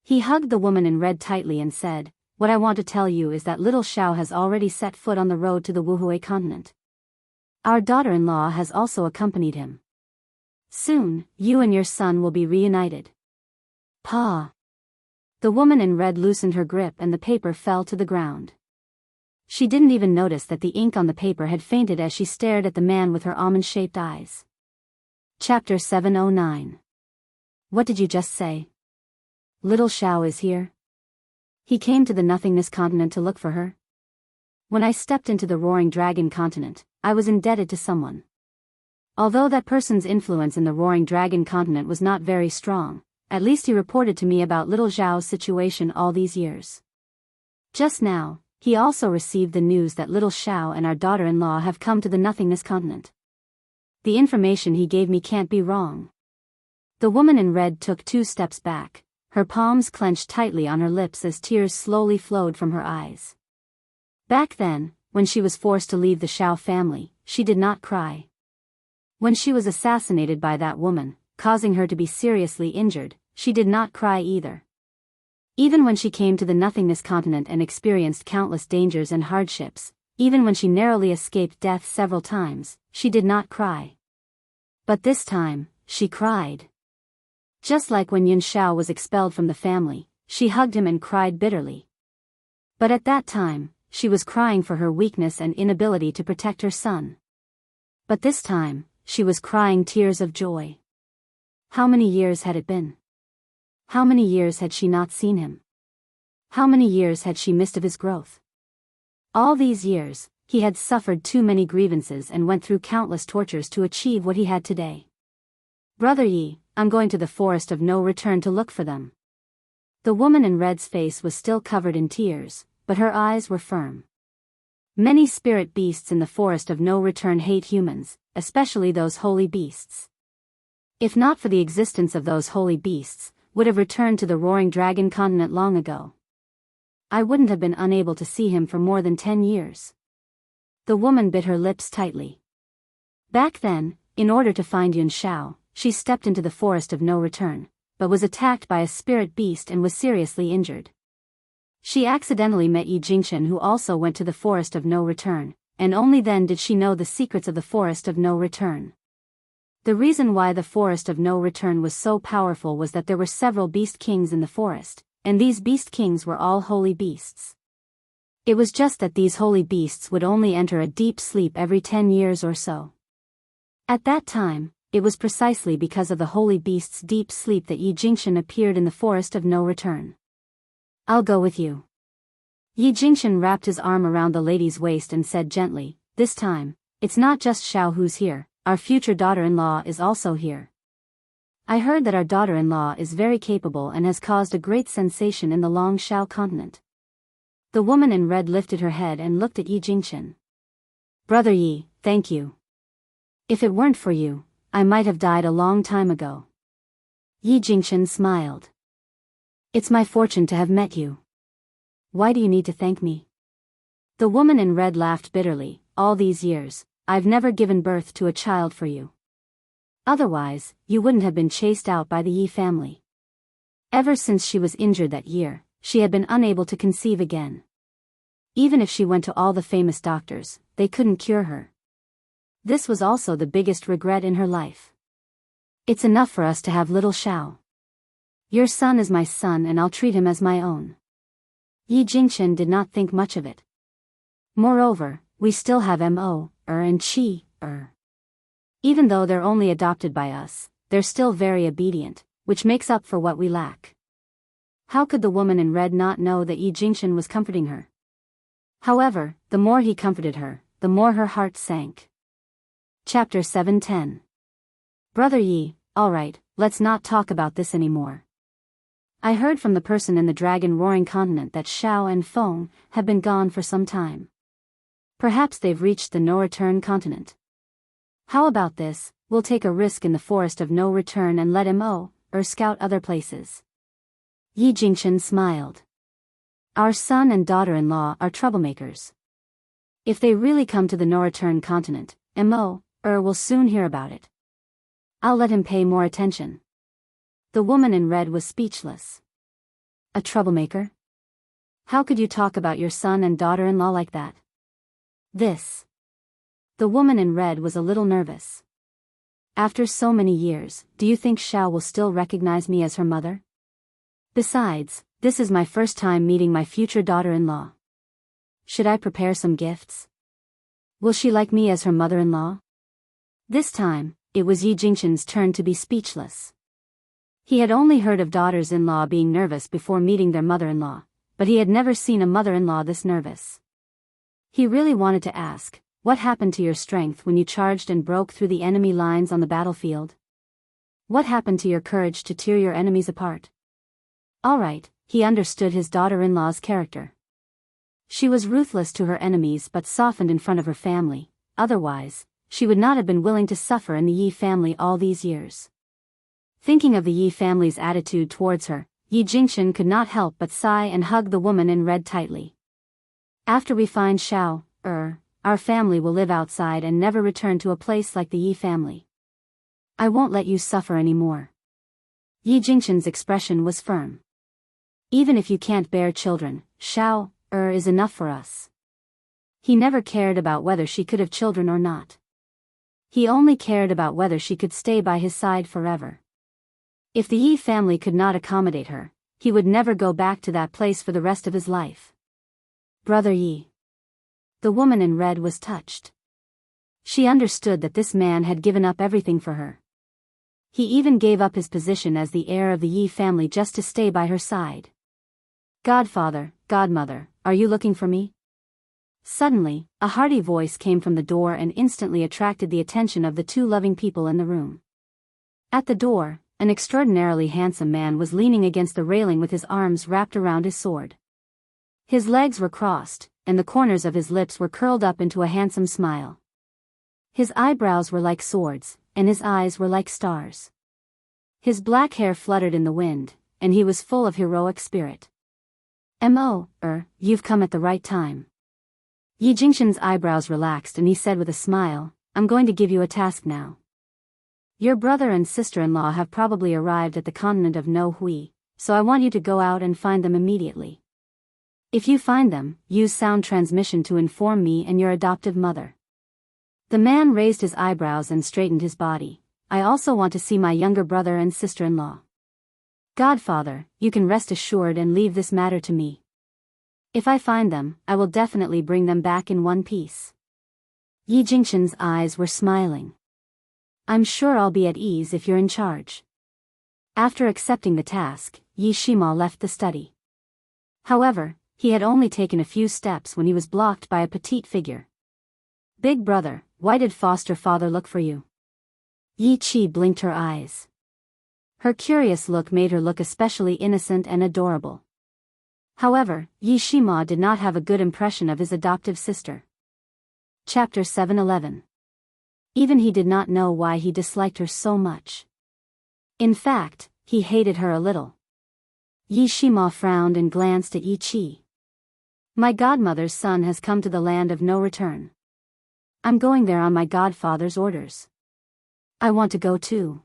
He hugged the woman in red tightly and said, "What I want to tell you is that little Xiao has already set foot on the road to the Wuhui continent. Our daughter-in-law has also accompanied him. Soon, you and your son will be reunited." Pa! The woman in red loosened her grip and the paper fell to the ground. She didn't even notice that the ink on the paper had fainted as she stared at the man with her almond-shaped eyes. Chapter 709. What did you just say? Little Xiao is here? He came to the nothingness continent to look for her? When I stepped into the roaring dragon continent, I was indebted to someone. Although that person's influence in the roaring dragon continent was not very strong, at least he reported to me about little Xiao's situation all these years. Just now, he also received the news that little Xiao and our daughter-in-law have come to the nothingness continent. The information he gave me can't be wrong. The woman in red took 2 steps back, her palms clenched tightly on her lips as tears slowly flowed from her eyes. Back then, when she was forced to leave the Xiao family, she did not cry. When she was assassinated by that woman, causing her to be seriously injured, she did not cry either. Even when she came to the nothingness continent and experienced countless dangers and hardships, even when she narrowly escaped death several times, she did not cry. But this time, she cried. Just like when Yun Xiao was expelled from the family, she hugged him and cried bitterly. But at that time, she was crying for her weakness and inability to protect her son. But this time, she was crying tears of joy. How many years had it been? How many years had she not seen him? How many years had she missed of his growth? All these years, he had suffered too many grievances and went through countless tortures to achieve what he had today. Brother Yi, I'm going to the forest of no return to look for them. The woman in red's face was still covered in tears, but her eyes were firm. Many spirit beasts in the forest of no return hate humans, especially those holy beasts. If not for the existence of those holy beasts, would have returned to the roaring dragon continent long ago. I wouldn't have been unable to see him for more than 10 years. The woman bit her lips tightly. Back then, in order to find Yun Xiao, she stepped into the forest of no return, but was attacked by a spirit beast and was seriously injured. She accidentally met Yi Jingchen, who also went to the forest of no return, and only then did she know the secrets of the forest of no return. The reason why the forest of no return was so powerful was that there were several beast kings in the forest, and these beast kings were all holy beasts. It was just that these holy beasts would only enter a deep sleep every 10 years or so. At that time, it was precisely because of the holy beast's deep sleep that Yi Jingchen appeared in the forest of no return. I'll go with you. Yi Jingchen wrapped his arm around the lady's waist and said gently, this time, it's not just Xiao who's here, our future daughter-in-law is also here. I heard that our daughter-in-law is very capable and has caused a great sensation in the Long Xiao continent. The woman in red lifted her head and looked at Yi Jingchen. Brother Yi, thank you. If it weren't for you, I might have died a long time ago. Yi Jingchen smiled. It's my fortune to have met you. Why do you need to thank me? The woman in red laughed bitterly. All these years, I've never given birth to a child for you. Otherwise, you wouldn't have been chased out by the Yi family. Ever since she was injured that year, she had been unable to conceive again. Even if she went to all the famous doctors, they couldn't cure her. This was also the biggest regret in her life. It's enough for us to have little Xiao. Your son is my son and I'll treat him as my own. Yi Jingchen did not think much of it. Moreover, we still have Mo, and Chi, Even though they're only adopted by us, they're still very obedient, which makes up for what we lack. How could the woman in red not know that Yi Jingchen was comforting her? However, the more he comforted her, the more her heart sank. Chapter 710. Brother Yi, alright, let's not talk about this anymore. I heard from the person in the dragon-roaring continent that Xiao and Feng have been gone for some time. Perhaps they've reached the no-return continent. How about this, we'll take a risk in the forest of no return and let Mo, scout other places. Yi Jingchen smiled. Our son and daughter-in-law are troublemakers. If they really come to the no-return continent, Mo, will soon hear about it. I'll let him pay more attention. The woman in red was speechless. A troublemaker? How could you talk about your son and daughter-in-law like that? This. The woman in red was a little nervous. After so many years, do you think Xiao will still recognize me as her mother? Besides, this is my first time meeting my future daughter-in-law. Should I prepare some gifts? Will she like me as her mother-in-law? This time, it was Yi Jingqian's turn to be speechless. He had only heard of daughters-in-law being nervous before meeting their mother-in-law, but he had never seen a mother-in-law this nervous. He really wanted to ask, what happened to your strength when you charged and broke through the enemy lines on the battlefield? What happened to your courage to tear your enemies apart? All right, he understood his daughter-in-law's character. She was ruthless to her enemies but softened in front of her family, otherwise, she would not have been willing to suffer in the Yi family all these years. Thinking of the Yi family's attitude towards her, Yi Jingqian could not help but sigh and hug the woman in red tightly. After we find Xiao, our family will live outside and never return to a place like the Yi family. I won't let you suffer anymore. Yi Jingqian's expression was firm. Even if you can't bear children, Xiao, is enough for us. He never cared about whether she could have children or not. He only cared about whether she could stay by his side forever. If the Yi family could not accommodate her, he would never go back to that place for the rest of his life. Brother Yi. The woman in red was touched. She understood that this man had given up everything for her. He even gave up his position as the heir of the Yi family just to stay by her side. Godfather, godmother, are you looking for me? Suddenly, a hearty voice came from the door and instantly attracted the attention of the two loving people in the room. At the door, an extraordinarily handsome man was leaning against the railing with his arms wrapped around his sword. His legs were crossed, and the corners of his lips were curled up into a handsome smile. His eyebrows were like swords, and his eyes were like stars. His black hair fluttered in the wind, and he was full of heroic spirit. You've come at the right time. Yi Jingqian's eyebrows relaxed and he said with a smile, I'm going to give you a task now. Your brother and sister-in-law have probably arrived at the continent of No Hui, so I want you to go out and find them immediately. If you find them, use sound transmission to inform me and your adoptive mother. The man raised his eyebrows and straightened his body. I also want to see my younger brother and sister-in-law. Godfather, you can rest assured and leave this matter to me. If I find them, I will definitely bring them back in one piece. Yi Jingqian's eyes were smiling. I'm sure I'll be at ease if you're in charge. After accepting the task, Yi Shima left the study. However, he had only taken a few steps when he was blocked by a petite figure. Big brother, why did foster father look for you? Yi Qi blinked her eyes. Her curious look made her look especially innocent and adorable. However, Yi Shima did not have a good impression of his adoptive sister. Chapter 711. Even he did not know why he disliked her so much. In fact, he hated her a little. Yi Shima frowned and glanced at Yi Qi. My godmother's son has come to the land of no return. I'm going there on my godfather's orders. I want to go too.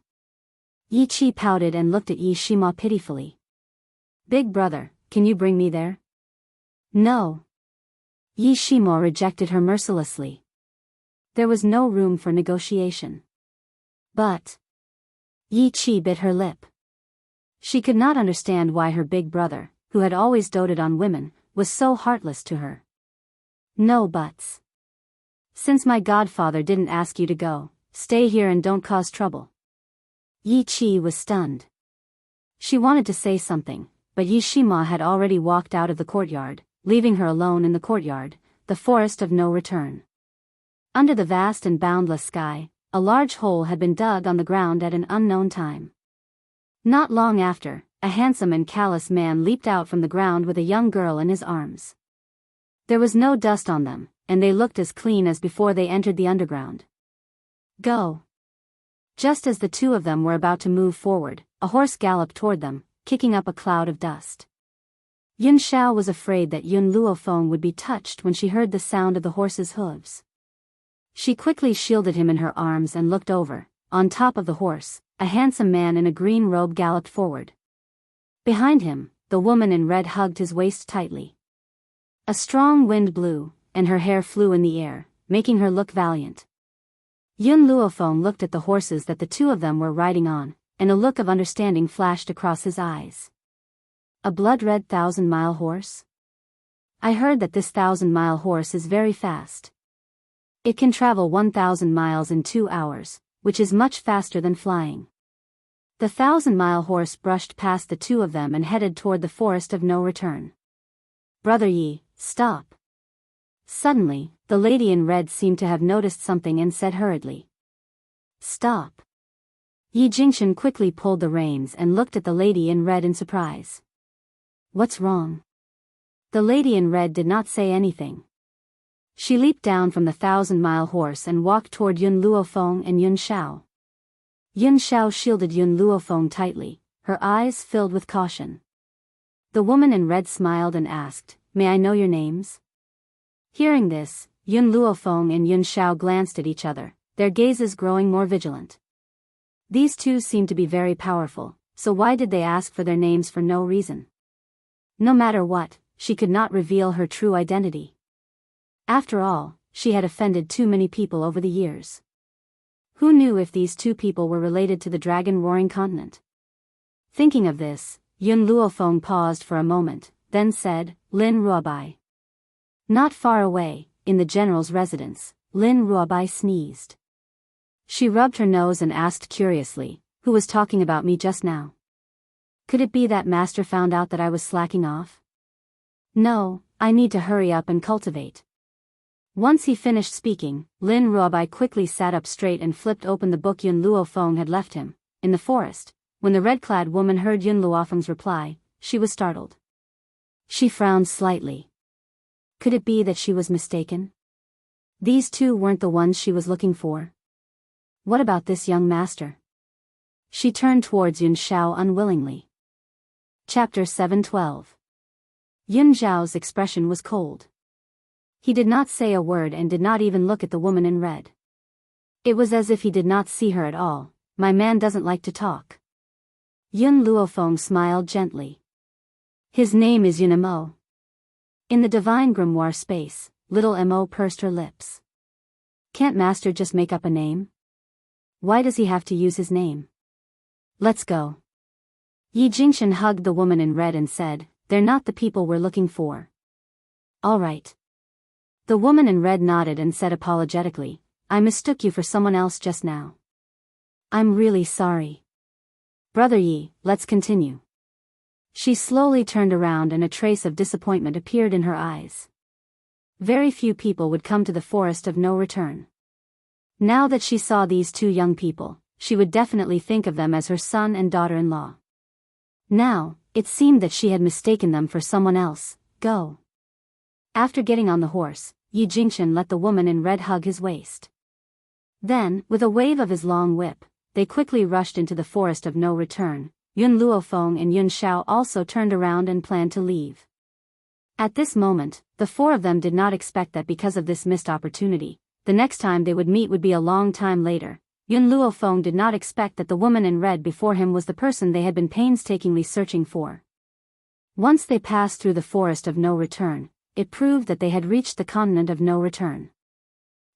Yi Qi pouted and looked at Yi Shima pitifully. Big brother, can you bring me there? No. Yi Shima rejected her mercilessly. There was no room for negotiation. But Yi Qi bit her lip. She could not understand why her big brother, who had always doted on women, was so heartless to her. No buts. Since my godfather didn't ask you to go, stay here and don't cause trouble. Yi Qi was stunned. She wanted to say something, but Yi Shima had already walked out of the courtyard, leaving her alone in the courtyard, the forest of no return. Under the vast and boundless sky, a large hole had been dug on the ground at an unknown time. Not long after, a handsome and callous man leaped out from the ground with a young girl in his arms. There was no dust on them, and they looked as clean as before they entered the underground. Go! Just as the two of them were about to move forward, a horse galloped toward them, kicking up a cloud of dust. Yun Xiao was afraid that Yun Luofeng would be touched when she heard the sound of the horse's hooves. She quickly shielded him in her arms and looked over. On top of the horse, a handsome man in a green robe galloped forward. Behind him, the woman in red hugged his waist tightly. A strong wind blew, and her hair flew in the air, making her look valiant. Yun Luofeng looked at the horses that the two of them were riding on, and a look of understanding flashed across his eyes. A blood-red 1,000-mile horse? I heard that this 1,000-mile horse is very fast. It can travel 1,000 miles in 2 hours, which is much faster than flying. The 1,000-mile horse brushed past the two of them and headed toward the forest of no return. Brother Yi, stop. Suddenly, the lady in red seemed to have noticed something and said hurriedly. Stop. Yi Jingchen quickly pulled the reins and looked at the lady in red in surprise. What's wrong? The lady in red did not say anything. She leaped down from the 1,000-mile horse and walked toward Yun Luofeng and Yun Xiao. Yun Xiao shielded Yun Luofeng tightly, her eyes filled with caution. The woman in red smiled and asked, May I know your names? Hearing this, Yun Luofeng and Yun Xiao glanced at each other, their gazes growing more vigilant. These two seemed to be very powerful, so why did they ask for their names for no reason? No matter what, she could not reveal her true identity. After all, she had offended too many people over the years. Who knew if these two people were related to the dragon-roaring continent? Thinking of this, Yun Luofeng paused for a moment, then said, Lin Ruobai. Not far away, in the general's residence, Lin Ruobai sneezed. She rubbed her nose and asked curiously, Who was talking about me just now? Could it be that master found out that I was slacking off? No, I need to hurry up and cultivate. Once he finished speaking, Lin Ruobai quickly sat up straight and flipped open the book Yun Luofeng had left him. In the forest, when the red-clad woman heard Yun Luofeng's reply, she was startled. She frowned slightly. Could it be that she was mistaken? These two weren't the ones she was looking for. What about this young master? She turned towards Yun Xiao unwillingly. Chapter 7:12. Yun Xiao's expression was cold. He did not say a word and did not even look at the woman in red. It was as if he did not see her at all. My man doesn't like to talk. Yun Luofeng smiled gently. His name is Yun Mo. In the divine grimoire space, little Mo pursed her lips. Can't master just make up a name? Why does he have to use his name? Let's go. Yi Jingchen hugged the woman in red and said, They're not the people we're looking for. All right. The woman in red nodded and said apologetically, I mistook you for someone else just now. I'm really sorry. Brother Yi, let's continue. She slowly turned around and a trace of disappointment appeared in her eyes. Very few people would come to the forest of no return. Now that she saw these two young people, she would definitely think of them as her son and daughter-in-law. Now, it seemed that she had mistaken them for someone else. Go. After getting on the horse, Yi Jingchen let the woman in red hug his waist. Then, with a wave of his long whip, they quickly rushed into the forest of no return. Yun Luofeng and Yun Xiao also turned around and planned to leave. At this moment, the four of them did not expect that because of this missed opportunity, the next time they would meet would be a long time later. Yun Luofeng did not expect that the woman in red before him was the person they had been painstakingly searching for. Once they passed through the forest of no return, it proved that they had reached the continent of no return.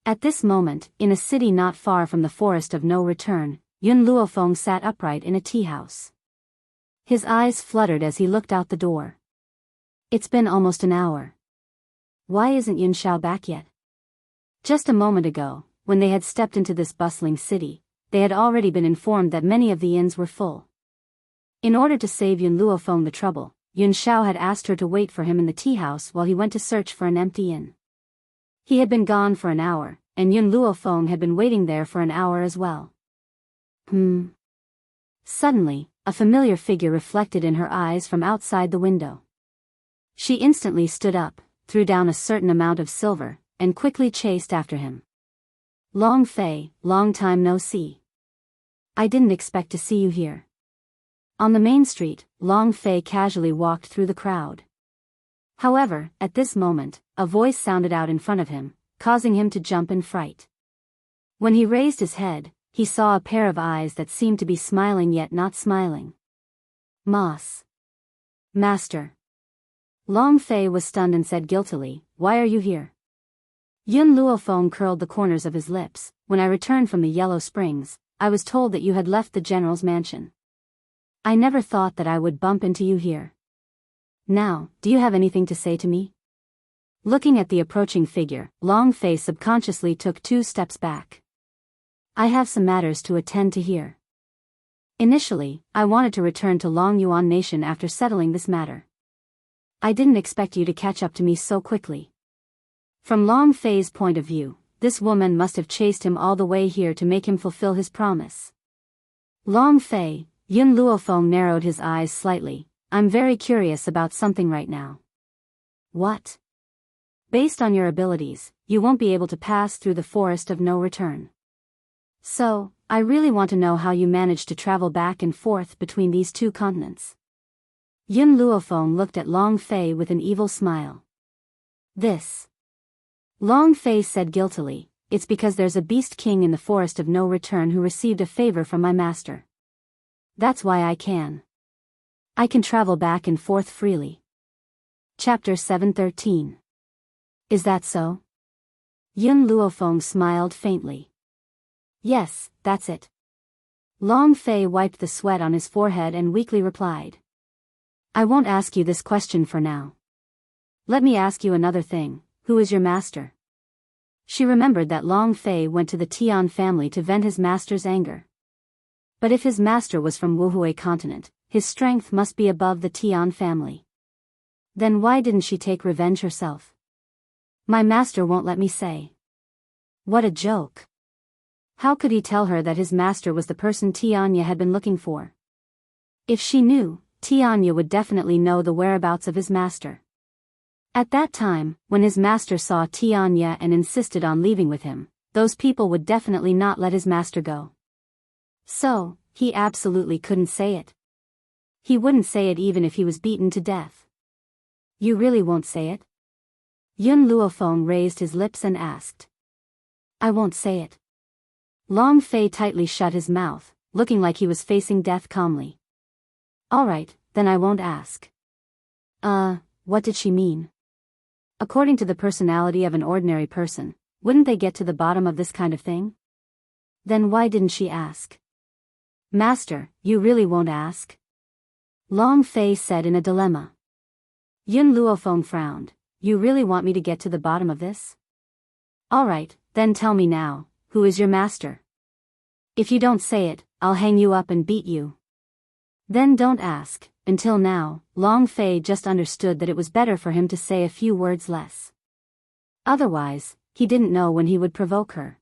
At this moment, in a city not far from the forest of no return, Yun Luofeng sat upright in a tea house. His eyes fluttered as he looked out the door. It's been almost an hour. Why isn't Yun Xiao back yet? Just a moment ago, when they had stepped into this bustling city, they had already been informed that many of the inns were full. In order to save Yun Luofeng the trouble, Yun Xiao had asked her to wait for him in the tea house while he went to search for an empty inn. He had been gone for an hour, and Yun Luofeng had been waiting there for an hour as well. Suddenly, a familiar figure reflected in her eyes from outside the window. She instantly stood up, threw down a certain amount of silver, and quickly chased after him. Long Fei, long time no see. I didn't expect to see you here. On the main street, Long Fei casually walked through the crowd. However, at this moment, a voice sounded out in front of him, causing him to jump in fright. When he raised his head, he saw a pair of eyes that seemed to be smiling yet not smiling. Moss. Master. Long Fei was stunned and said guiltily, Why are you here? Yun Luofeng curled the corners of his lips. When I returned from the Yellow Springs, I was told that you had left the general's mansion. I never thought that I would bump into you here. Now, do you have anything to say to me? Looking at the approaching figure, Long Fei subconsciously took 2 steps back. I have some matters to attend to here. Initially, I wanted to return to Long Yuan Nation after settling this matter. I didn't expect you to catch up to me so quickly. From Long Fei's point of view, this woman must have chased him all the way here to make him fulfill his promise. Long Fei, Yun Luofeng narrowed his eyes slightly. I'm very curious about something right now. What? Based on your abilities, you won't be able to pass through the forest of no return. So, I really want to know how you managed to travel back and forth between these 2 continents. Yun Luofeng looked at Long Fei with an evil smile. This. Long Fei said guiltily, it's because there's a beast king in the forest of no return who received a favor from my master. That's why I can travel back and forth freely. Chapter 713. Is that so? Yun Luofeng smiled faintly. Yes, that's it. Long Fei wiped the sweat on his forehead and weakly replied. I won't ask you this question for now. Let me ask you another thing, who is your master? She remembered that Long Fei went to the Tian family to vent his master's anger. But if his master was from Wuhui continent, his strength must be above the Tian family. Then why didn't she take revenge herself? My master won't let me say. What a joke. How could he tell her that his master was the person Tianya had been looking for? If she knew, Tianya would definitely know the whereabouts of his master. At that time, when his master saw Tianya and insisted on leaving with him, those people would definitely not let his master go. So, he absolutely couldn't say it. He wouldn't say it even if he was beaten to death. You really won't say it? Yun Luofeng raised his lips and asked. I won't say it. Long Fei tightly shut his mouth, looking like he was facing death calmly. All right, then I won't ask. What did she mean? According to the personality of an ordinary person, wouldn't they get to the bottom of this kind of thing? Then why didn't she ask? Master, you really won't ask? Long Fei said in a dilemma. Yun Luofeng frowned. You really want me to get to the bottom of this? All right, then tell me now, who is your master? If you don't say it, I'll hang you up and beat you. Then don't ask. Until now, Long Fei just understood that it was better for him to say a few words less. Otherwise, he didn't know when he would provoke her.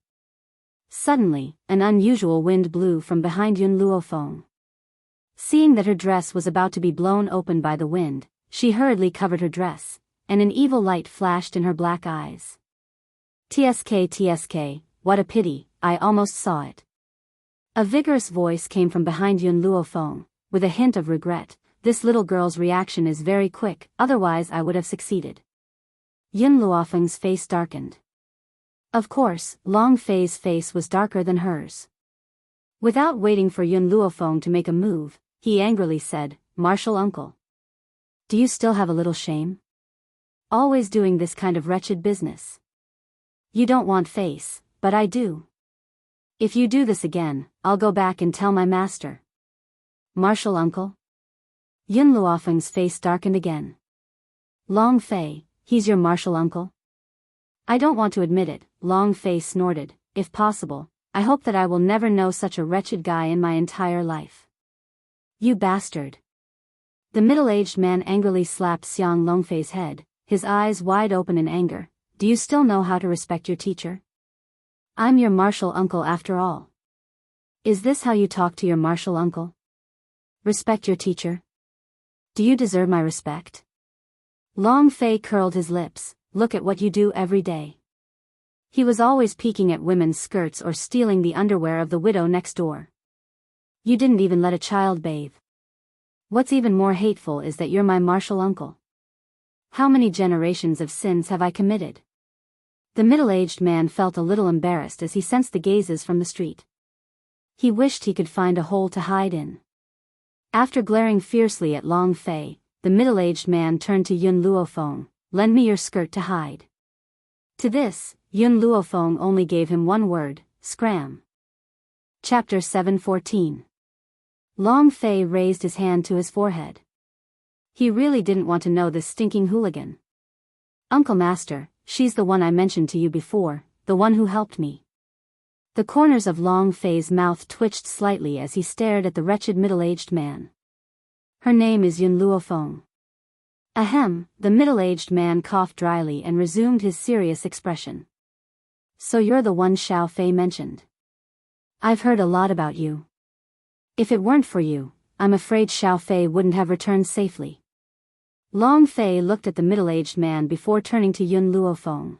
Suddenly, an unusual wind blew from behind Yun Luofeng. Seeing that her dress was about to be blown open by the wind, she hurriedly covered her dress, and an evil light flashed in her black eyes. TSK, what a pity, I almost saw it. A vigorous voice came from behind Yun Luofeng, with a hint of regret. This little girl's reaction is very quick, otherwise I would have succeeded. Yun Luofeng's face darkened. Of course, Long Fei's face was darker than hers. Without waiting for Yun Luofeng to make a move, he angrily said, Martial uncle. Do you still have a little shame? Always doing this kind of wretched business. You don't want face, but I do. If you do this again, I'll go back and tell my master. Martial uncle? Yun Luofeng's face darkened again. Long Fei, he's your martial uncle? I don't want to admit it, Long Fei snorted. If possible, I hope that I will never know such a wretched guy in my entire life. You bastard. The middle-aged man angrily slapped Xiang Longfei's head, his eyes wide open in anger. Do you still know how to respect your teacher? I'm your martial uncle after all. Is this how you talk to your martial uncle? Respect your teacher? Do you deserve my respect? Long Fei curled his lips. Look at what you do every day. He was always peeking at women's skirts or stealing the underwear of the widow next door. You didn't even let a child bathe. What's even more hateful is that you're my martial uncle. How many generations of sins have I committed? The middle-aged man felt a little embarrassed as he sensed the gazes from the street. He wished he could find a hole to hide in. After glaring fiercely at Long Fei, the middle-aged man turned to Yun Luofeng. Lend me your skirt to hide. To this, Yun Luofeng only gave him one word, scram. Chapter 714. Long Fei raised his hand to his forehead. He really didn't want to know this stinking hooligan. Uncle Master, she's the one I mentioned to you before, the one who helped me. The corners of Long Fei's mouth twitched slightly as he stared at the wretched middle-aged man. Her name is Yun Luofeng. Ahem, the middle-aged man coughed dryly and resumed his serious expression. So you're the one Xiao Fei mentioned. I've heard a lot about you. If it weren't for you, I'm afraid Xiao Fei wouldn't have returned safely. Long Fei looked at the middle-aged man before turning to Yun Luofeng.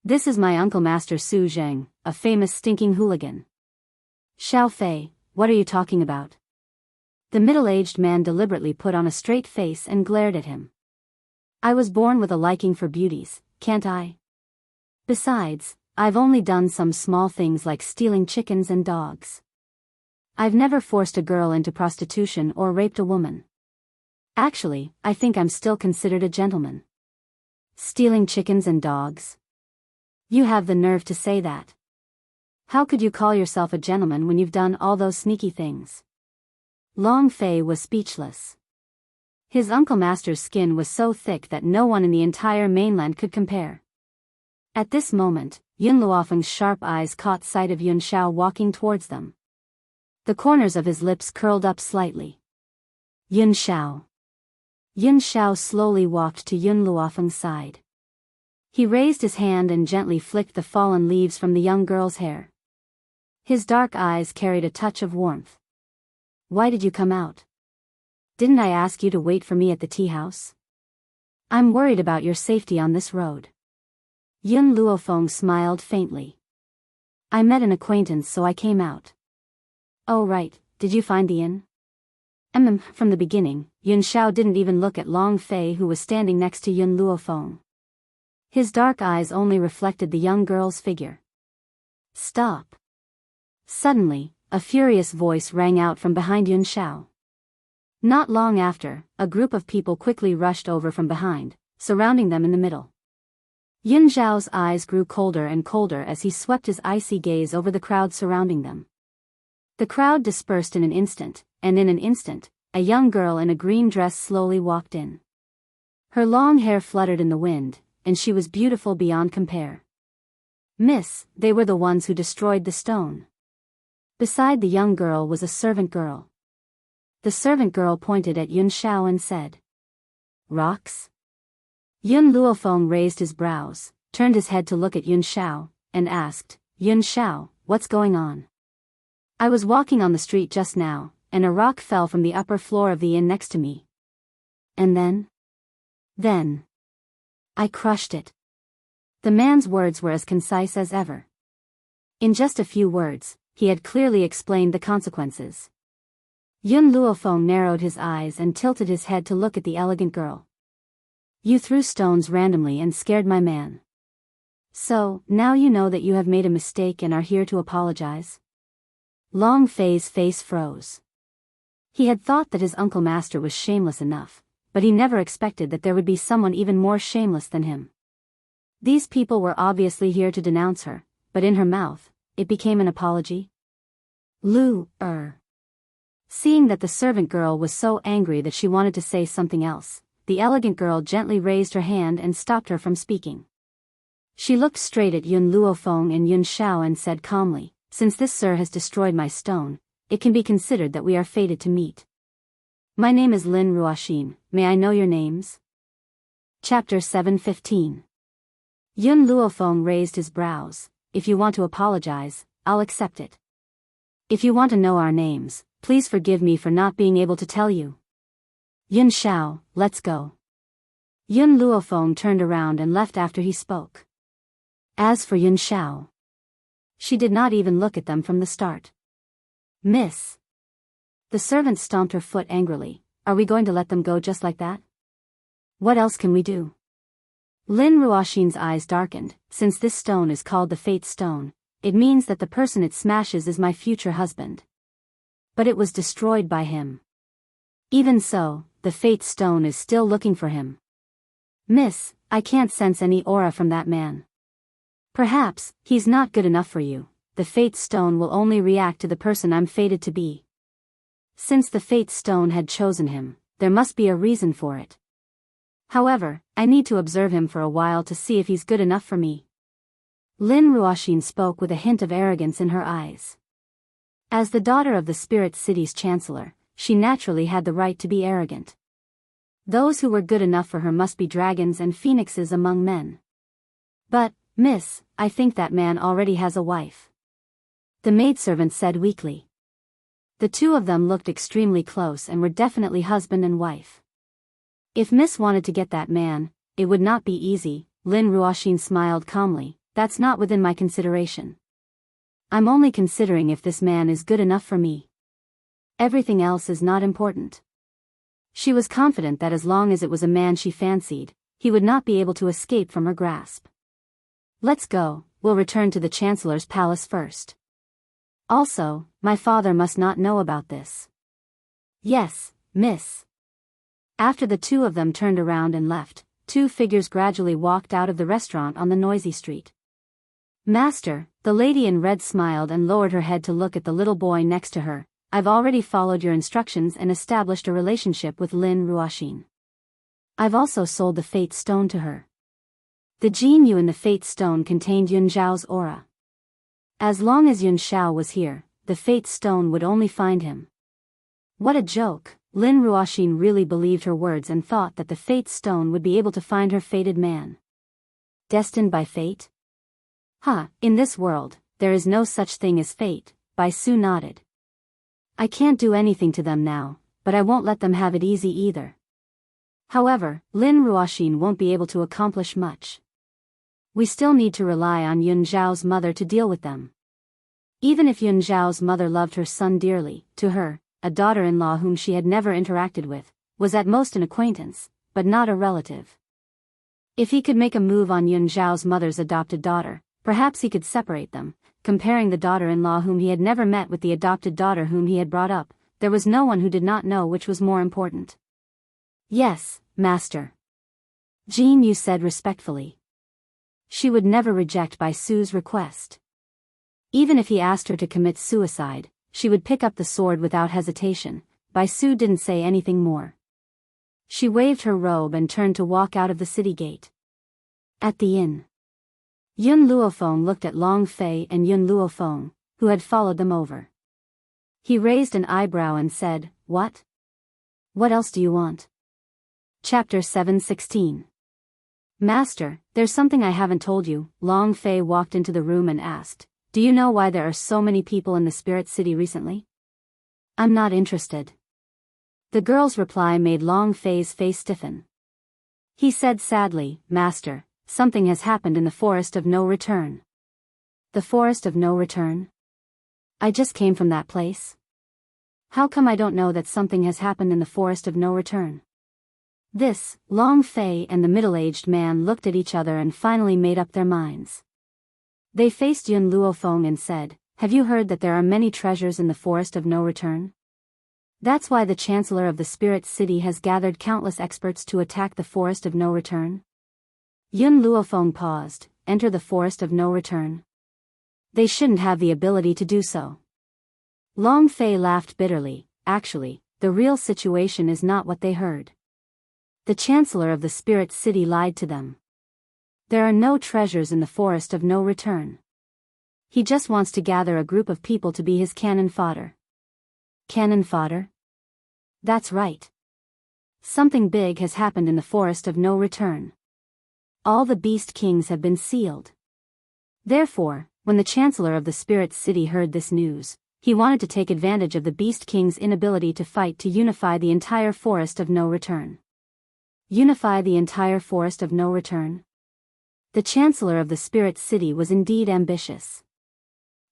This is my Uncle Master Su Zheng, a famous stinking hooligan. Xiao Fei, what are you talking about? The middle-aged man deliberately put on a straight face and glared at him. I was born with a liking for beauties, can't I? Besides, I've only done some small things like stealing chickens and dogs. I've never forced a girl into prostitution or raped a woman. Actually, I think I'm still considered a gentleman. Stealing chickens and dogs? You have the nerve to say that. How could you call yourself a gentleman when you've done all those sneaky things? Long Fei was speechless. His Uncle Master's skin was so thick that no one in the entire mainland could compare. At this moment, Yun Luofeng's sharp eyes caught sight of Yun Xiao walking towards them. The corners of his lips curled up slightly. Yun Xiao. Yun Xiao slowly walked to Yun Luofeng's side. He raised his hand and gently flicked the fallen leaves from the young girl's hair. His dark eyes carried a touch of warmth. Why did you come out? Didn't I ask you to wait for me at the tea house? I'm worried about your safety on this road. Yun Luofeng smiled faintly. I met an acquaintance so I came out. Oh right, did you find the inn? From the beginning, Yun Xiao didn't even look at Long Fei who was standing next to Yun Luofeng. His dark eyes only reflected the young girl's figure. Stop. Suddenly, a furious voice rang out from behind Yun Xiao. Not long after, a group of people quickly rushed over from behind, surrounding them in the middle. Yun Xiao's eyes grew colder and colder as he swept his icy gaze over the crowd surrounding them. The crowd dispersed in an instant, and in an instant, a young girl in a green dress slowly walked in. Her long hair fluttered in the wind, and she was beautiful beyond compare. Miss, they were the ones who destroyed the stone. Beside the young girl was a servant girl. The servant girl pointed at Yun Xiao and said, Rocks? Yun Luofeng raised his brows, turned his head to look at Yun Xiao, and asked, Yun Xiao, what's going on? I was walking on the street just now, and a rock fell from the upper floor of the inn next to me. And then? Then. I crushed it. The man's words were as concise as ever. In just a few words, he had clearly explained the consequences. Yun Luofeng narrowed his eyes and tilted his head to look at the elegant girl. You threw stones randomly and scared my man. So, now you know that you have made a mistake and are here to apologize? Long Fei's face froze. He had thought that his Uncle Master was shameless enough, but he never expected that there would be someone even more shameless than him. These people were obviously here to denounce her, but in her mouth, it became an apology. Seeing that the servant girl was so angry that she wanted to say something else, the elegant girl gently raised her hand and stopped her from speaking. She looked straight at Yun Luofeng and Yun Xiao and said calmly, Since this sir has destroyed my stone, it can be considered that we are fated to meet. My name is Lin Ruoxin, may I know your names? Chapter 7:15. Yun Luofeng raised his brows. If you want to apologize, I'll accept it. If you want to know our names, please forgive me for not being able to tell you. Yun Xiao, let's go. Yun Luofeng turned around and left after he spoke. As for Yun Xiao, she did not even look at them from the start. Miss. The servant stomped her foot angrily. Are we going to let them go just like that? What else can we do? Lin Ruoxin's eyes darkened. Since this stone is called the Fate Stone, it means that the person it smashes is my future husband. But it was destroyed by him. Even so, the Fate Stone is still looking for him. Miss, I can't sense any aura from that man. Perhaps, he's not good enough for you. The Fate Stone will only react to the person I'm fated to be. Since the Fate Stone had chosen him, there must be a reason for it. However, I need to observe him for a while to see if he's good enough for me. Lin Ruoxin spoke with a hint of arrogance in her eyes. As the daughter of the Spirit City's chancellor, she naturally had the right to be arrogant. Those who were good enough for her must be dragons and phoenixes among men. But, miss, I think that man already has a wife. The maidservant said weakly. The two of them looked extremely close and were definitely husband and wife. If miss wanted to get that man, it would not be easy. Lin Ruoxin smiled calmly. That's not within my consideration. I'm only considering if this man is good enough for me. Everything else is not important. She was confident that as long as it was a man she fancied, he would not be able to escape from her grasp. Let's go, we'll return to the Chancellor's palace first. Also, my father must not know about this. Yes, miss. After the two of them turned around and left, two figures gradually walked out of the restaurant on the noisy street. Master, the lady in red smiled and lowered her head to look at the little boy next to her. I've already followed your instructions and established a relationship with Lin Ruoxin. I've also sold the Fate Stone to her. The Jin Yu in the Fate Stone contained Yun Zhao's aura. As long as Yun Zhao was here, the Fate Stone would only find him. What a joke! Lin Ruoxin really believed her words and thought that the Fate Stone would be able to find her fated man. Destined by fate? In this world, there is no such thing as fate, Bai Su nodded. I can't do anything to them now, but I won't let them have it easy either. However, Lin Ruoxin won't be able to accomplish much. We still need to rely on Yun Zhao's mother to deal with them. Even if Yun Zhao's mother loved her son dearly, to her, a daughter-in-law whom she had never interacted with, was at most an acquaintance, but not a relative. If he could make a move on Yun Zhao's mother's adopted daughter, perhaps he could separate them. Comparing the daughter-in-law whom he had never met with the adopted daughter whom he had brought up, there was no one who did not know which was more important. Yes, master. Jin Yu said respectfully. She would never reject Bai Su's request. Even if he asked her to commit suicide, she would pick up the sword without hesitation. Bai Su didn't say anything more. She waved her robe and turned to walk out of the city gate. At the inn, Yun Luofeng looked at Long Fei and Yun Luofeng, who had followed them over. He raised an eyebrow and said, What? What else do you want? Chapter 7:16. Master, there's something I haven't told you. Long Fei walked into the room and asked, Do you know why there are so many people in the Spirit City recently? I'm not interested. The girl's reply made Long Fei's face stiffen. He said sadly, Master, something has happened in the Forest of No Return. The Forest of No Return? I just came from that place. How come I don't know that something has happened in the Forest of No Return? This, Long Fei and the middle-aged man looked at each other and finally made up their minds. They faced Yun Luofeng and said, Have you heard that there are many treasures in the Forest of No Return? That's why the Chancellor of the Spirit City has gathered countless experts to attack the Forest of No Return. Yun Luofeng paused. Enter the Forest of No Return. They shouldn't have the ability to do so. Long Fei laughed bitterly. Actually, the real situation is not what they heard. The Chancellor of the Spirit City lied to them. There are no treasures in the Forest of No Return. He just wants to gather a group of people to be his cannon fodder. Cannon fodder? That's right. Something big has happened in the Forest of No Return. All the Beast Kings have been sealed. Therefore, when the Chancellor of the Spirit City heard this news, he wanted to take advantage of the Beast King's inability to fight to unify the entire Forest of No Return. Unify the entire Forest of No Return? The Chancellor of the Spirit City was indeed ambitious.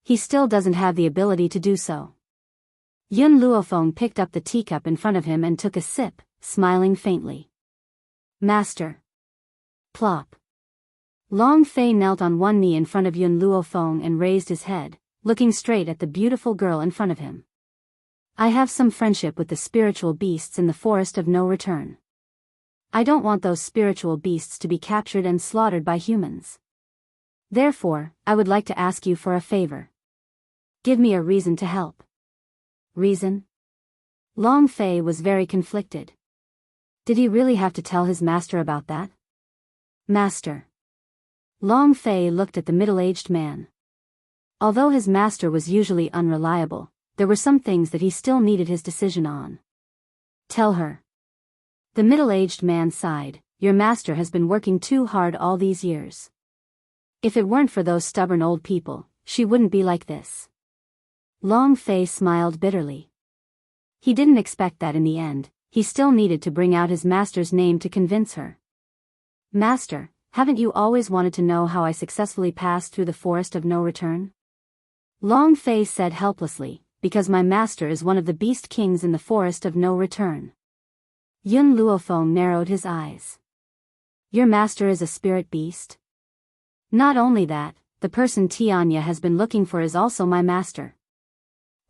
He still doesn't have the ability to do so. Yun Luofeng picked up the teacup in front of him and took a sip, smiling faintly. Master. Plop. Long Fei knelt on one knee in front of Yun Luofeng and raised his head, looking straight at the beautiful girl in front of him. I have some friendship with the spiritual beasts in the Forest of No Return. I don't want those spiritual beasts to be captured and slaughtered by humans. Therefore, I would like to ask you for a favor. Give me a reason to help. Reason? Long Fei was very conflicted. Did he really have to tell his master about that? Master. Long Fei looked at the middle-aged man. Although his master was usually unreliable, there were some things that he still needed his decision on. Tell her. The middle-aged man sighed. Your master has been working too hard all these years. If it weren't for those stubborn old people, she wouldn't be like this. Long Fei smiled bitterly. He didn't expect that in the end. He still needed to bring out his master's name to convince her. Master, haven't you always wanted to know how I successfully passed through the forest of no return? Long Fei said helplessly, because my master is one of the beast kings in the forest of no return. Yun Luofeng narrowed his eyes. Your master is a spirit beast? Not only that, the person Tianya has been looking for is also my master.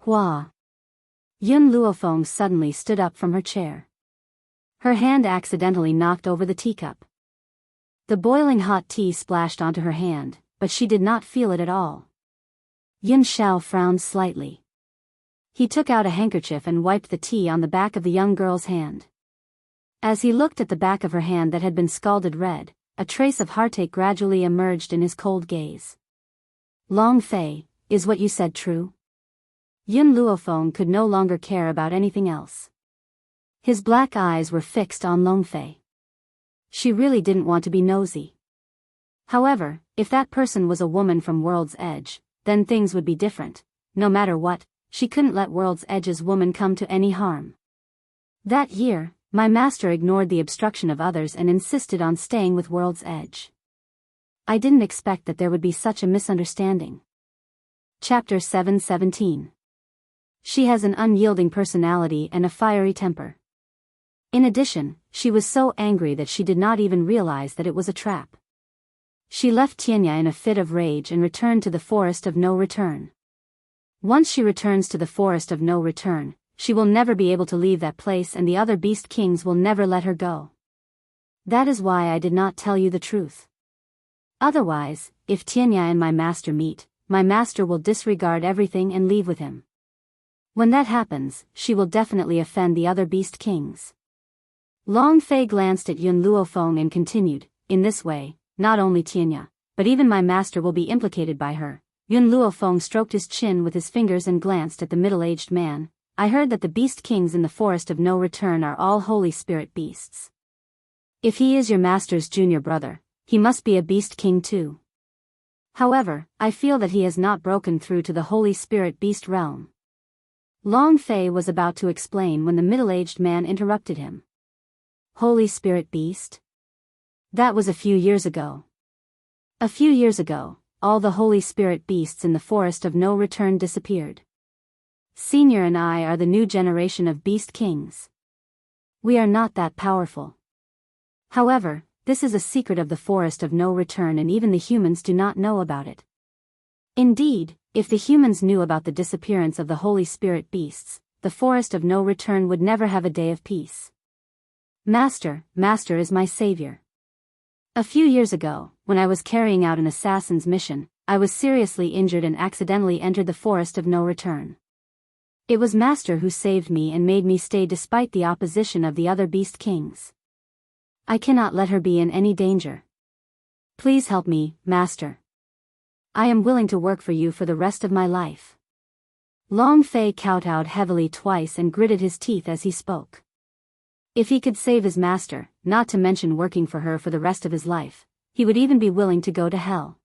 Hua. Yun Luofeng suddenly stood up from her chair. Her hand accidentally knocked over the teacup. The boiling hot tea splashed onto her hand, but she did not feel it at all. Yun Xiao frowned slightly. He took out a handkerchief and wiped the tea on the back of the young girl's hand. As he looked at the back of her hand that had been scalded red, a trace of heartache gradually emerged in his cold gaze. Long Fei, is what you said true? Yun Luofeng could no longer care about anything else. His black eyes were fixed on Long Fei. She really didn't want to be nosy. However, if that person was a woman from World's Edge, then things would be different. No matter what, she couldn't let World's Edge's woman come to any harm. That year, my master ignored the obstruction of others and insisted on staying with World's Edge. I didn't expect that there would be such a misunderstanding. Chapter 7:17. She has an unyielding personality and a fiery temper. In addition, she was so angry that she did not even realize that it was a trap. She left Tianya in a fit of rage and returned to the forest of no return. Once she returns to the forest of no return, she will never be able to leave that place and the other beast kings will never let her go. That is why I did not tell you the truth. Otherwise, if Tianya and my master meet, my master will disregard everything and leave with him. When that happens, she will definitely offend the other beast kings. Long Fei glanced at Yun Luofeng and continued, in this way, not only Tianya, but even my master will be implicated by her. Yun Luofeng stroked his chin with his fingers and glanced at the middle-aged man. I heard that the beast kings in the forest of no return are all holy spirit beasts. If he is your master's junior brother, he must be a beast king too. However, I feel that he has not broken through to the holy spirit beast realm. Long Fei was about to explain when the middle-aged man interrupted him. Holy spirit beast? That was a few years ago. A few years ago, all the holy spirit beasts in the forest of no return disappeared. Senior and I are the new generation of beast kings. We are not that powerful. However, this is a secret of the forest of no return and even the humans do not know about it. Indeed, if the humans knew about the disappearance of the holy spirit beasts, the forest of no return would never have a day of peace. Master is my savior. A few years ago, when I was carrying out an assassin's mission, I was seriously injured and accidentally entered the forest of no return. It was Master who saved me and made me stay despite the opposition of the other beast kings. I cannot let her be in any danger. Please help me, Master. I am willing to work for you for the rest of my life. Long Fei kowtowed heavily twice and gritted his teeth as he spoke. If he could save his master, not to mention working for her for the rest of his life, he would even be willing to go to hell.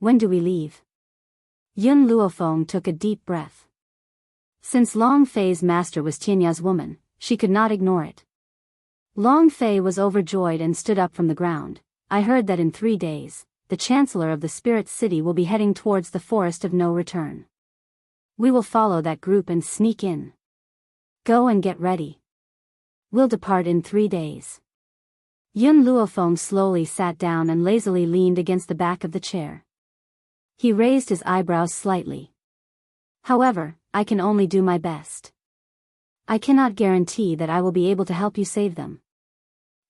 When do we leave? Yun Luofeng took a deep breath. Since Long Fei's master was Tianya's woman, she could not ignore it. Long Fei was overjoyed and stood up from the ground. I heard that in 3 days, the Chancellor of the Spirit City will be heading towards the forest of no return. We will follow that group and sneak in. Go and get ready. We'll depart in 3 days. Yun Luofeng slowly sat down and lazily leaned against the back of the chair. He raised his eyebrows slightly. However, I can only do my best. I cannot guarantee that I will be able to help you save them.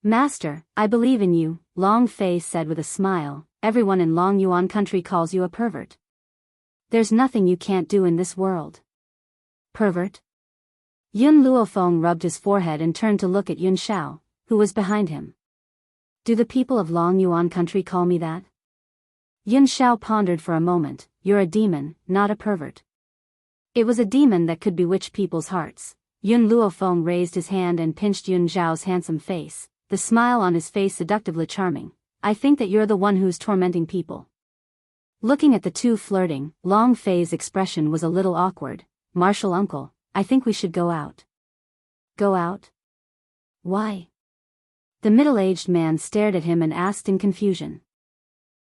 Master, I believe in you, Long Fei said with a smile. Everyone in Long Yuan country calls you a pervert. There's nothing you can't do in this world. Pervert? Yun Luofeng rubbed his forehead and turned to look at Yun Xiao. who was behind him. Do the people of Long Yuan country call me that? Yun Shao pondered for a moment. You're a demon, not a pervert. It was a demon that could bewitch people's hearts. Yun Luofeng raised his hand and pinched Yun Zhao's handsome face, the smile on his face seductively charming. I think that you're the one who's tormenting people. Looking at the two flirting, Long Fei's expression was a little awkward. Martial uncle, I think we should go out. Go out? Why? The middle-aged man stared at him and asked in confusion.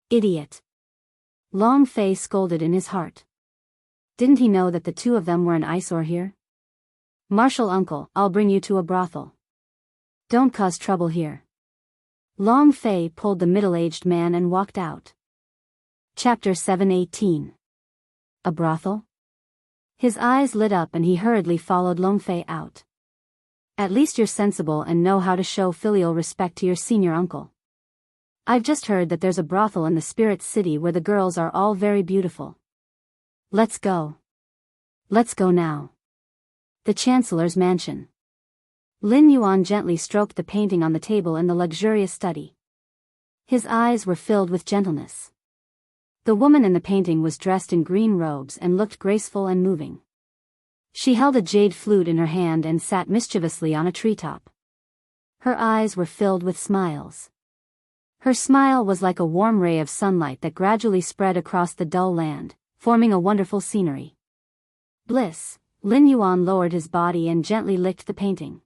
Idiot. Long Fei scolded in his heart. Didn't he know that the two of them were an eyesore here? Martial uncle, I'll bring you to a brothel. Don't cause trouble here. Long Fei pulled the middle-aged man and walked out. Chapter 7:18. A brothel? His eyes lit up and he hurriedly followed Long Fei out. At least you're sensible and know how to show filial respect to your senior uncle. I've just heard that there's a brothel in the Spirit City where the girls are all very beautiful. Let's go. Let's go now. The Chancellor's mansion. Lin Yuan gently stroked the painting on the table in the luxurious study. His eyes were filled with gentleness. The woman in the painting was dressed in green robes and looked graceful and moving. She held a jade flute in her hand and sat mischievously on a treetop. Her eyes were filled with smiles. Her smile was like a warm ray of sunlight that gradually spread across the dull land, forming a wonderful scenery. Bliss. Lin Yuan lowered his body and gently licked the painting.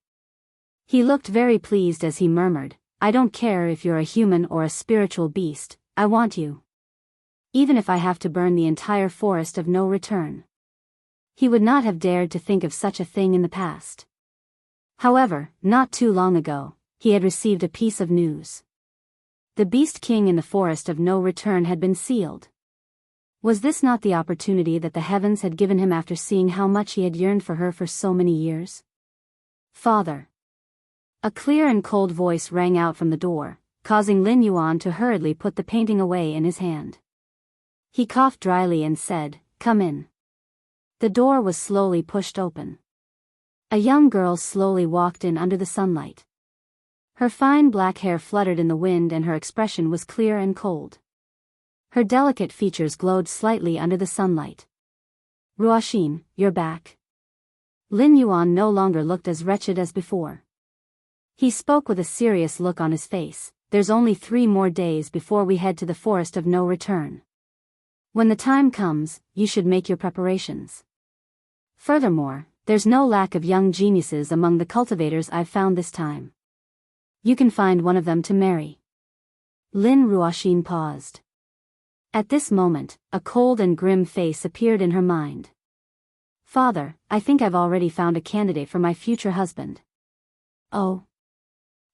He looked very pleased as he murmured, I don't care if you're a human or a spiritual beast, I want you. Even if I have to burn the entire forest of no return. He would not have dared to think of such a thing in the past. However, not too long ago, he had received a piece of news. The Beast King in the Forest of No Return had been sealed. Was this not the opportunity that the heavens had given him after seeing how much he had yearned for her for so many years? Father. A clear and cold voice rang out from the door, causing Lin Yuan to hurriedly put the painting away in his hand. He coughed dryly and said, Come in. The door was slowly pushed open. A young girl slowly walked in under the sunlight. Her fine black hair fluttered in the wind and her expression was clear and cold. Her delicate features glowed slightly under the sunlight. Ruoxin, you're back. Lin Yuan no longer looked as wretched as before. He spoke with a serious look on his face. There's only 3 more days before we head to the Forest of No Return. When the time comes, you should make your preparations. Furthermore, there's no lack of young geniuses among the cultivators I've found this time. You can find one of them to marry. Lin Ruoxin paused. At this moment, a cold and grim face appeared in her mind. Father, I think I've already found a candidate for my future husband. Oh.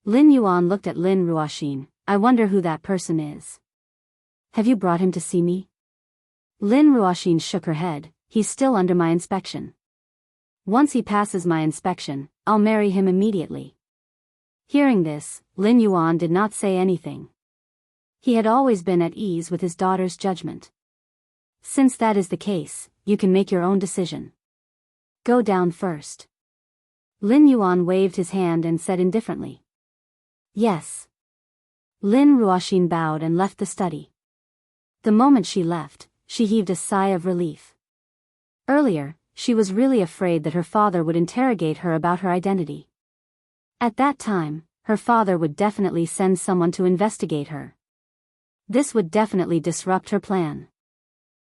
Lin Yuan looked at Lin Ruoxin. I wonder who that person is. Have you brought him to see me? Lin Ruoxin shook her head. He's still under my inspection. Once he passes my inspection, I'll marry him immediately. Hearing this, Lin Yuan did not say anything. He had always been at ease with his daughter's judgment. Since that is the case, you can make your own decision. Go down first. Lin Yuan waved his hand and said indifferently. Yes. Lin Ruoxin bowed and left the study. The moment she left, she heaved a sigh of relief. Earlier, she was really afraid that her father would interrogate her about her identity. At that time, her father would definitely send someone to investigate her. This would definitely disrupt her plan.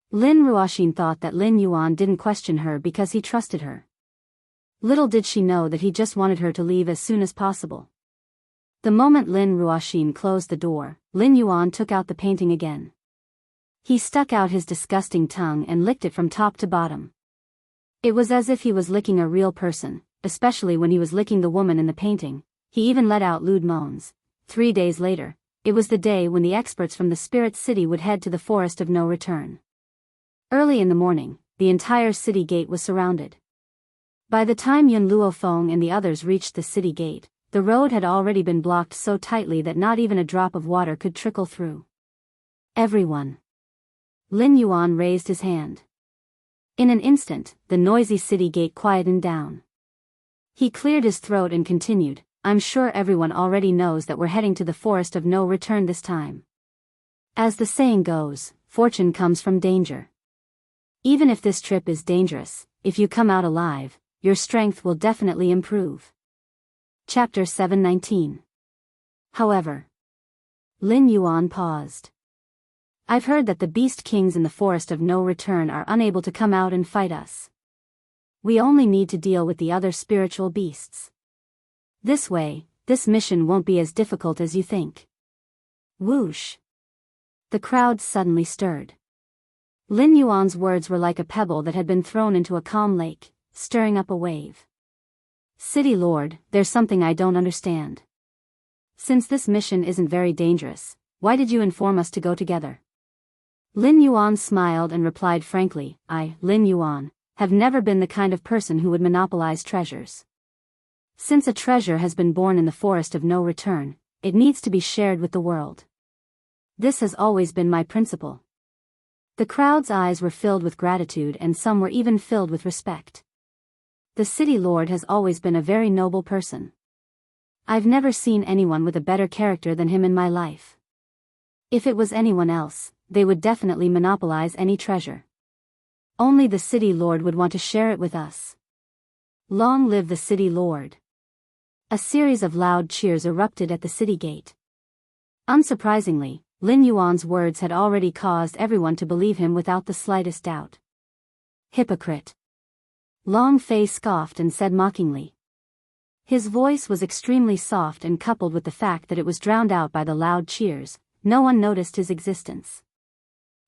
Lin Ruoxin thought that Lin Yuan didn't question her because he trusted her. Little did she know that he just wanted her to leave as soon as possible. The moment Lin Ruoxin closed the door, Lin Yuan took out the painting again. He stuck out his disgusting tongue and licked it from top to bottom. It was as if he was licking a real person, especially when he was licking the woman in the painting. He even let out lewd moans. 3 days later, it was the day when the experts from the Spirit City would head to the Forest of No Return. Early in the morning, the entire city gate was surrounded. By the time Yun Luofeng and the others reached the city gate, the road had already been blocked so tightly that not even a drop of water could trickle through. Everyone. Lin Yuan raised his hand. In an instant, the noisy city gate quietened down. He cleared his throat and continued, I'm sure everyone already knows that we're heading to the forest of no return this time. As the saying goes, fortune comes from danger. Even if this trip is dangerous, if you come out alive, your strength will definitely improve. Chapter 719. However, Lin Yuan paused. I've heard that the beast kings in the forest of no return are unable to come out and fight us. We only need to deal with the other spiritual beasts. This way, this mission won't be as difficult as you think. Whoosh. The crowd suddenly stirred. Lin Yuan's words were like a pebble that had been thrown into a calm lake, stirring up a wave. City Lord, there's something I don't understand. Since this mission isn't very dangerous, why did you inform us to go together? Lin Yuan smiled and replied frankly, I, Lin Yuan, have never been the kind of person who would monopolize treasures. Since a treasure has been born in the forest of no return, it needs to be shared with the world. This has always been my principle. The crowd's eyes were filled with gratitude and some were even filled with respect. The city lord has always been a very noble person. I've never seen anyone with a better character than him in my life. If it was anyone else, they would definitely monopolize any treasure. Only the city lord would want to share it with us. Long live the city lord. A series of loud cheers erupted at the city gate. Unsurprisingly, Lin Yuan's words had already caused everyone to believe him without the slightest doubt. Hypocrite. Long Fei scoffed and said mockingly. His voice was extremely soft and coupled with the fact that it was drowned out by the loud cheers, no one noticed his existence.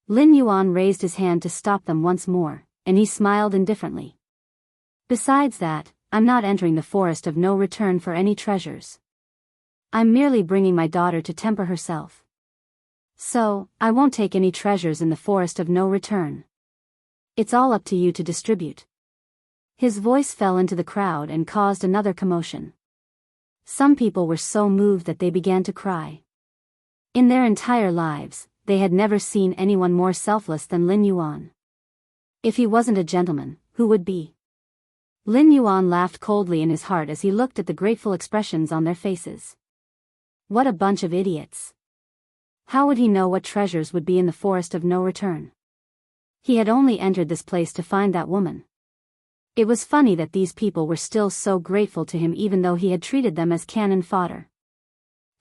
Lin Yuan raised his hand to stop them once more, and he smiled indifferently. Besides that, I'm not entering the forest of no return for any treasures. I'm merely bringing my daughter to temper herself. So, I won't take any treasures in the forest of no return. It's all up to you to distribute. His voice fell into the crowd and caused another commotion. Some people were so moved that they began to cry. In their entire lives, they had never seen anyone more selfless than Lin Yuan. If he wasn't a gentleman, who would be? Lin Yuan laughed coldly in his heart as he looked at the grateful expressions on their faces. What a bunch of idiots. How would he know what treasures would be in the forest of no return? He had only entered this place to find that woman. It was funny that these people were still so grateful to him even though he had treated them as cannon fodder.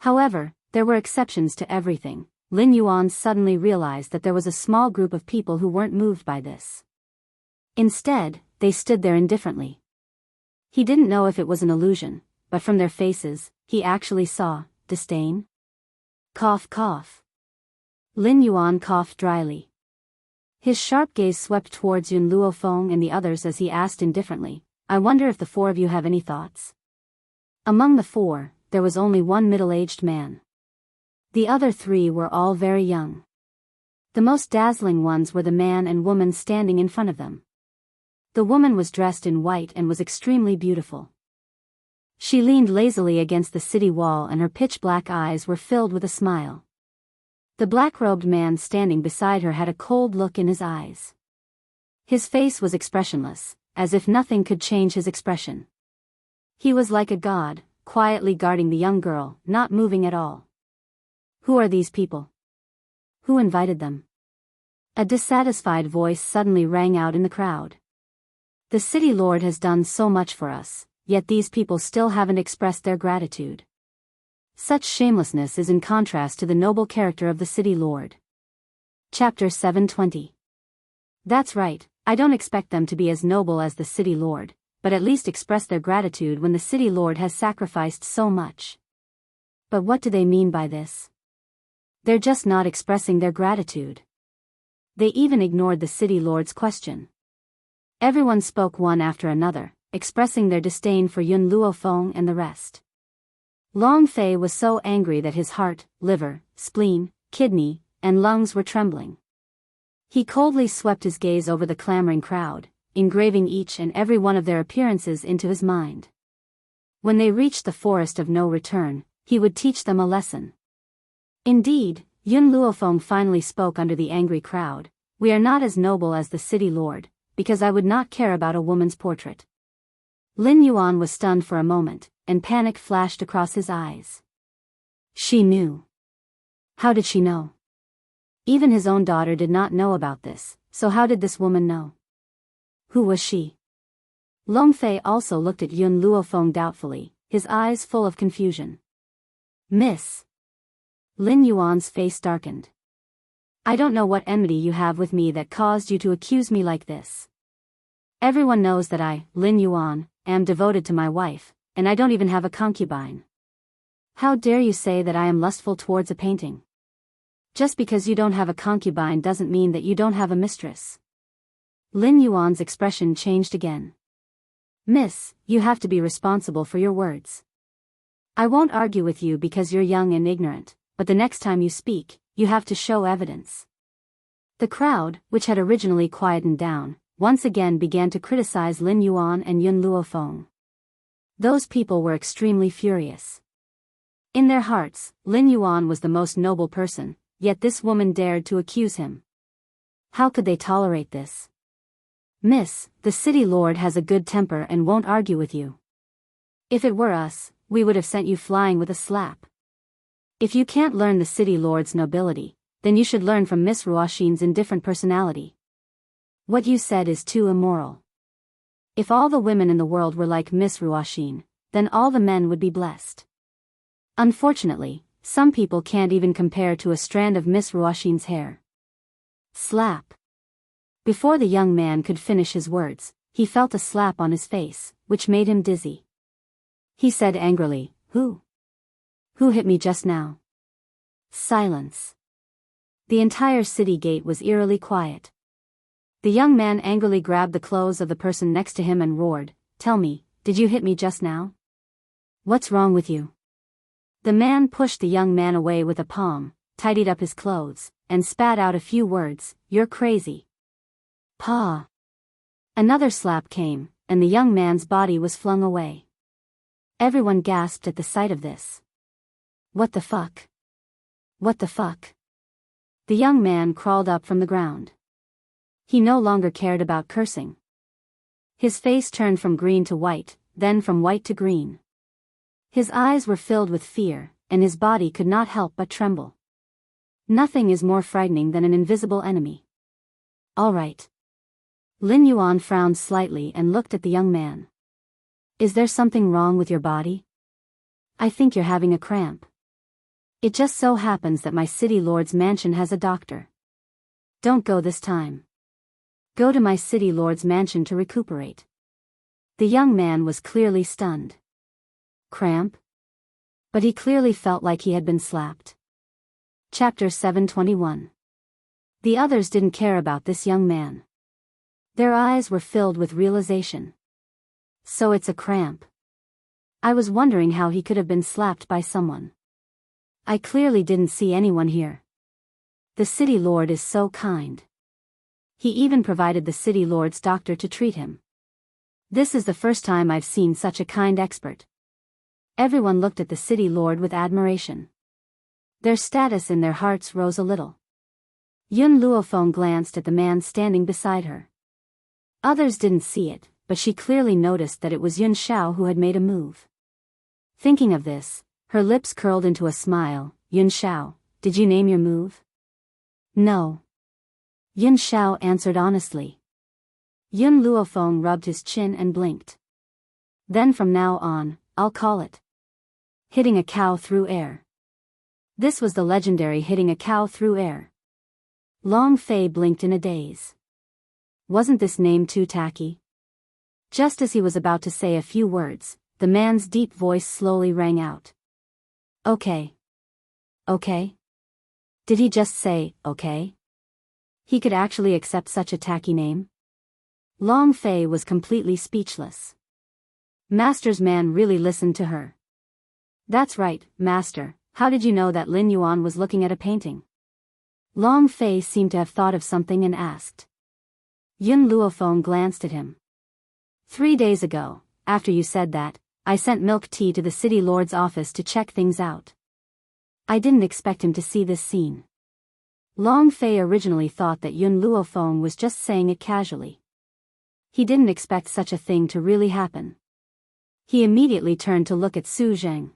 However, there were exceptions to everything. Lin Yuan suddenly realized that there was a small group of people who weren't moved by this. Instead, they stood there indifferently. He didn't know if it was an illusion, but from their faces, he actually saw disdain. Cough cough. Lin Yuan coughed dryly. His sharp gaze swept towards Yun Luofeng and the others as he asked indifferently, I wonder if the four of you have any thoughts? Among the four, there was only one middle-aged man. The other three were all very young. The most dazzling ones were the man and woman standing in front of them. The woman was dressed in white and was extremely beautiful. She leaned lazily against the city wall and her pitch-black eyes were filled with a smile. The black-robed man standing beside her had a cold look in his eyes. His face was expressionless, as if nothing could change his expression. He was like a god, quietly guarding the young girl, not moving at all. Who are these people? Who invited them? A dissatisfied voice suddenly rang out in the crowd. The city lord has done so much for us, yet these people still haven't expressed their gratitude. Such shamelessness is in contrast to the noble character of the city lord. Chapter 720. That's right, I don't expect them to be as noble as the city lord, but at least express their gratitude when the city lord has sacrificed so much. But what do they mean by this? They're just not expressing their gratitude. They even ignored the city lord's question. Everyone spoke one after another, expressing their disdain for Yun Luofeng and the rest. Long Fei was so angry that his heart, liver, spleen, kidney, and lungs were trembling. He coldly swept his gaze over the clamoring crowd, engraving each and every one of their appearances into his mind. When they reached the forest of no return, he would teach them a lesson. Indeed, Yun Luofeng finally spoke under the angry crowd, we are not as noble as the city lord, because I would not care about a woman's portrait. Lin Yuan was stunned for a moment, and panic flashed across his eyes. She knew. How did she know? Even his own daughter did not know about this, so how did this woman know? Who was she? Long Fei also looked at Yun Luofeng doubtfully, his eyes full of confusion. Miss. Lin Yuan's face darkened. I don't know what enmity you have with me that caused you to accuse me like this. Everyone knows that I, Lin Yuan, am devoted to my wife, and I don't even have a concubine. How dare you say that I am lustful towards a painting? Just because you don't have a concubine doesn't mean that you don't have a mistress. Lin Yuan's expression changed again. Miss, you have to be responsible for your words. I won't argue with you because you're young and ignorant, but the next time you speak, you have to show evidence. The crowd, which had originally quietened down, once again began to criticize Lin Yuan and Yun Luofeng. Those people were extremely furious. In their hearts, Lin Yuan was the most noble person, yet this woman dared to accuse him. How could they tolerate this? Miss, the city lord has a good temper and won't argue with you. If it were us, we would have sent you flying with a slap. If you can't learn the city lord's nobility, then you should learn from Miss Ruoxin's indifferent personality. What you said is too immoral. If all the women in the world were like Miss Ruoxin, then all the men would be blessed. Unfortunately, some people can't even compare to a strand of Miss Ruoxin's hair. Slap. Before the young man could finish his words, he felt a slap on his face, which made him dizzy. He said angrily, Who? Who hit me just now? Silence. The entire city gate was eerily quiet. The young man angrily grabbed the clothes of the person next to him and roared, Tell me, did you hit me just now? What's wrong with you? The man pushed the young man away with a palm, tidied up his clothes, and spat out a few words, You're crazy. Pa. Another slap came, and the young man's body was flung away. Everyone gasped at the sight of this. What the fuck? What the fuck? The young man crawled up from the ground. He no longer cared about cursing. His face turned from green to white, then from white to green. His eyes were filled with fear, and his body could not help but tremble. Nothing is more frightening than an invisible enemy. All right. Lin Yuan frowned slightly and looked at the young man. Is there something wrong with your body? I think you're having a cramp. It just so happens that my city lord's mansion has a doctor. Don't go this time. Go to my city lord's mansion to recuperate. The young man was clearly stunned. Cramp? But he clearly felt like he had been slapped. Chapter 721. The others didn't care about this young man. Their eyes were filled with realization. So it's a cramp. I was wondering how he could have been slapped by someone. I clearly didn't see anyone here. The city lord is so kind. He even provided the city lord's doctor to treat him. This is the first time I've seen such a kind expert. Everyone looked at the city lord with admiration. Their status in their hearts rose a little. Yun Luofeng glanced at the man standing beside her. Others didn't see it, but she clearly noticed that it was Yun Xiao who had made a move. Thinking of this, her lips curled into a smile. Yun Xiao, did you name your move? No. Yun Xiao answered honestly. Yun Luofeng rubbed his chin and blinked. Then from now on, I'll call it hitting a cow through air. This was the legendary hitting a cow through air. Long Fei blinked in a daze. Wasn't this name too tacky? Just as he was about to say a few words, the man's deep voice slowly rang out. Okay. Okay? Did he just say, okay? He could actually accept such a tacky name? Long Fei was completely speechless. Master's man really listened to her. That's right, Master, how did you know that Lin Yuan was looking at a painting? Long Fei seemed to have thought of something and asked. Yun Luofeng glanced at him. 3 days ago, after you said that, I sent milk tea to the city lord's office to check things out. I didn't expect him to see this scene. Long Fei originally thought that Yun Luofeng was just saying it casually. He didn't expect such a thing to really happen. He immediately turned to look at Su Zheng.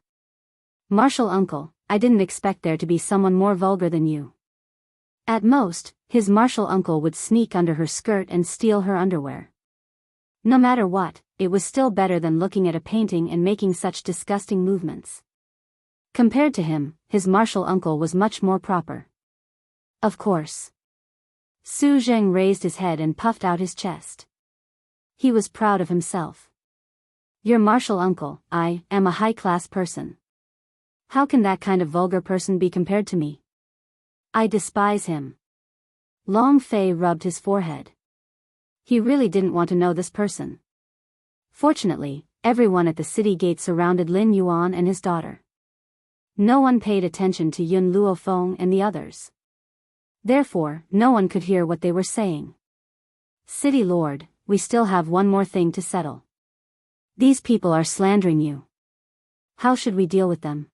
Martial uncle, I didn't expect there to be someone more vulgar than you. At most, his martial uncle would sneak under her skirt and steal her underwear. No matter what, it was still better than looking at a painting and making such disgusting movements. Compared to him, his martial uncle was much more proper. Of course. Su Zheng raised his head and puffed out his chest. He was proud of himself. Your martial uncle, I am a high-class person. How can that kind of vulgar person be compared to me? I despise him. Long Fei rubbed his forehead. He really didn't want to know this person. Fortunately, everyone at the city gate surrounded Lin Yuan and his daughter. No one paid attention to Yun Luofeng and the others. Therefore, no one could hear what they were saying. City Lord, we still have one more thing to settle. These people are slandering you. How should we deal with them?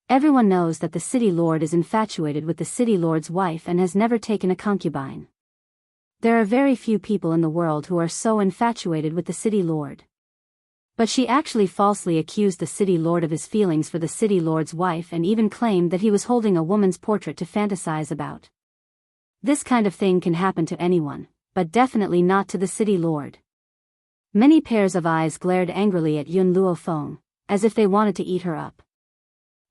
Everyone knows that the City Lord is infatuated with the City Lord's wife and has never taken a concubine. There are very few people in the world who are so infatuated with the City Lord. But she actually falsely accused the City Lord of his feelings for the City Lord's wife and even claimed that he was holding a woman's portrait to fantasize about. This kind of thing can happen to anyone, but definitely not to the City Lord. Many pairs of eyes glared angrily at Yun Luofeng, as if they wanted to eat her up.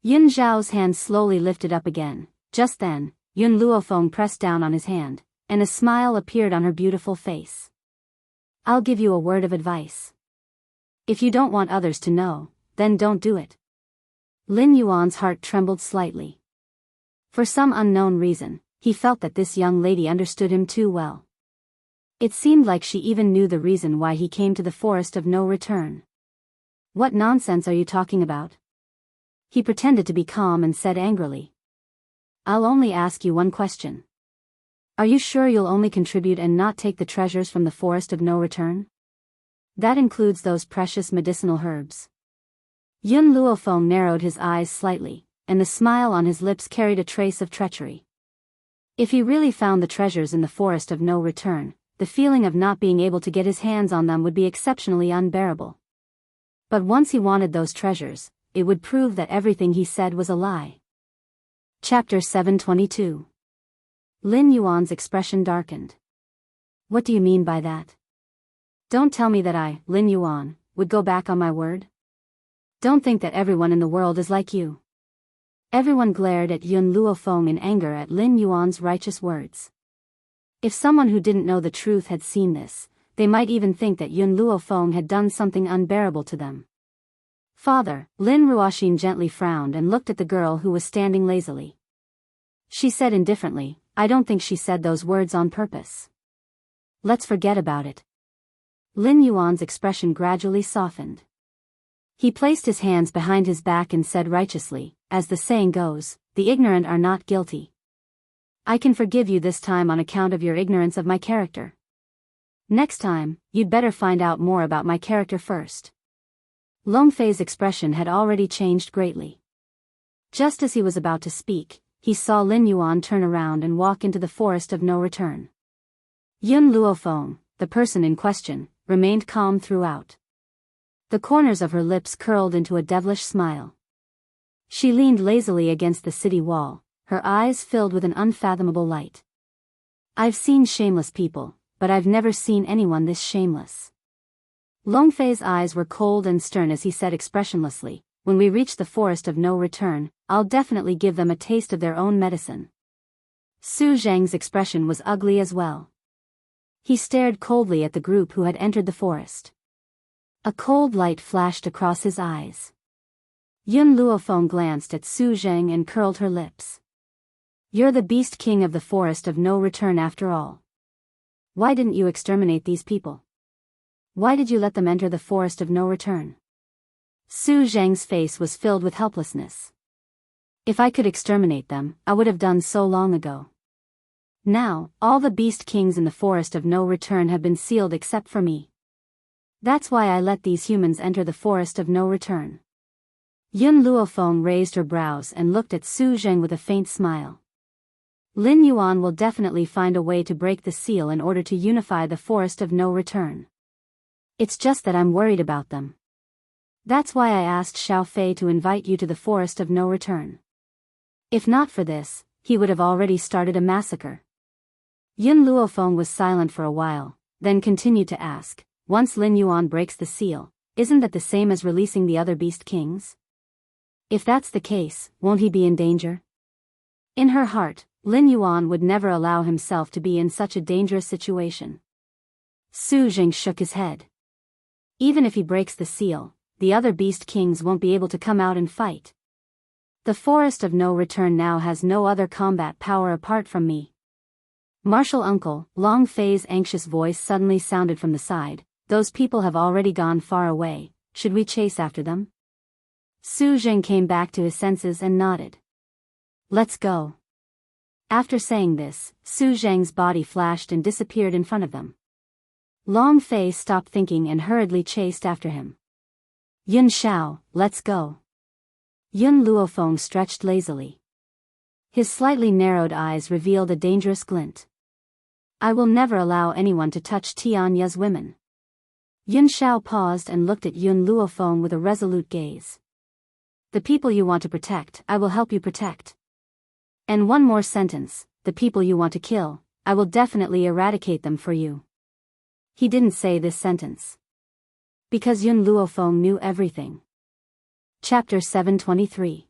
Yun Zhao's hand slowly lifted up again. Just then, Yun Luofeng pressed down on his hand, and a smile appeared on her beautiful face. I'll give you a word of advice. If you don't want others to know, then don't do it. Lin Yuan's heart trembled slightly. For some unknown reason, he felt that this young lady understood him too well. It seemed like she even knew the reason why he came to the forest of no return. What nonsense are you talking about? He pretended to be calm and said angrily. I'll only ask you one question. Are you sure you'll only contribute and not take the treasures from the forest of no return? That includes those precious medicinal herbs. Yun Luofeng narrowed his eyes slightly, and the smile on his lips carried a trace of treachery. If he really found the treasures in the forest of no return, the feeling of not being able to get his hands on them would be exceptionally unbearable. But once he wanted those treasures, it would prove that everything he said was a lie. Chapter 722. Lin Yuan's expression darkened. What do you mean by that? Don't tell me that I, Lin Yuan, would go back on my word? Don't think that everyone in the world is like you. Everyone glared at Yun Luofeng in anger at Lin Yuan's righteous words. If someone who didn't know the truth had seen this, they might even think that Yun Luofeng had done something unbearable to them. Father, Lin Ruoxin gently frowned and looked at the girl who was standing lazily. She said indifferently, I don't think she said those words on purpose. Let's forget about it. Lin Yuan's expression gradually softened. He placed his hands behind his back and said righteously, as the saying goes, the ignorant are not guilty. I can forgive you this time on account of your ignorance of my character. Next time, you'd better find out more about my character first. Long Fei's expression had already changed greatly. Just as he was about to speak, he saw Lin Yuan turn around and walk into the forest of no return. Yun Luofeng, the person in question, remained calm throughout. The corners of her lips curled into a devilish smile. She leaned lazily against the city wall, her eyes filled with an unfathomable light. I've seen shameless people, but I've never seen anyone this shameless. Long Fei's eyes were cold and stern as he said expressionlessly, when we reach the forest of no return, I'll definitely give them a taste of their own medicine. Su Zheng's expression was ugly as well. He stared coldly at the group who had entered the forest. A cold light flashed across his eyes. Yun Luofeng glanced at Su Zheng and curled her lips. You're the beast king of the forest of no return after all. Why didn't you exterminate these people? Why did you let them enter the forest of no return? Su Zheng's face was filled with helplessness. If I could exterminate them, I would have done so long ago. Now, all the beast kings in the forest of no return have been sealed except for me. That's why I let these humans enter the forest of no return. Yun Luofeng raised her brows and looked at Su Zheng with a faint smile. Lin Yuan will definitely find a way to break the seal in order to unify the forest of no return. It's just that I'm worried about them. That's why I asked Xiao Fei to invite you to the forest of no return. If not for this, he would have already started a massacre. Yun Luofeng was silent for a while, then continued to ask, once Lin Yuan breaks the seal, isn't that the same as releasing the other beast kings? If that's the case, won't he be in danger? In her heart, Lin Yuan would never allow himself to be in such a dangerous situation. Su Jing shook his head. Even if he breaks the seal, the other beast kings won't be able to come out and fight. The forest of no return now has no other combat power apart from me. Martial uncle, Long Fei's anxious voice suddenly sounded from the side. Those people have already gone far away, should we chase after them? Su Jing came back to his senses and nodded. Let's go. After saying this, Su Zheng's body flashed and disappeared in front of them. Long Fei stopped thinking and hurriedly chased after him. Yun Xiao, let's go. Yun Luofeng stretched lazily. His slightly narrowed eyes revealed a dangerous glint. I will never allow anyone to touch Tianya's women. Yun Xiao paused and looked at Yun Luofeng with a resolute gaze. The people you want to protect, I will help you protect. And one more sentence, the people you want to kill, I will definitely eradicate them for you. He didn't say this sentence. Because Yun Luofeng knew everything. Chapter 723.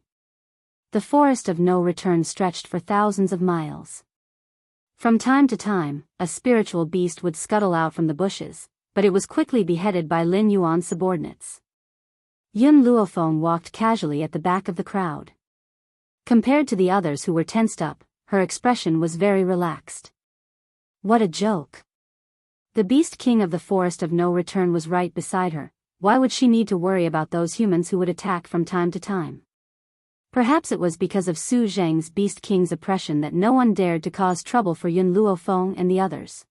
The forest of no return stretched for thousands of miles. From time to time, a spiritual beast would scuttle out from the bushes, but it was quickly beheaded by Lin Yuan's subordinates. Yun Luofeng walked casually at the back of the crowd. Compared to the others who were tensed up, her expression was very relaxed. What a joke. The beast king of the forest of no return was right beside her. Why would she need to worry about those humans who would attack from time to time? Perhaps it was because of Su Zheng's beast king's oppression that no one dared to cause trouble for Yun Luofeng and the others.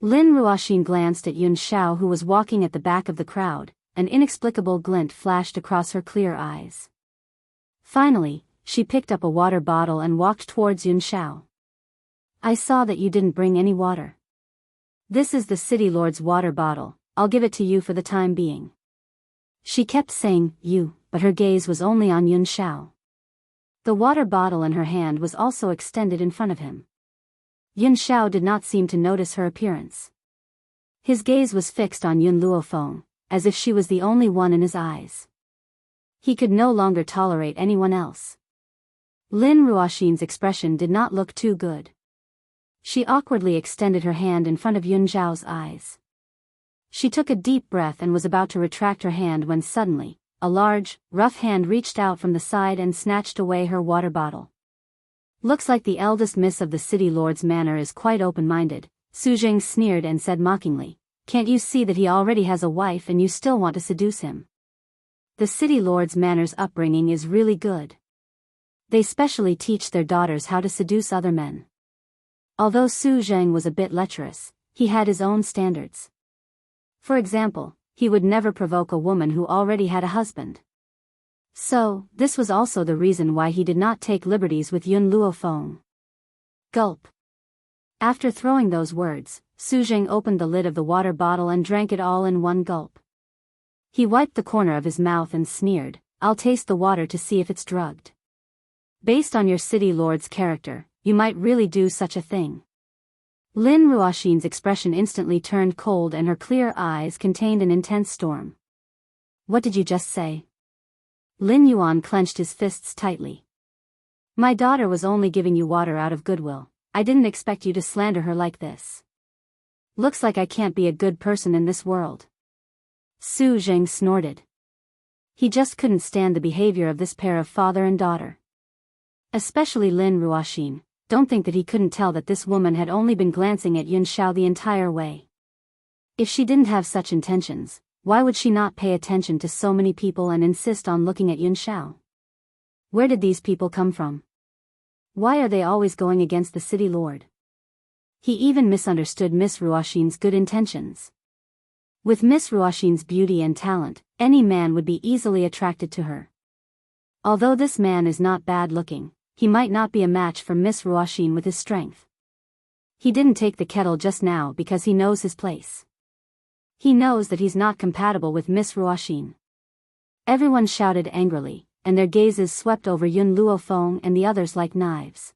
Lin Ruoxin glanced at Yun Xiao, who was walking at the back of the crowd. An inexplicable glint flashed across her clear eyes. Finally, she picked up a water bottle and walked towards Yun Xiao. I saw that you didn't bring any water. This is the city lord's water bottle, I'll give it to you for the time being. She kept saying, you, but her gaze was only on Yun Xiao. The water bottle in her hand was also extended in front of him. Yun Xiao did not seem to notice her appearance. His gaze was fixed on Yun Luofeng, as if she was the only one in his eyes. He could no longer tolerate anyone else. Lin Ruoxin's expression did not look too good. She awkwardly extended her hand in front of Yun Xiao's eyes. She took a deep breath and was about to retract her hand when suddenly, a large, rough hand reached out from the side and snatched away her water bottle. Looks like the eldest miss of the city lord's manor is quite open-minded, Su Jing sneered and said mockingly. Can't you see that he already has a wife and you still want to seduce him? The city lord's manor's upbringing is really good. They specially teach their daughters how to seduce other men. Although Su Zheng was a bit lecherous, he had his own standards. For example, he would never provoke a woman who already had a husband. So, this was also the reason why he did not take liberties with Yun Luofeng. Gulp. After throwing those words, Su Jing opened the lid of the water bottle and drank it all in one gulp. He wiped the corner of his mouth and sneered, I'll taste the water to see if it's drugged. Based on your city lord's character, you might really do such a thing. Lin Ruoxin's expression instantly turned cold and her clear eyes contained an intense storm. What did you just say? Lin Yuan clenched his fists tightly. My daughter was only giving you water out of goodwill. I didn't expect you to slander her like this. Looks like I can't be a good person in this world. Su Jing snorted. He just couldn't stand the behavior of this pair of father and daughter. Especially Lin Ruoxin. Don't think that he couldn't tell that this woman had only been glancing at Yun Xiao the entire way. If she didn't have such intentions, why would she not pay attention to so many people and insist on looking at Yun Xiao? Where did these people come from? Why are they always going against the city lord? He even misunderstood Miss Ruoxin's good intentions. With Miss Ruoxin's beauty and talent, any man would be easily attracted to her. Although this man is not bad looking, he might not be a match for Miss Ruoxin with his strength. He didn't take the kettle just now because he knows his place. He knows that he's not compatible with Miss Ruoxin. Everyone shouted angrily, and their gazes swept over Yun Luofeng and the others like knives.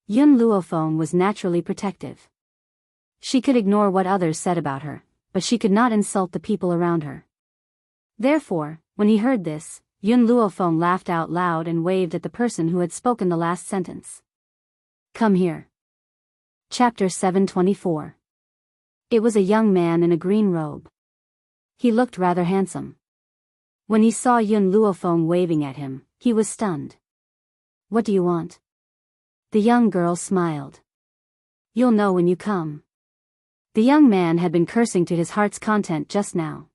Yun Luofeng was naturally protective. She could ignore what others said about her, but she could not insult the people around her. Therefore, when he heard this, Yun Luofeng laughed out loud and waved at the person who had spoken the last sentence. Come here. Chapter 724. It was a young man in a green robe. He looked rather handsome. When he saw Yun Luofeng waving at him, he was stunned. What do you want? The young girl smiled. You'll know when you come. The young man had been cursing to his heart's content just now.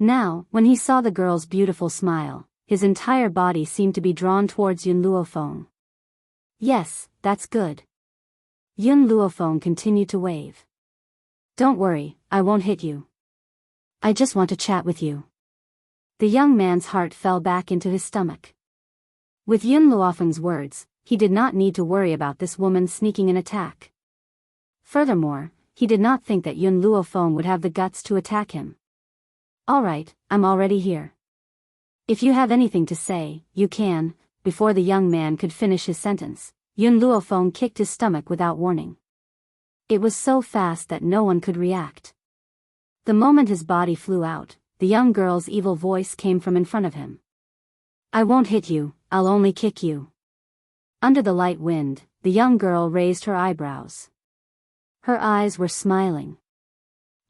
Now, when he saw the girl's beautiful smile, his entire body seemed to be drawn towards Yun Luofeng. Yes, that's good. Yun Luofeng continued to wave. Don't worry, I won't hit you. I just want to chat with you. The young man's heart fell back into his stomach. With Yun Luofeng's words, he did not need to worry about this woman sneaking an attack. Furthermore, he did not think that Yun Luofeng would have the guts to attack him. Alright, I'm already here. If you have anything to say, you can. Before the young man could finish his sentence, Yun Luofeng kicked his stomach without warning. It was so fast that no one could react. The moment his body flew out, the young girl's evil voice came from in front of him. I won't hit you, I'll only kick you. Under the light wind, the young girl raised her eyebrows. Her eyes were smiling.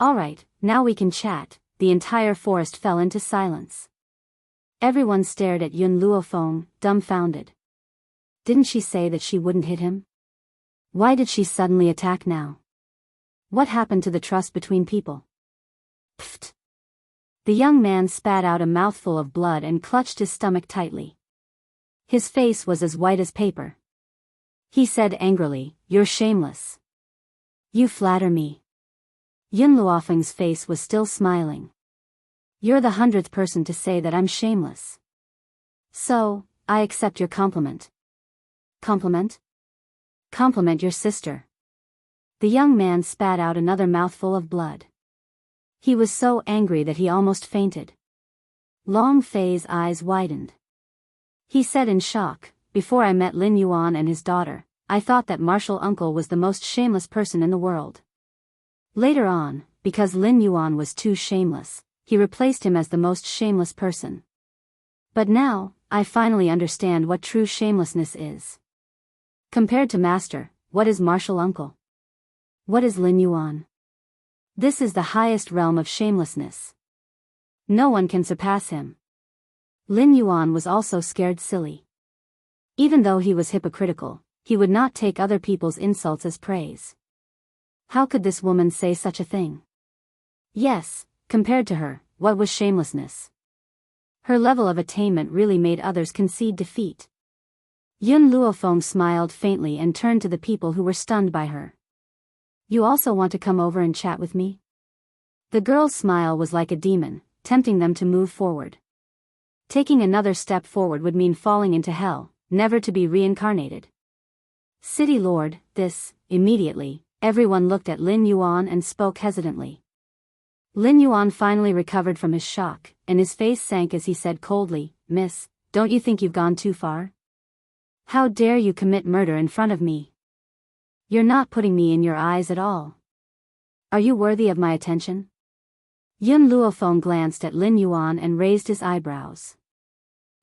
Alright, now we can chat. The entire forest fell into silence. Everyone stared at Yun Luofeng, dumbfounded. Didn't she say that she wouldn't hit him? Why did she suddenly attack now? What happened to the trust between people? Pfft. The young man spat out a mouthful of blood and clutched his stomach tightly. His face was as white as paper. He said angrily, You're shameless. You flatter me. Yun Luofeng's face was still smiling. You're the 100th person to say that I'm shameless. So, I accept your compliment. Compliment? Compliment your sister. The young man spat out another mouthful of blood. He was so angry that he almost fainted. Long Fei's eyes widened. He said in shock, Before I met Lin Yuan and his daughter, I thought that martial uncle was the most shameless person in the world. Later on, because Lin Yuan was too shameless, he replaced him as the most shameless person. But now, I finally understand what true shamelessness is. Compared to master, what is martial uncle? What is Lin Yuan? This is the highest realm of shamelessness. No one can surpass him. Lin Yuan was also scared silly. Even though he was hypocritical, he would not take other people's insults as praise. How could this woman say such a thing? Yes, compared to her, what was shamelessness? Her level of attainment really made others concede defeat. Yun Luofeng smiled faintly and turned to the people who were stunned by her. You also want to come over and chat with me? The girl's smile was like a demon, tempting them to move forward. Taking another step forward would mean falling into hell, never to be reincarnated. City Lord, immediately, everyone looked at Lin Yuan and spoke hesitantly. Lin Yuan finally recovered from his shock, and his face sank as he said coldly, Miss, don't you think you've gone too far? How dare you commit murder in front of me? You're not putting me in your eyes at all. Are you worthy of my attention? Yun Luofeng glanced at Lin Yuan and raised his eyebrows.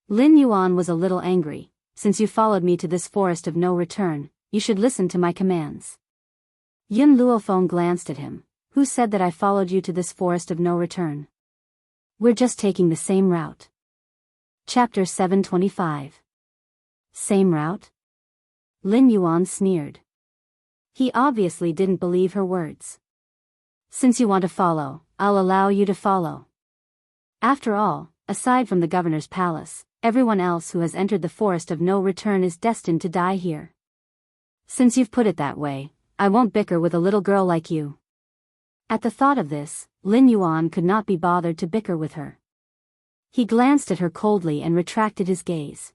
Lin Yuan was a little angry. Since you followed me to this forest of no return, you should listen to my commands. Yun Luofeng glanced at him. Who said that I followed you to this forest of no return? We're just taking the same route. Chapter 725. Same route? Lin Yuan sneered. He obviously didn't believe her words. Since you want to follow, I'll allow you to follow. After all, aside from the governor's palace, everyone else who has entered the forest of no return is destined to die here. Since you've put it that way, I won't bicker with a little girl like you. At the thought of this, Lin Yuan could not be bothered to bicker with her. He glanced at her coldly and retracted his gaze.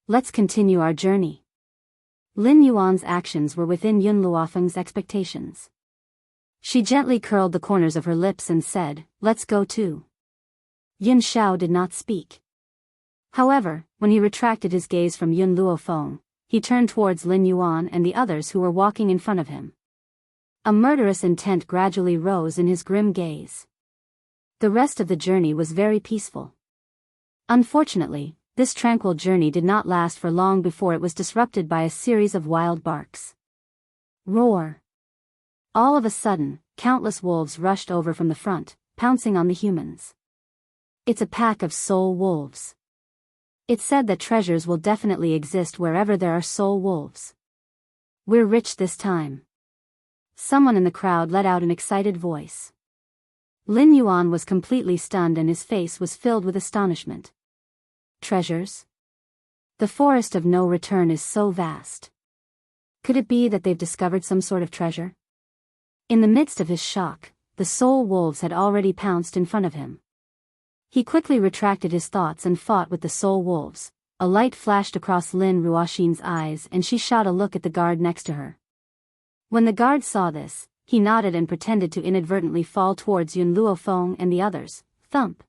Let's continue our journey. Lin Yuan's actions were within Yun Luofeng's expectations. She gently curled the corners of her lips and said, Let's go too. Yun Shao did not speak. However, when he retracted his gaze from Yun Luofeng, he turned towards Lin Yuan and the others who were walking in front of him. A murderous intent gradually rose in his grim gaze. The rest of the journey was very peaceful. Unfortunately, this tranquil journey did not last for long before it was disrupted by a series of wild barks. Roar! All of a sudden, countless wolves rushed over from the front, pouncing on the humans. It's a pack of soul wolves. It's said that treasures will definitely exist wherever there are soul wolves. We're rich this time. Someone in the crowd let out an excited voice. Lin Yuan was completely stunned and his face was filled with astonishment. Treasures? The forest of no return is so vast. Could it be that they've discovered some sort of treasure? In the midst of his shock, the soul wolves had already pounced in front of him. He quickly retracted his thoughts and fought with the soul wolves. A light flashed across Lin Ruoxin's eyes and she shot a look at the guard next to her. When the guard saw this, he nodded and pretended to inadvertently fall towards Yun Luofeng and the others. Thump!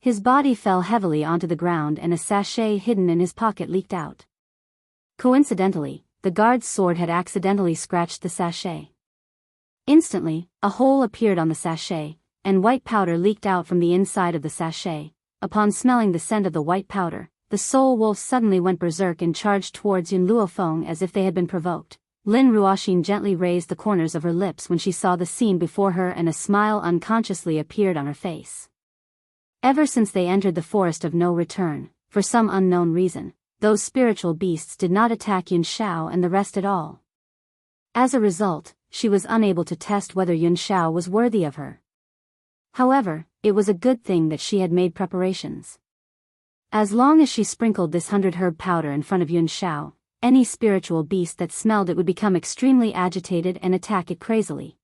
His body fell heavily onto the ground and a sachet hidden in his pocket leaked out. Coincidentally, the guard's sword had accidentally scratched the sachet. Instantly, a hole appeared on the sachet, and white powder leaked out from the inside of the sachet. Upon smelling the scent of the white powder, the soul wolves suddenly went berserk and charged towards Yun Luofeng as if they had been provoked. Lin Ruoxin gently raised the corners of her lips when she saw the scene before her and a smile unconsciously appeared on her face. Ever since they entered the forest of no return, for some unknown reason, those spiritual beasts did not attack Yun Shao and the rest at all. As a result, she was unable to test whether Yun Shao was worthy of her. However, it was a good thing that she had made preparations. As long as she sprinkled this 100-herb powder in front of Yun Shao, any spiritual beast that smelled it would become extremely agitated and attack it crazily.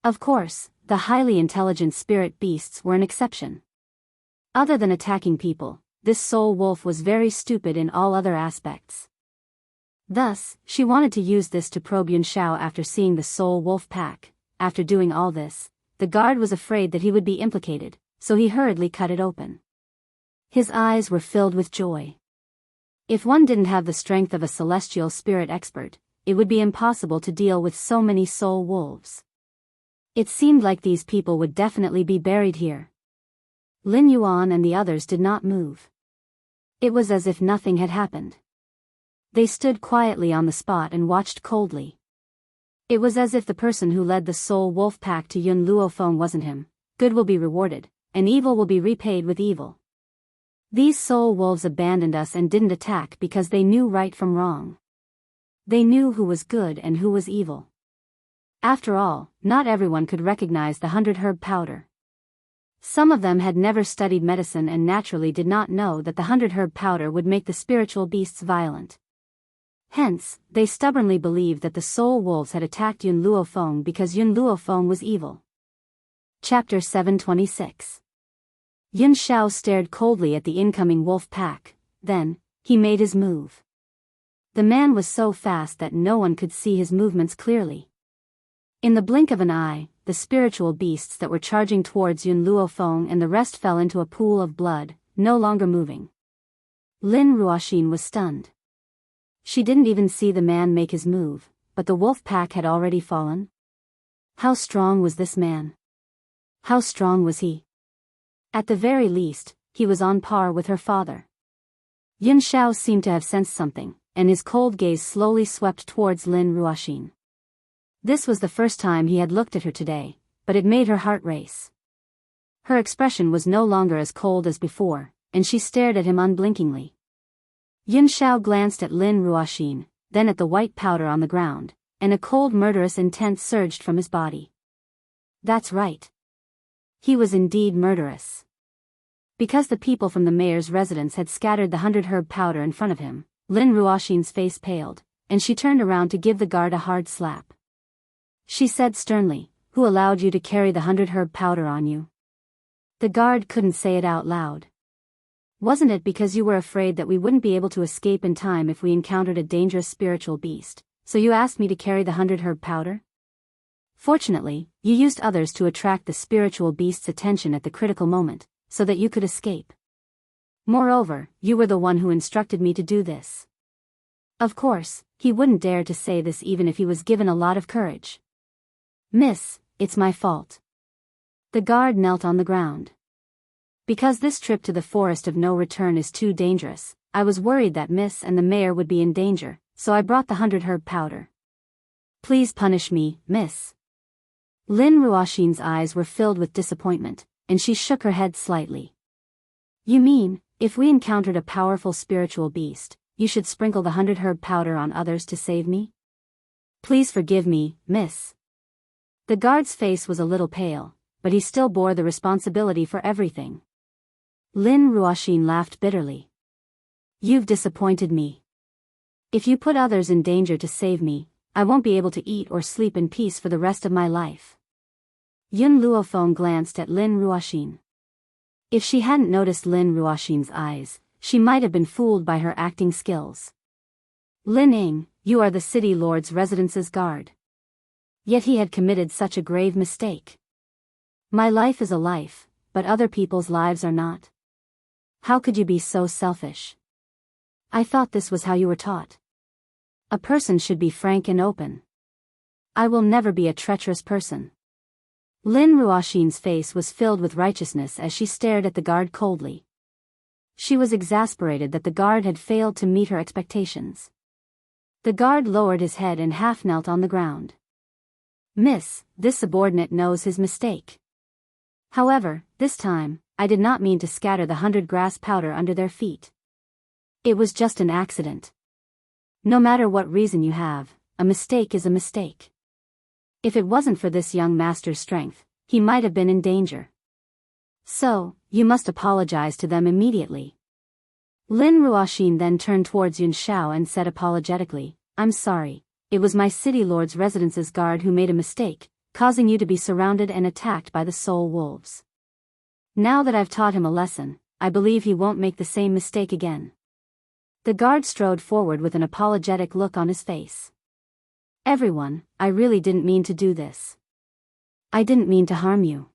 Of course, the highly intelligent spirit beasts were an exception. Other than attacking people, this soul wolf was very stupid in all other aspects. Thus, she wanted to use this to probe Yun Shao after seeing the soul wolf pack. After doing all this, the guard was afraid that he would be implicated, so he hurriedly cut it open. His eyes were filled with joy. If one didn't have the strength of a celestial spirit expert, it would be impossible to deal with so many soul wolves. It seemed like these people would definitely be buried here. Lin Yuan and the others did not move. It was as if nothing had happened. They stood quietly on the spot and watched coldly. It was as if the person who led the soul wolf pack to Yun Luofeng wasn't him. Good will be rewarded, and evil will be repaid with evil. These soul wolves abandoned us and didn't attack because they knew right from wrong. They knew who was good and who was evil. After all, not everyone could recognize the 100-herb powder. Some of them had never studied medicine and naturally did not know that the 100-herb powder would make the spiritual beasts violent. Hence, they stubbornly believed that the soul wolves had attacked Yun Luofeng because Yun Luofeng was evil. Chapter 726. Yun Shao stared coldly at the incoming wolf pack, then, he made his move. The man was so fast that no one could see his movements clearly. In the blink of an eye, the spiritual beasts that were charging towards Yun Luofeng and the rest fell into a pool of blood, no longer moving. Lin Ruoxin was stunned. She didn't even see the man make his move, but the wolf pack had already fallen. How strong was this man? How strong was he? At the very least, he was on par with her father. Yun Shao seemed to have sensed something, and his cold gaze slowly swept towards Lin Ruoxin. This was the first time he had looked at her today, but it made her heart race. Her expression was no longer as cold as before, and she stared at him unblinkingly. Yun Shao glanced at Lin Ruoxin, then at the white powder on the ground, and a cold murderous intent surged from his body. That's right. He was indeed murderous. Because the people from the mayor's residence had scattered the 100-herb powder in front of him, Lin Ruoxin's face paled, and she turned around to give the guard a hard slap. She said sternly, "Who allowed you to carry the 100-herb powder on you?" The guard couldn't say it out loud. "Wasn't it because you were afraid that we wouldn't be able to escape in time if we encountered a dangerous spiritual beast, so you asked me to carry the 100-herb powder? Fortunately, you used others to attract the spiritual beast's attention at the critical moment, so that you could escape. Moreover, you were the one who instructed me to do this. Of course, he wouldn't dare to say this even if he was given a lot of courage. Miss, it's my fault. The guard knelt on the ground. Because this trip to the forest of no return is too dangerous, I was worried that Miss and the mayor would be in danger, so I brought the 100-herb powder. Please punish me, Miss. Lin Ruoxin's eyes were filled with disappointment, and she shook her head slightly. You mean, if we encountered a powerful spiritual beast, you should sprinkle the 100-herb powder on others to save me? Please forgive me, Miss. The guard's face was a little pale, but he still bore the responsibility for everything. Lin Ruoxin laughed bitterly. You've disappointed me. If you put others in danger to save me, I won't be able to eat or sleep in peace for the rest of my life. Yun Luofeng glanced at Lin Ruoxin. If she hadn't noticed Lin Ruoxin's eyes, she might have been fooled by her acting skills. Lin Ying, you are the city lord's residence's guard. Yet he had committed such a grave mistake. My life is a life, but other people's lives are not. How could you be so selfish? I thought this was how you were taught. A person should be frank and open. I will never be a treacherous person. Lin Ruoxin's face was filled with righteousness as she stared at the guard coldly. She was exasperated that the guard had failed to meet her expectations. The guard lowered his head and half knelt on the ground. Miss, this subordinate knows his mistake. However, this time, I did not mean to scatter the 100 grass powder under their feet. It was just an accident. No matter what reason you have, a mistake is a mistake. If it wasn't for this young master's strength, he might have been in danger. So, you must apologize to them immediately. Lin Ruoxin then turned towards Yun Xiao and said apologetically, I'm sorry, it was my city lord's residence's guard who made a mistake, causing you to be surrounded and attacked by the soul wolves. Now that I've taught him a lesson, I believe he won't make the same mistake again. The guard strode forward with an apologetic look on his face. Everyone, I really didn't mean to do this. I didn't mean to harm you.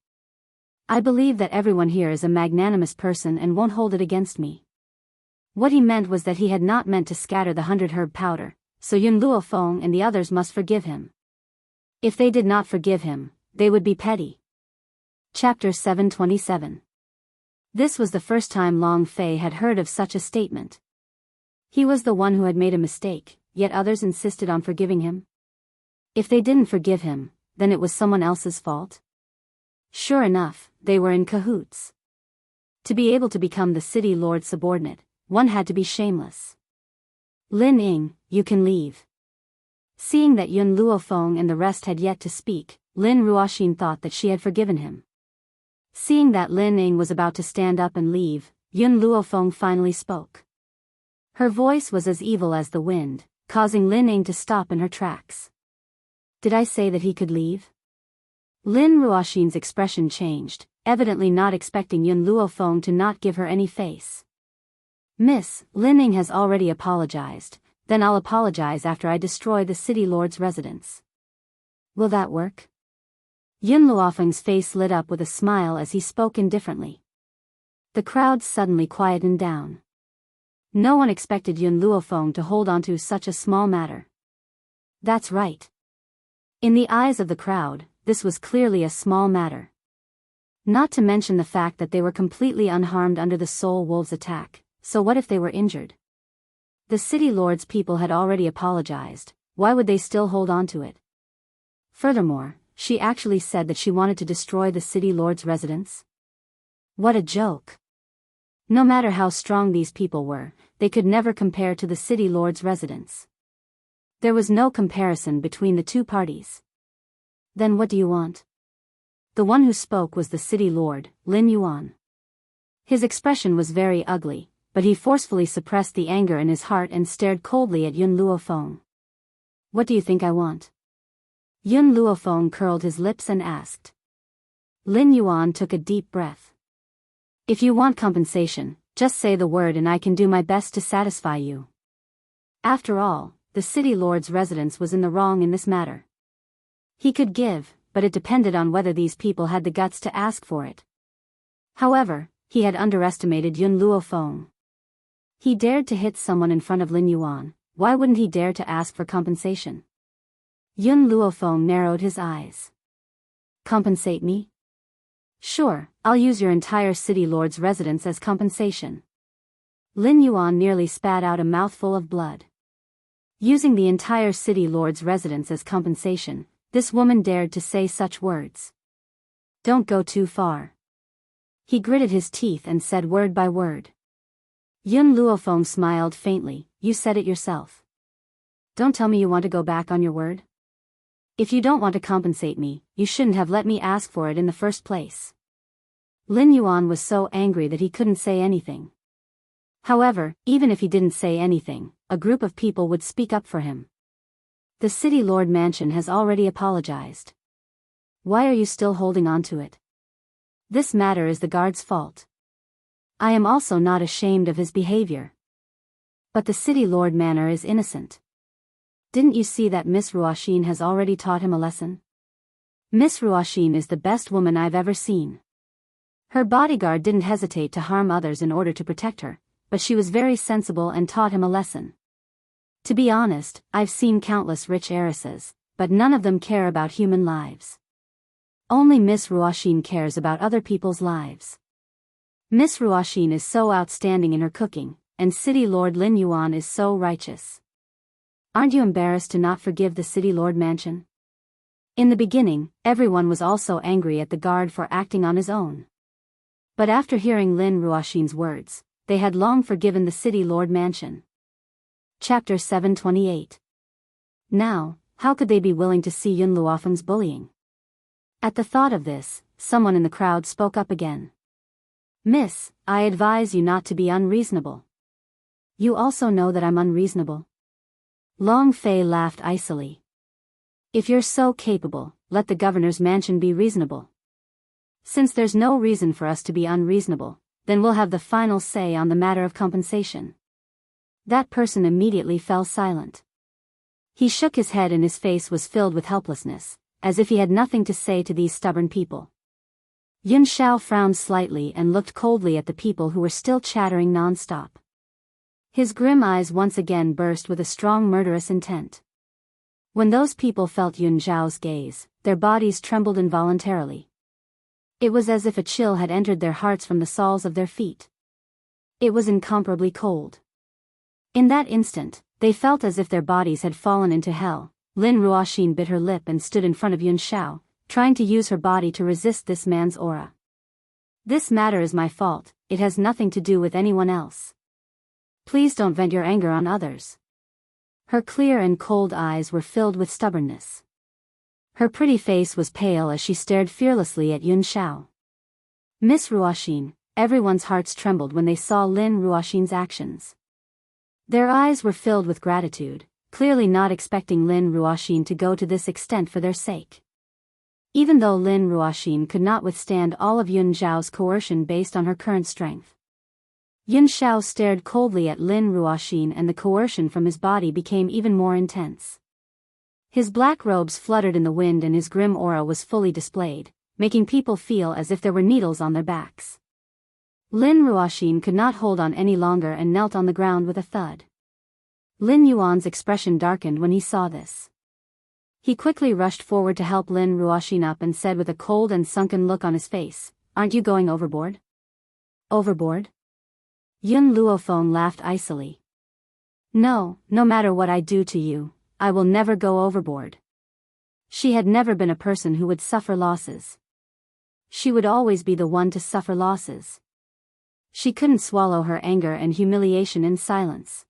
I believe that everyone here is a magnanimous person and won't hold it against me. What he meant was that he had not meant to scatter the 100-herb powder, so Yun Luofeng and the others must forgive him. If they did not forgive him, they would be petty. Chapter 727. This was the first time Long Fei had heard of such a statement. He was the one who had made a mistake, yet others insisted on forgiving him. If they didn't forgive him, then it was someone else's fault. Sure enough, they were in cahoots. To be able to become the city lord's subordinate, one had to be shameless. Lin Ying, you can leave. Seeing that Yun Luofeng and the rest had yet to speak, Lin Ruoxin thought that she had forgiven him. Seeing that Lin Ying was about to stand up and leave, Yun Luofeng finally spoke. Her voice was as evil as the wind, causing Lin Ying to stop in her tracks. Did I say that he could leave? Lin Ruoxin's expression changed, evidently not expecting Yun Luofeng to not give her any face. Miss, Lin Ying has already apologized, then I'll apologize after I destroy the city lord's residence. Will that work? Yun Luofeng's face lit up with a smile as he spoke indifferently. The crowd suddenly quietened down. No one expected Yun Luofeng to hold on to such a small matter. That's right. In the eyes of the crowd, this was clearly a small matter. Not to mention the fact that they were completely unharmed under the soul wolves' attack, so what if they were injured? The city lord's people had already apologized, why would they still hold on to it? Furthermore, she actually said that she wanted to destroy the city lord's residence. What a joke. No matter how strong these people were, they could never compare to the city lord's residence. There was no comparison between the two parties. Then what do you want? The one who spoke was the city lord, Lin Yuan. His expression was very ugly, but he forcefully suppressed the anger in his heart and stared coldly at Yun Luofeng. What do you think I want? Yun Luofeng curled his lips and asked. Lin Yuan took a deep breath. If you want compensation, just say the word and I can do my best to satisfy you. After all, the city lord's residence was in the wrong in this matter. He could give, but it depended on whether these people had the guts to ask for it. However, he had underestimated Yun Luofeng. He dared to hit someone in front of Lin Yuan, why wouldn't he dare to ask for compensation? Yun Luofeng narrowed his eyes. Compensate me? Sure, I'll use your entire city lord's residence as compensation. Lin Yuan nearly spat out a mouthful of blood. Using the entire city lord's residence as compensation, this woman dared to say such words. Don't go too far. He gritted his teeth and said word by word. Yun Luofeng smiled faintly, you said it yourself. Don't tell me you want to go back on your word? If you don't want to compensate me, you shouldn't have let me ask for it in the first place. Lin Yuan was so angry that he couldn't say anything. However, even if he didn't say anything, a group of people would speak up for him. The city lord mansion has already apologized. Why are you still holding on to it? This matter is the guard's fault. I am also not ashamed of his behavior. But the city lord manor is innocent. Didn't you see that Miss Ruoxin has already taught him a lesson? Miss Ruoxin is the best woman I've ever seen. Her bodyguard didn't hesitate to harm others in order to protect her, but she was very sensible and taught him a lesson. To be honest, I've seen countless rich heiresses, but none of them care about human lives. Only Miss Ruoxin cares about other people's lives. Miss Ruoxin is so outstanding in her cooking, and City Lord Lin Yuan is so righteous. Aren't you embarrassed to not forgive the City Lord mansion? In the beginning, everyone was also angry at the guard for acting on his own. But after hearing Lin Ruoxin's words, they had long forgiven the City Lord mansion. Chapter 728. Now, how could they be willing to see Yun Luofeng's bullying? At the thought of this, someone in the crowd spoke up again. Miss, I advise you not to be unreasonable. You also know that I'm unreasonable. Long Fei laughed icily. If you're so capable, let the governor's mansion be reasonable. Since there's no reason for us to be unreasonable, then we'll have the final say on the matter of compensation. That person immediately fell silent. He shook his head and his face was filled with helplessness, as if he had nothing to say to these stubborn people. Yun Xiao frowned slightly and looked coldly at the people who were still chattering non-stop. His grim eyes once again burst with a strong murderous intent. When those people felt Yun Xiao's gaze, their bodies trembled involuntarily. It was as if a chill had entered their hearts from the soles of their feet. It was incomparably cold. In that instant, they felt as if their bodies had fallen into hell. Lin Ruoxin bit her lip and stood in front of Yun Xiao, trying to use her body to resist this man's aura. This matter is my fault, it has nothing to do with anyone else. Please don't vent your anger on others. Her clear and cold eyes were filled with stubbornness. Her pretty face was pale as she stared fearlessly at Yun Xiao. Miss Ruoxin, everyone's hearts trembled when they saw Lin Ruoxin's actions. Their eyes were filled with gratitude, clearly not expecting Lin Ruoxin to go to this extent for their sake. Even though Lin Ruoxin could not withstand all of Yun Xiao's coercion based on her current strength. Yun Xiao stared coldly at Lin Ruoxin and the coercion from his body became even more intense. His black robes fluttered in the wind and his grim aura was fully displayed, making people feel as if there were needles on their backs. Lin Ruoxin could not hold on any longer and knelt on the ground with a thud. Lin Yuan's expression darkened when he saw this. He quickly rushed forward to help Lin Ruoxin up and said with a cold and sunken look on his face, "Aren't you going overboard?" Overboard? Yun Luofeng laughed icily. No matter what I do to you, I will never go overboard. She had never been a person who would suffer losses. She would always be the one to suffer losses. She couldn't swallow her anger and humiliation in silence.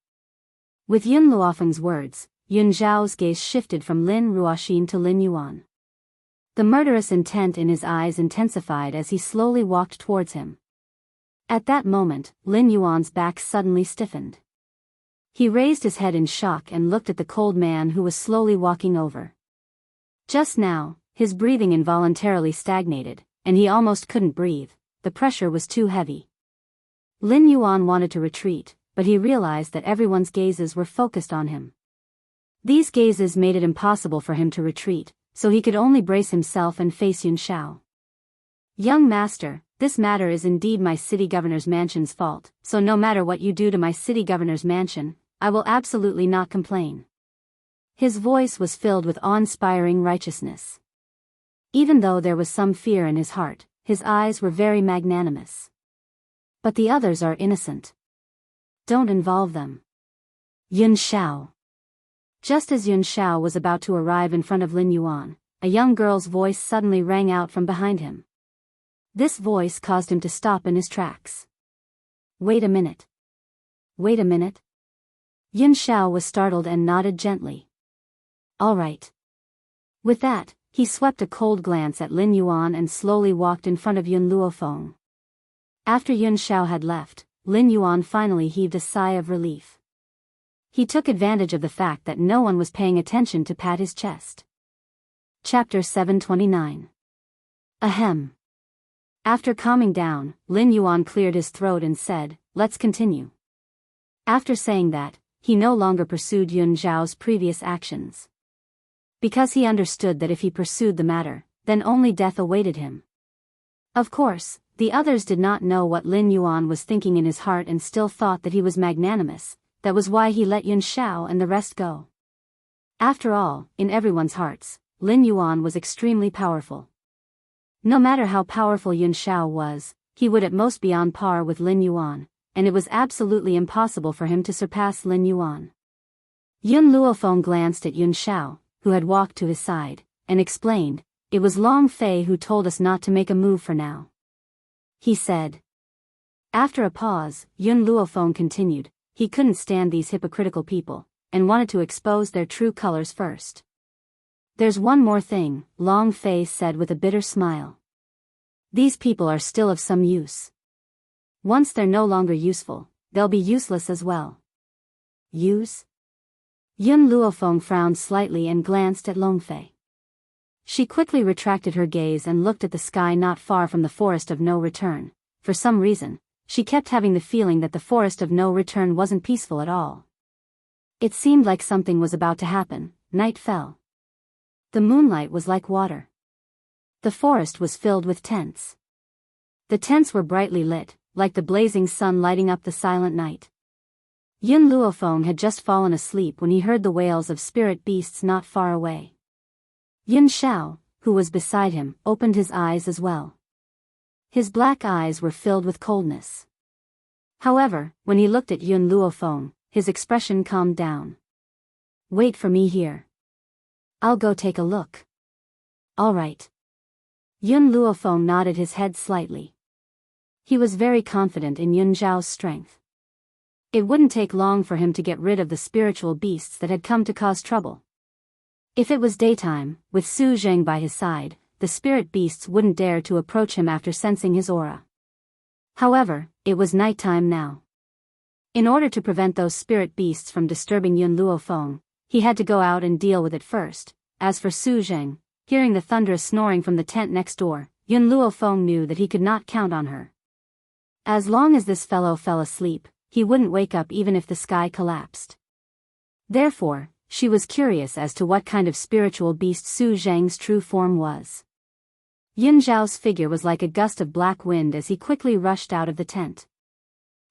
With Yun Luofeng's words, Yun Zhao's gaze shifted from Lin Ruoxin to Lin Yuan. The murderous intent in his eyes intensified as he slowly walked towards him. At that moment, Lin Yuan's back suddenly stiffened. He raised his head in shock and looked at the cold man who was slowly walking over. Just now, his breathing involuntarily stagnated, and he almost couldn't breathe, the pressure was too heavy. Lin Yuan wanted to retreat, but he realized that everyone's gazes were focused on him. These gazes made it impossible for him to retreat, so he could only brace himself and face Yun Xiao. Young master, this matter is indeed my city governor's mansion's fault, so no matter what you do to my city governor's mansion, I will absolutely not complain. His voice was filled with awe-inspiring righteousness. Even though there was some fear in his heart, his eyes were very magnanimous. But the others are innocent. Don't involve them. Yun Xiao. Just as Yun Xiao was about to arrive in front of Lin Yuan, a young girl's voice suddenly rang out from behind him. This voice caused him to stop in his tracks. Wait a minute. Wait a minute. Yun Xiao was startled and nodded gently. All right. With that, he swept a cold glance at Lin Yuan and slowly walked in front of Yun Luofeng. After Yun Xiao had left, Lin Yuan finally heaved a sigh of relief. He took advantage of the fact that no one was paying attention to pat his chest. Chapter 729. Ahem. After calming down, Lin Yuan cleared his throat and said, "Let's continue." After saying that, he no longer pursued Yun Zhao's previous actions. Because he understood that if he pursued the matter, then only death awaited him. Of course, the others did not know what Lin Yuan was thinking in his heart and still thought that he was magnanimous. That was why he let Yun Xiao and the rest go. After all, in everyone's hearts, Lin Yuan was extremely powerful. No matter how powerful Yun Xiao was, he would at most be on par with Lin Yuan, and it was absolutely impossible for him to surpass Lin Yuan. Yun Luofeng glanced at Yun Xiao, who had walked to his side, and explained, "It was Long Fei who told us not to make a move for now," he said. After a pause, Yun Luofeng continued, he couldn't stand these hypocritical people, and wanted to expose their true colors first. "There's one more thing," Long Fei said with a bitter smile. "These people are still of some use. Once they're no longer useful, they'll be useless as well." Use? Yun Luofeng frowned slightly and glanced at Long Fei. She quickly retracted her gaze and looked at the sky not far from the forest of no return. For some reason, she kept having the feeling that the forest of no return wasn't peaceful at all. It seemed like something was about to happen. Night fell. The moonlight was like water. The forest was filled with tents. The tents were brightly lit, like the blazing sun lighting up the silent night. Yun Luofeng had just fallen asleep when he heard the wails of spirit beasts not far away. Yun Xiao, who was beside him, opened his eyes as well. His black eyes were filled with coldness. However, when he looked at Yun Luofeng, his expression calmed down. "Wait for me here. I'll go take a look." "All right." Yun Luofeng nodded his head slightly. He was very confident in Yun Zhao's strength. It wouldn't take long for him to get rid of the spiritual beasts that had come to cause trouble. If it was daytime, with Su Zheng by his side, the spirit beasts wouldn't dare to approach him after sensing his aura. However, it was nighttime now. In order to prevent those spirit beasts from disturbing Yun Luofeng, he had to go out and deal with it first. As for Su Zheng, hearing the thunderous snoring from the tent next door, Yun Luofeng knew that he could not count on her. As long as this fellow fell asleep, he wouldn't wake up even if the sky collapsed. Therefore, she was curious as to what kind of spiritual beast Su Zheng's true form was. Yun Zhao's figure was like a gust of black wind as he quickly rushed out of the tent.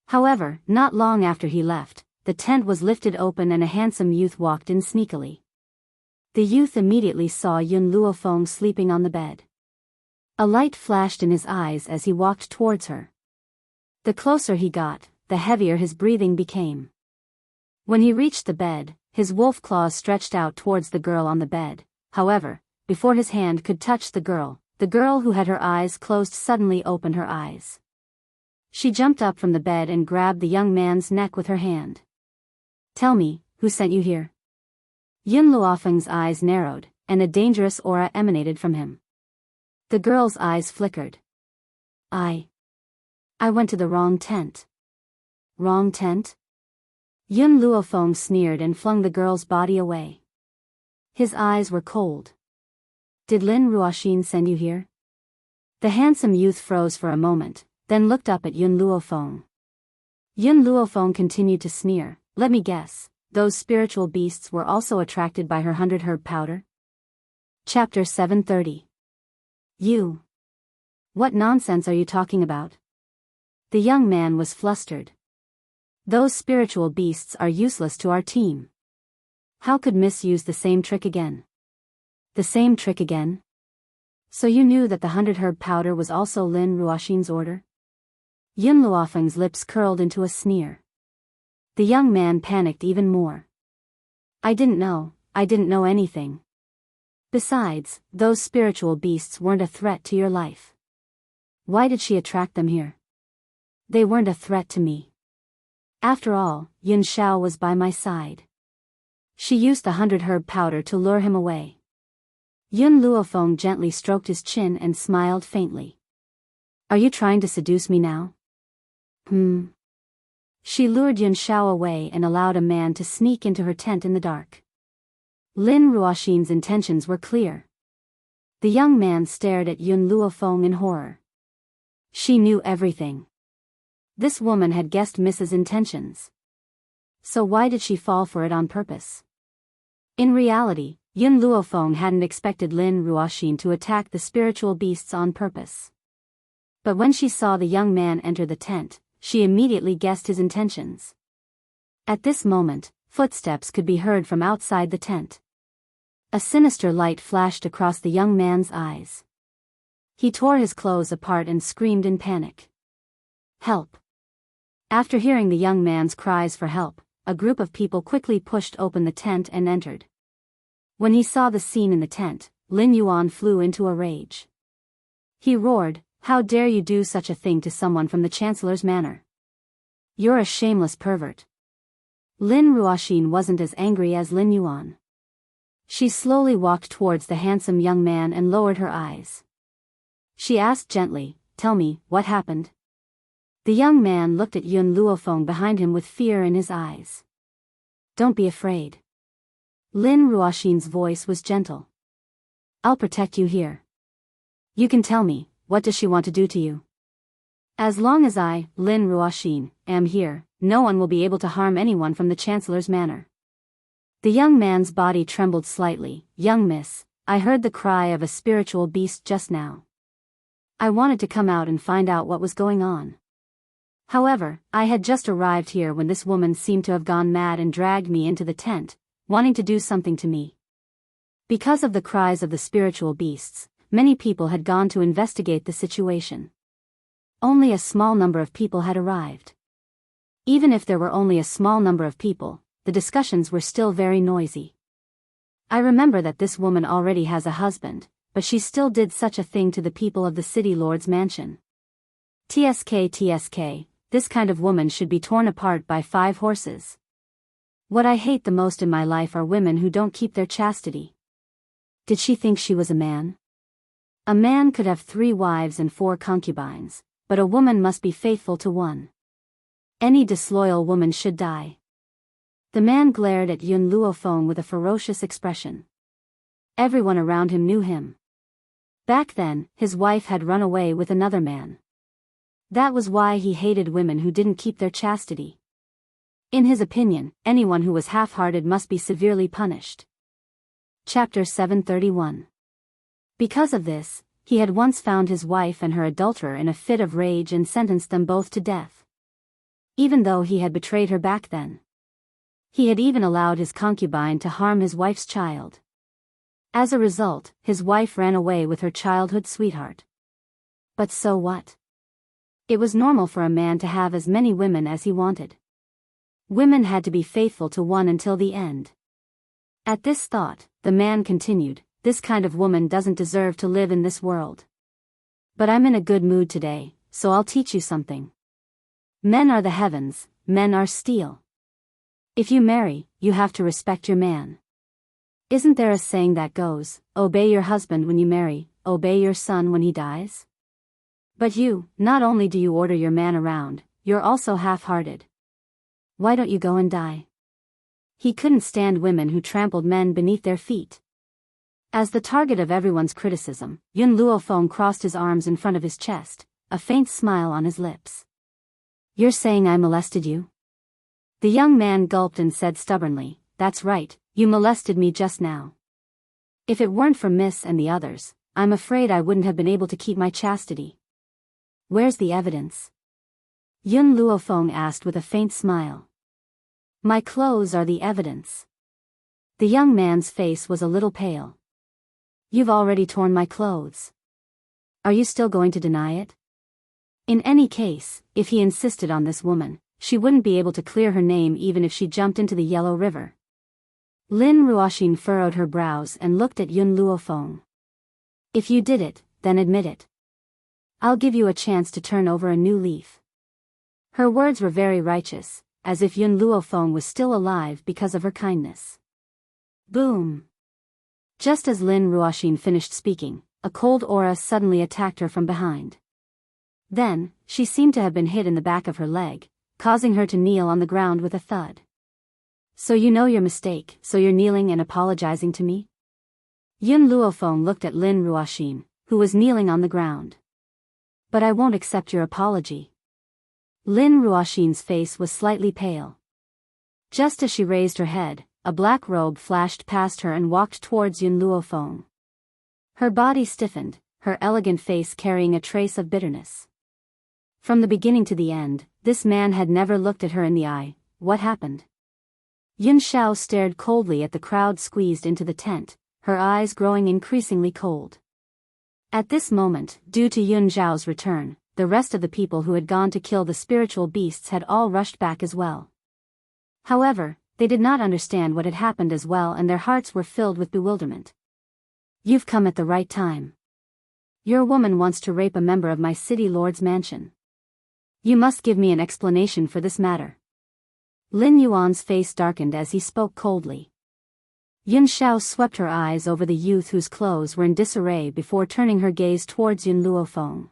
However, not long after he left, the tent was lifted open and a handsome youth walked in sneakily. The youth immediately saw Yun Luofeng sleeping on the bed. A light flashed in his eyes as he walked towards her. The closer he got, the heavier his breathing became. When he reached the bed, his wolf claws stretched out towards the girl on the bed. However, before his hand could touch the girl who had her eyes closed suddenly opened her eyes. She jumped up from the bed and grabbed the young man's neck with her hand. "Tell me, who sent you here?" Yun Luofeng's eyes narrowed, and a dangerous aura emanated from him. The girl's eyes flickered. I went to the wrong tent." "Wrong tent?" Yun Luofeng sneered and flung the girl's body away. His eyes were cold. "Did Lin Ruoxin send you here?" The handsome youth froze for a moment, then looked up at Yun Luofeng. Yun Luofeng continued to sneer. "Let me guess, those spiritual beasts were also attracted by her 100 herb powder?" Chapter 730. You. What nonsense are you talking about? The young man was flustered. Those spiritual beasts are useless to our team. How could Miss use the same trick again? The same trick again? So you knew that the 100-herb powder was also Lin Ruoxin's order? Yun Luofeng's lips curled into a sneer. The young man panicked even more. I didn't know anything. Besides, those spiritual beasts weren't a threat to your life. Why did she attract them here? They weren't a threat to me. After all, Yun Xiao was by my side. She used the 100-herb powder to lure him away. Yun Luofeng gently stroked his chin and smiled faintly. Are you trying to seduce me now? She lured Yun Xiao away and allowed a man to sneak into her tent in the dark. Lin Ruoxin's intentions were clear. The young man stared at Yun Luofeng in horror. She knew everything. This woman had guessed Mrs. intentions. So why did she fall for it on purpose? In reality, Yun Luofeng hadn't expected Lin Ruoxin to attack the spiritual beasts on purpose. But when she saw the young man enter the tent, she immediately guessed his intentions. At this moment, footsteps could be heard from outside the tent. A sinister light flashed across the young man's eyes. He tore his clothes apart and screamed in panic. Help! After hearing the young man's cries for help, a group of people quickly pushed open the tent and entered. When he saw the scene in the tent, Lin Yuan flew into a rage. He roared, "How dare you do such a thing to someone from the Chancellor's manor? You're a shameless pervert." Lin Ruoxin wasn't as angry as Lin Yuan. She slowly walked towards the handsome young man and lowered her eyes. She asked gently, "Tell me, what happened?" The young man looked at Yun Luofeng behind him with fear in his eyes. "Don't be afraid." Lin Ruoxin's voice was gentle. "I'll protect you here. You can tell me, what does she want to do to you?" "As long as I, Lin Ruoxin, am here, no one will be able to harm anyone from the Chancellor's manor." The young man's body trembled slightly. "Young miss, I heard the cry of a spiritual beast just now. I wanted to come out and find out what was going on. However, I had just arrived here when this woman seemed to have gone mad and dragged me into the tent, wanting to do something to me." Because of the cries of the spiritual beasts, many people had gone to investigate the situation. Only a small number of people had arrived. Even if there were only a small number of people, the discussions were still very noisy. "I remember that this woman already has a husband, but she still did such a thing to the people of the city lord's mansion. TSK, this kind of woman should be torn apart by 5 horses. What I hate the most in my life are women who don't keep their chastity." Did she think she was a man? A man could have 3 wives and 4 concubines, but a woman must be faithful to one. Any disloyal woman should die. The man glared at Yun Luofeng with a ferocious expression. Everyone around him knew him. Back then, his wife had run away with another man. That was why he hated women who didn't keep their chastity. In his opinion, anyone who was half-hearted must be severely punished. Chapter 731. Because of this, he had once found his wife and her adulterer in a fit of rage and sentenced them both to death. Even though he had betrayed her back then. He had even allowed his concubine to harm his wife's child. As a result, his wife ran away with her childhood sweetheart. But so what? It was normal for a man to have as many women as he wanted. Women had to be faithful to one until the end. At this thought, the man continued, "This kind of woman doesn't deserve to live in this world. But I'm in a good mood today, so I'll teach you something. Men are the heavens, men are steel. If you marry, you have to respect your man. Isn't there a saying that goes, obey your husband when you marry, obey your son when he dies? But you, not only do you order your man around, you're also half-hearted. Why don't you go and die?" He couldn't stand women who trampled men beneath their feet. As the target of everyone's criticism, Yun Luofeng crossed his arms in front of his chest, a faint smile on his lips. "You're saying I molested you?" The young man gulped and said stubbornly, "That's right, you molested me just now. If it weren't for Miss and the others, I'm afraid I wouldn't have been able to keep my chastity." Where's the evidence? Yun Luofeng asked with a faint smile. My clothes are the evidence. The young man's face was a little pale. You've already torn my clothes. Are you still going to deny it? In any case, if he insisted on this woman, she wouldn't be able to clear her name even if she jumped into the Yellow River. Lin Ruoxin furrowed her brows and looked at Yun Luofeng. If you did it, then admit it. I'll give you a chance to turn over a new leaf. Her words were very righteous, as if Yun Luofeng was still alive because of her kindness. Boom! Just as Lin Ruoxin finished speaking, a cold aura suddenly attacked her from behind. Then, she seemed to have been hit in the back of her leg, causing her to kneel on the ground with a thud. So you know your mistake, so you're kneeling and apologizing to me? Yun Luofeng looked at Lin Ruoxin, who was kneeling on the ground. But I won't accept your apology. Lin Ruoxin's face was slightly pale. Just as she raised her head, a black robe flashed past her and walked towards Yun Luofeng. Her body stiffened, her elegant face carrying a trace of bitterness. From the beginning to the end, this man had never looked at her in the eye. What happened? Yun Xiao stared coldly at the crowd squeezed into the tent, her eyes growing increasingly cold. At this moment, due to Yun Xiao's return, the rest of the people who had gone to kill the spiritual beasts had all rushed back as well. However, they did not understand what had happened as well, and their hearts were filled with bewilderment. You've come at the right time. Your woman wants to rape a member of my city lord's mansion. You must give me an explanation for this matter. Lin Yuan's face darkened as he spoke coldly. Yun Xiao swept her eyes over the youth whose clothes were in disarray before turning her gaze towards Yun Luofeng.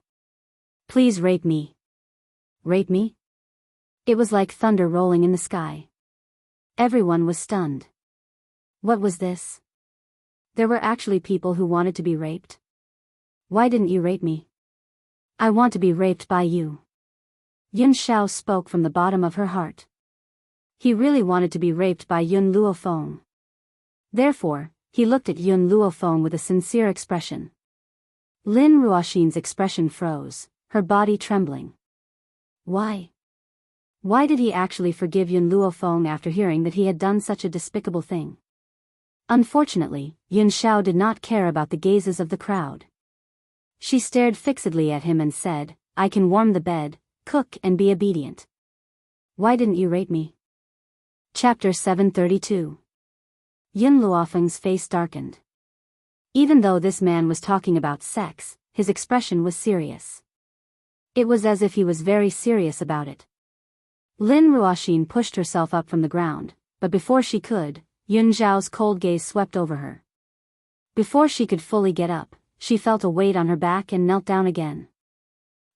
Please rape me. Rape me? It was like thunder rolling in the sky. Everyone was stunned. What was this? There were actually people who wanted to be raped? Why didn't you rape me? I want to be raped by you. Yun Xiao spoke from the bottom of her heart. He really wanted to be raped by Yun Luofeng. Therefore, he looked at Yun Luofeng with a sincere expression. Lin Ruoxin's expression froze, her body trembling. Why? Why did he actually forgive Yun Luofeng after hearing that he had done such a despicable thing? Unfortunately, Yun Xiao did not care about the gazes of the crowd. She stared fixedly at him and said, I can warm the bed, cook and be obedient. Why didn't you rape me? Chapter 732. Yun Luofeng's face darkened. Even though this man was talking about sex, his expression was serious. It was as if he was very serious about it. Lin Ruoxin pushed herself up from the ground, but before she could, Yun Xiao's cold gaze swept over her. Before she could fully get up, she felt a weight on her back and knelt down again.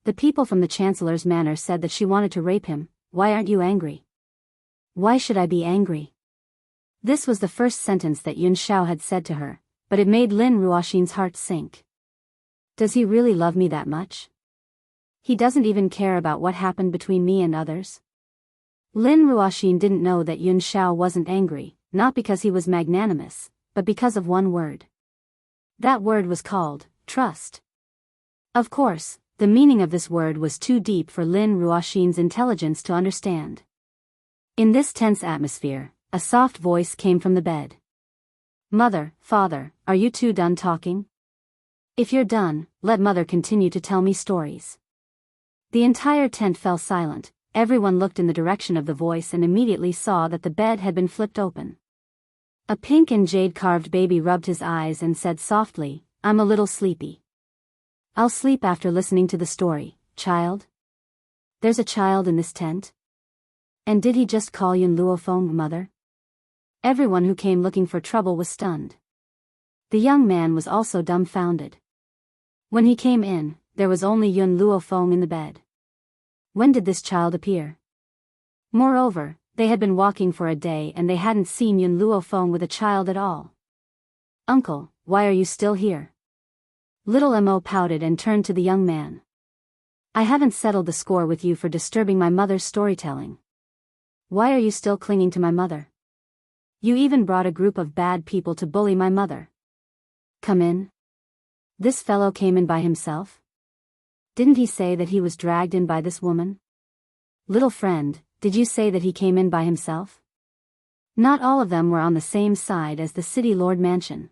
The people from the Chancellor's manor said that she wanted to rape him. Why aren't you angry? Why should I be angry? This was the first sentence that Yun Xiao had said to her, but it made Lin Ruoxin's heart sink. Does he really love me that much? He doesn't even care about what happened between me and others? Lin Ruoxin didn't know that Yun Xiao wasn't angry, not because he was magnanimous, but because of one word. That word was called trust. Of course, the meaning of this word was too deep for Lin Ruoxin's intelligence to understand. In this tense atmosphere, a soft voice came from the bed. Mother, father, are you two done talking? If you're done, let mother continue to tell me stories. The entire tent fell silent. Everyone looked in the direction of the voice and immediately saw that the bed had been flipped open. A pink and jade-carved baby rubbed his eyes and said softly, I'm a little sleepy. I'll sleep after listening to the story, child. There's a child in this tent? And did he just call Yun Luofeng mother? Everyone who came looking for trouble was stunned. The young man was also dumbfounded. When he came in, there was only Yun Luofeng in the bed. When did this child appear? Moreover, they had been walking for a day and they hadn't seen Yun Luofeng with a child at all. Uncle, why are you still here? Little Mo pouted and turned to the young man. I haven't settled the score with you for disturbing my mother's storytelling. Why are you still clinging to my mother? You even brought a group of bad people to bully my mother. Come in. This fellow came in by himself? Didn't he say that he was dragged in by this woman? Little friend, did you say that he came in by himself? Not all of them were on the same side as the City Lord Mansion.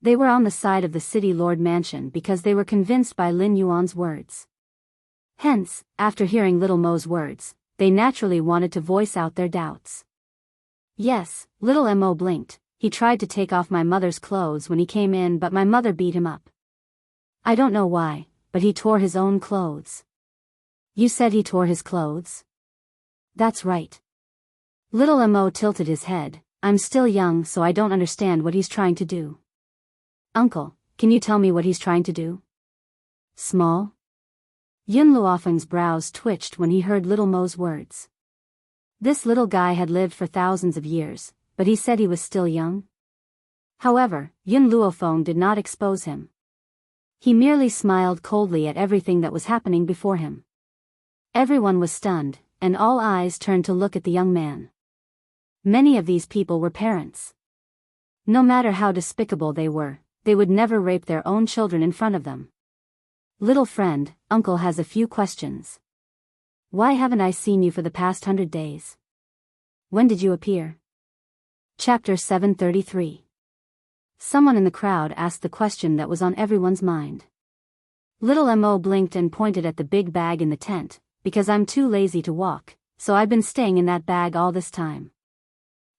They were on the side of the City Lord Mansion because they were convinced by Lin Yuan's words. Hence, after hearing Little Mo's words, they naturally wanted to voice out their doubts. Yes, Little Mo blinked. He tried to take off my mother's clothes when he came in, but my mother beat him up. I don't know why, but he tore his own clothes. You said he tore his clothes? That's right. Little Mo tilted his head. I'm still young, so I don't understand what he's trying to do. Uncle, can you tell me what he's trying to do? Small? Yun Luofeng's brows twitched when he heard Little Mo's words. This little guy had lived for thousands of years, but he said he was still young. However, Yun Luofeng did not expose him. He merely smiled coldly at everything that was happening before him. Everyone was stunned, and all eyes turned to look at the young man. Many of these people were parents. No matter how despicable they were, they would never rape their own children in front of them. Little friend, Uncle has a few questions. Why haven't I seen you for the past 100 days? When did you appear? Chapter 733. Someone in the crowd asked the question that was on everyone's mind. Little Mo blinked and pointed at the big bag in the tent. Because I'm too lazy to walk, so I've been staying in that bag all this time.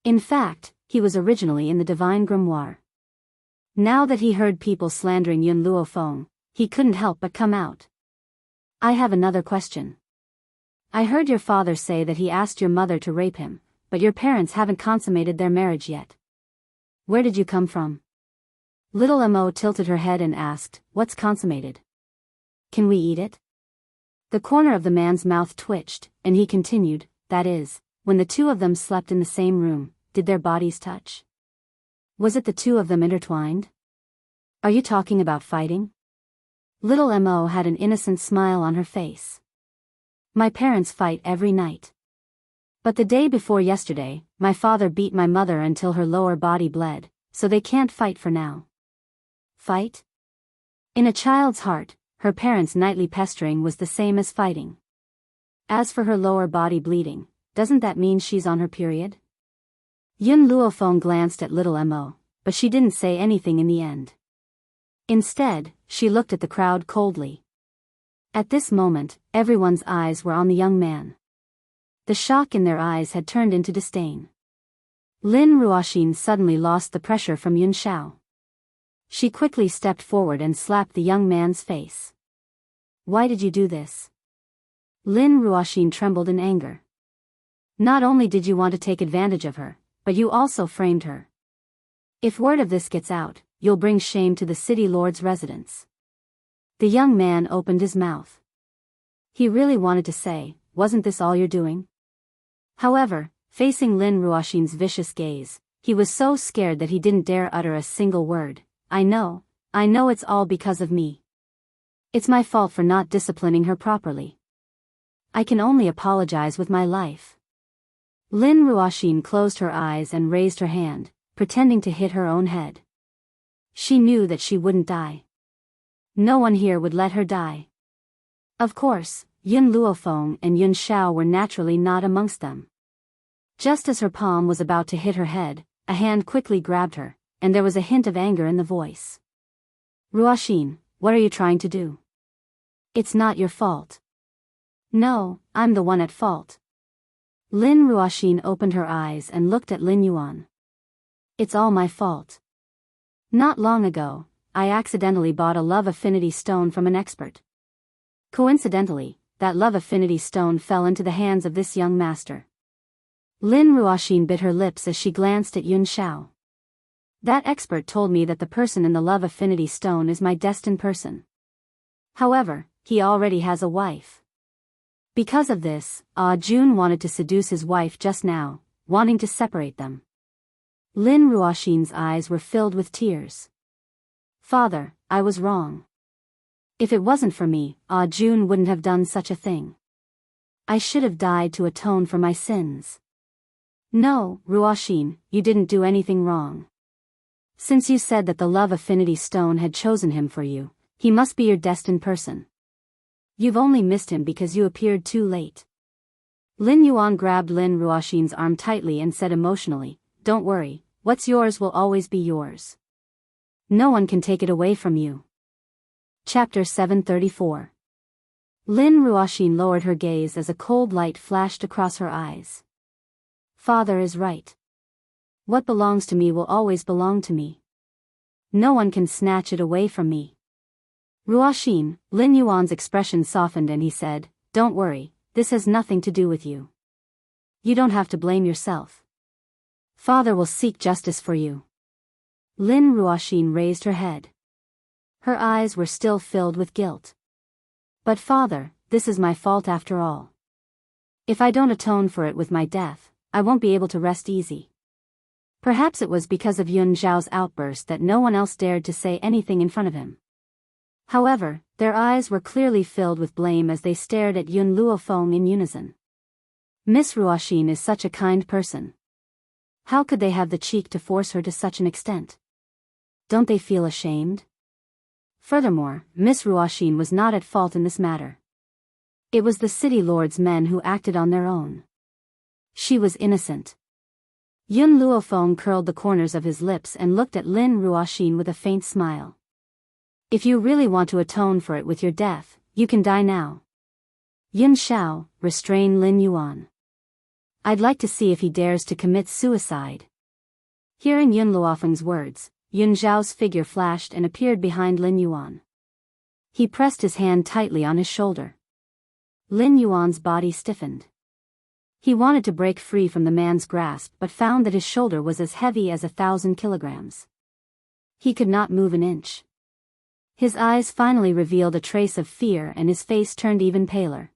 In fact, he was originally in the Divine Grimoire. Now that he heard people slandering Yun Luofeng, he couldn't help but come out. I have another question. I heard your father say that he asked your mother to rape him, but your parents haven't consummated their marriage yet. Where did you come from? Little Mo tilted her head and asked, What's consummated? Can we eat it? The corner of the man's mouth twitched, and he continued, That is, when the two of them slept in the same room, did their bodies touch? Was it the two of them intertwined? Are you talking about fighting? Little Mo had an innocent smile on her face. My parents fight every night. But the day before yesterday, my father beat my mother until her lower body bled, so they can't fight for now. Fight? In a child's heart, her parents' nightly pestering was the same as fighting. As for her lower body bleeding, doesn't that mean she's on her period? Yun Luofeng glanced at Little Mo, but she didn't say anything in the end. Instead, she looked at the crowd coldly. At this moment, everyone's eyes were on the young man. The shock in their eyes had turned into disdain. Lin Ruoxin suddenly lost the pressure from Yun Xiao. She quickly stepped forward and slapped the young man's face. Why did you do this? Lin Ruoxin trembled in anger. Not only did you want to take advantage of her, but you also framed her. If word of this gets out, you'll bring shame to the city lord's residence. The young man opened his mouth. He really wanted to say, Wasn't this all you're doing? However, facing Lin Ruoxin's vicious gaze, he was so scared that he didn't dare utter a single word. I know it's all because of me. It's my fault for not disciplining her properly. I can only apologize with my life. Lin Ruoxin closed her eyes and raised her hand, pretending to hit her own head. She knew that she wouldn't die. No one here would let her die. Of course, Yun Luofeng and Yun Xiao were naturally not amongst them. Just as her palm was about to hit her head, a hand quickly grabbed her, and there was a hint of anger in the voice. Ruoxin, what are you trying to do? It's not your fault. No, I'm the one at fault. Lin Ruoxin opened her eyes and looked at Lin Yuan. It's all my fault. Not long ago, I accidentally bought a love affinity stone from an expert. Coincidentally, that love affinity stone fell into the hands of this young master. Lin Ruoxin bit her lips as she glanced at Yun Xiao. That expert told me that the person in the love affinity stone is my destined person. However, he already has a wife. Because of this, Jun wanted to seduce his wife just now, wanting to separate them. Lin Ruoxin's eyes were filled with tears. Father, I was wrong. If it wasn't for me, Jun wouldn't have done such a thing. I should have died to atone for my sins. No, Ruoxin, you didn't do anything wrong. Since you said that the love affinity stone had chosen him for you, he must be your destined person. You've only missed him because you appeared too late. Lin Yuan grabbed Lin Ruoxin's arm tightly and said emotionally, "Don't worry, what's yours will always be yours. No one can take it away from you." Chapter 734. Lin Ruoxin lowered her gaze as a cold light flashed across her eyes. Father is right. What belongs to me will always belong to me. No one can snatch it away from me. Ruoxin, Lin Yuan's expression softened and he said, "Don't worry, this has nothing to do with you. You don't have to blame yourself. Father will seek justice for you." Lin Ruoxin raised her head. Her eyes were still filled with guilt. "But father, this is my fault after all. If I don't atone for it with my death, I won't be able to rest easy." Perhaps it was because of Yun Zhao's outburst that no one else dared to say anything in front of him. However, their eyes were clearly filled with blame as they stared at Yun Luofeng in unison. Miss Ruoxin is such a kind person. How could they have the cheek to force her to such an extent? Don't they feel ashamed? Furthermore, Miss Ruoxin was not at fault in this matter. It was the city lord's men who acted on their own. She was innocent. Yun Luofeng curled the corners of his lips and looked at Lin Ruoxin with a faint smile. "If you really want to atone for it with your death, you can die now." Yun Xiao, restrain Lin Yuan. "I'd like to see if he dares to commit suicide." Hearing Yun Luofeng's words, Yun Zhao's figure flashed and appeared behind Lin Yuan. He pressed his hand tightly on his shoulder. Lin Yuan's body stiffened. He wanted to break free from the man's grasp but found that his shoulder was as heavy as 1,000 kilograms. He could not move an inch. His eyes finally revealed a trace of fear and his face turned even paler.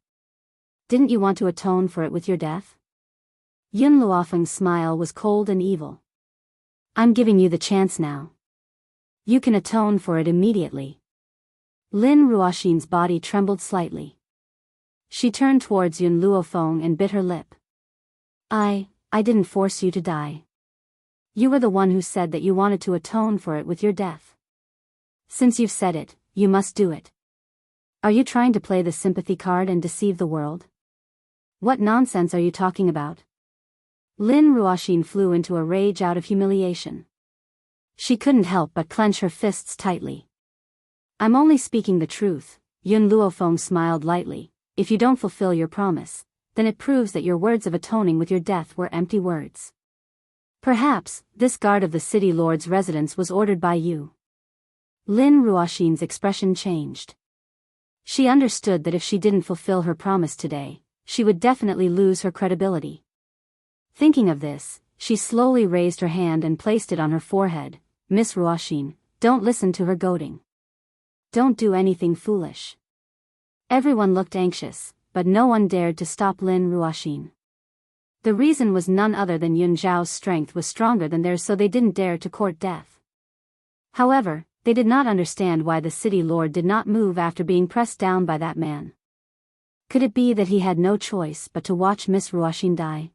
"Didn't you want to atone for it with your death?" Yun Luofeng's smile was cold and evil. "I'm giving you the chance now. You can atone for it immediately." Lin Ruoxin's body trembled slightly. She turned towards Yun Luofeng and bit her lip. I didn't force you to die. You were the one who said that you wanted to atone for it with your death. Since you've said it, you must do it. Are you trying to play the sympathy card and deceive the world? What nonsense are you talking about?" Lin Ruoxin flew into a rage out of humiliation. She couldn't help but clench her fists tightly. "I'm only speaking the truth," Yun Luofeng smiled lightly. "If you don't fulfill your promise, then it proves that your words of atoning with your death were empty words. Perhaps, this guard of the city lord's residence was ordered by you." Lin Ruoxin's expression changed. She understood that if she didn't fulfill her promise today, she would definitely lose her credibility. Thinking of this, she slowly raised her hand and placed it on her forehead. "Miss Ruoxin, don't listen to her goading. Don't do anything foolish." Everyone looked anxious, but no one dared to stop Lin Ruoxin. The reason was none other than Yun Zhao's strength was stronger than theirs, so they didn't dare to court death. However, they did not understand why the city lord did not move after being pressed down by that man. Could it be that he had no choice but to watch Miss Ruoxin die?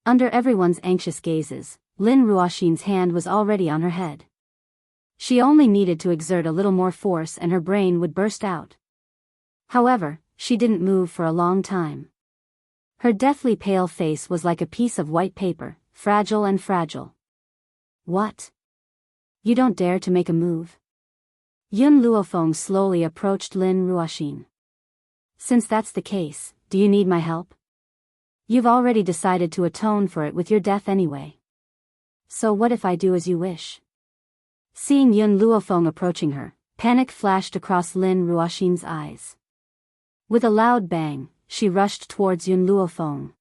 Under everyone's anxious gazes, Lin Ruoxin's hand was already on her head. She only needed to exert a little more force and her brain would burst out. However, she didn't move for a long time. Her deathly pale face was like a piece of white paper, fragile and fragile. "What? You don't dare to make a move?" Yun Luofeng slowly approached Lin Ruoxin. "Since that's the case, do you need my help? You've already decided to atone for it with your death anyway. So what if I do as you wish?" Seeing Yun Luofeng approaching her, panic flashed across Lin Ruoxin's eyes. With a loud bang, she rushed towards Yun Luofeng.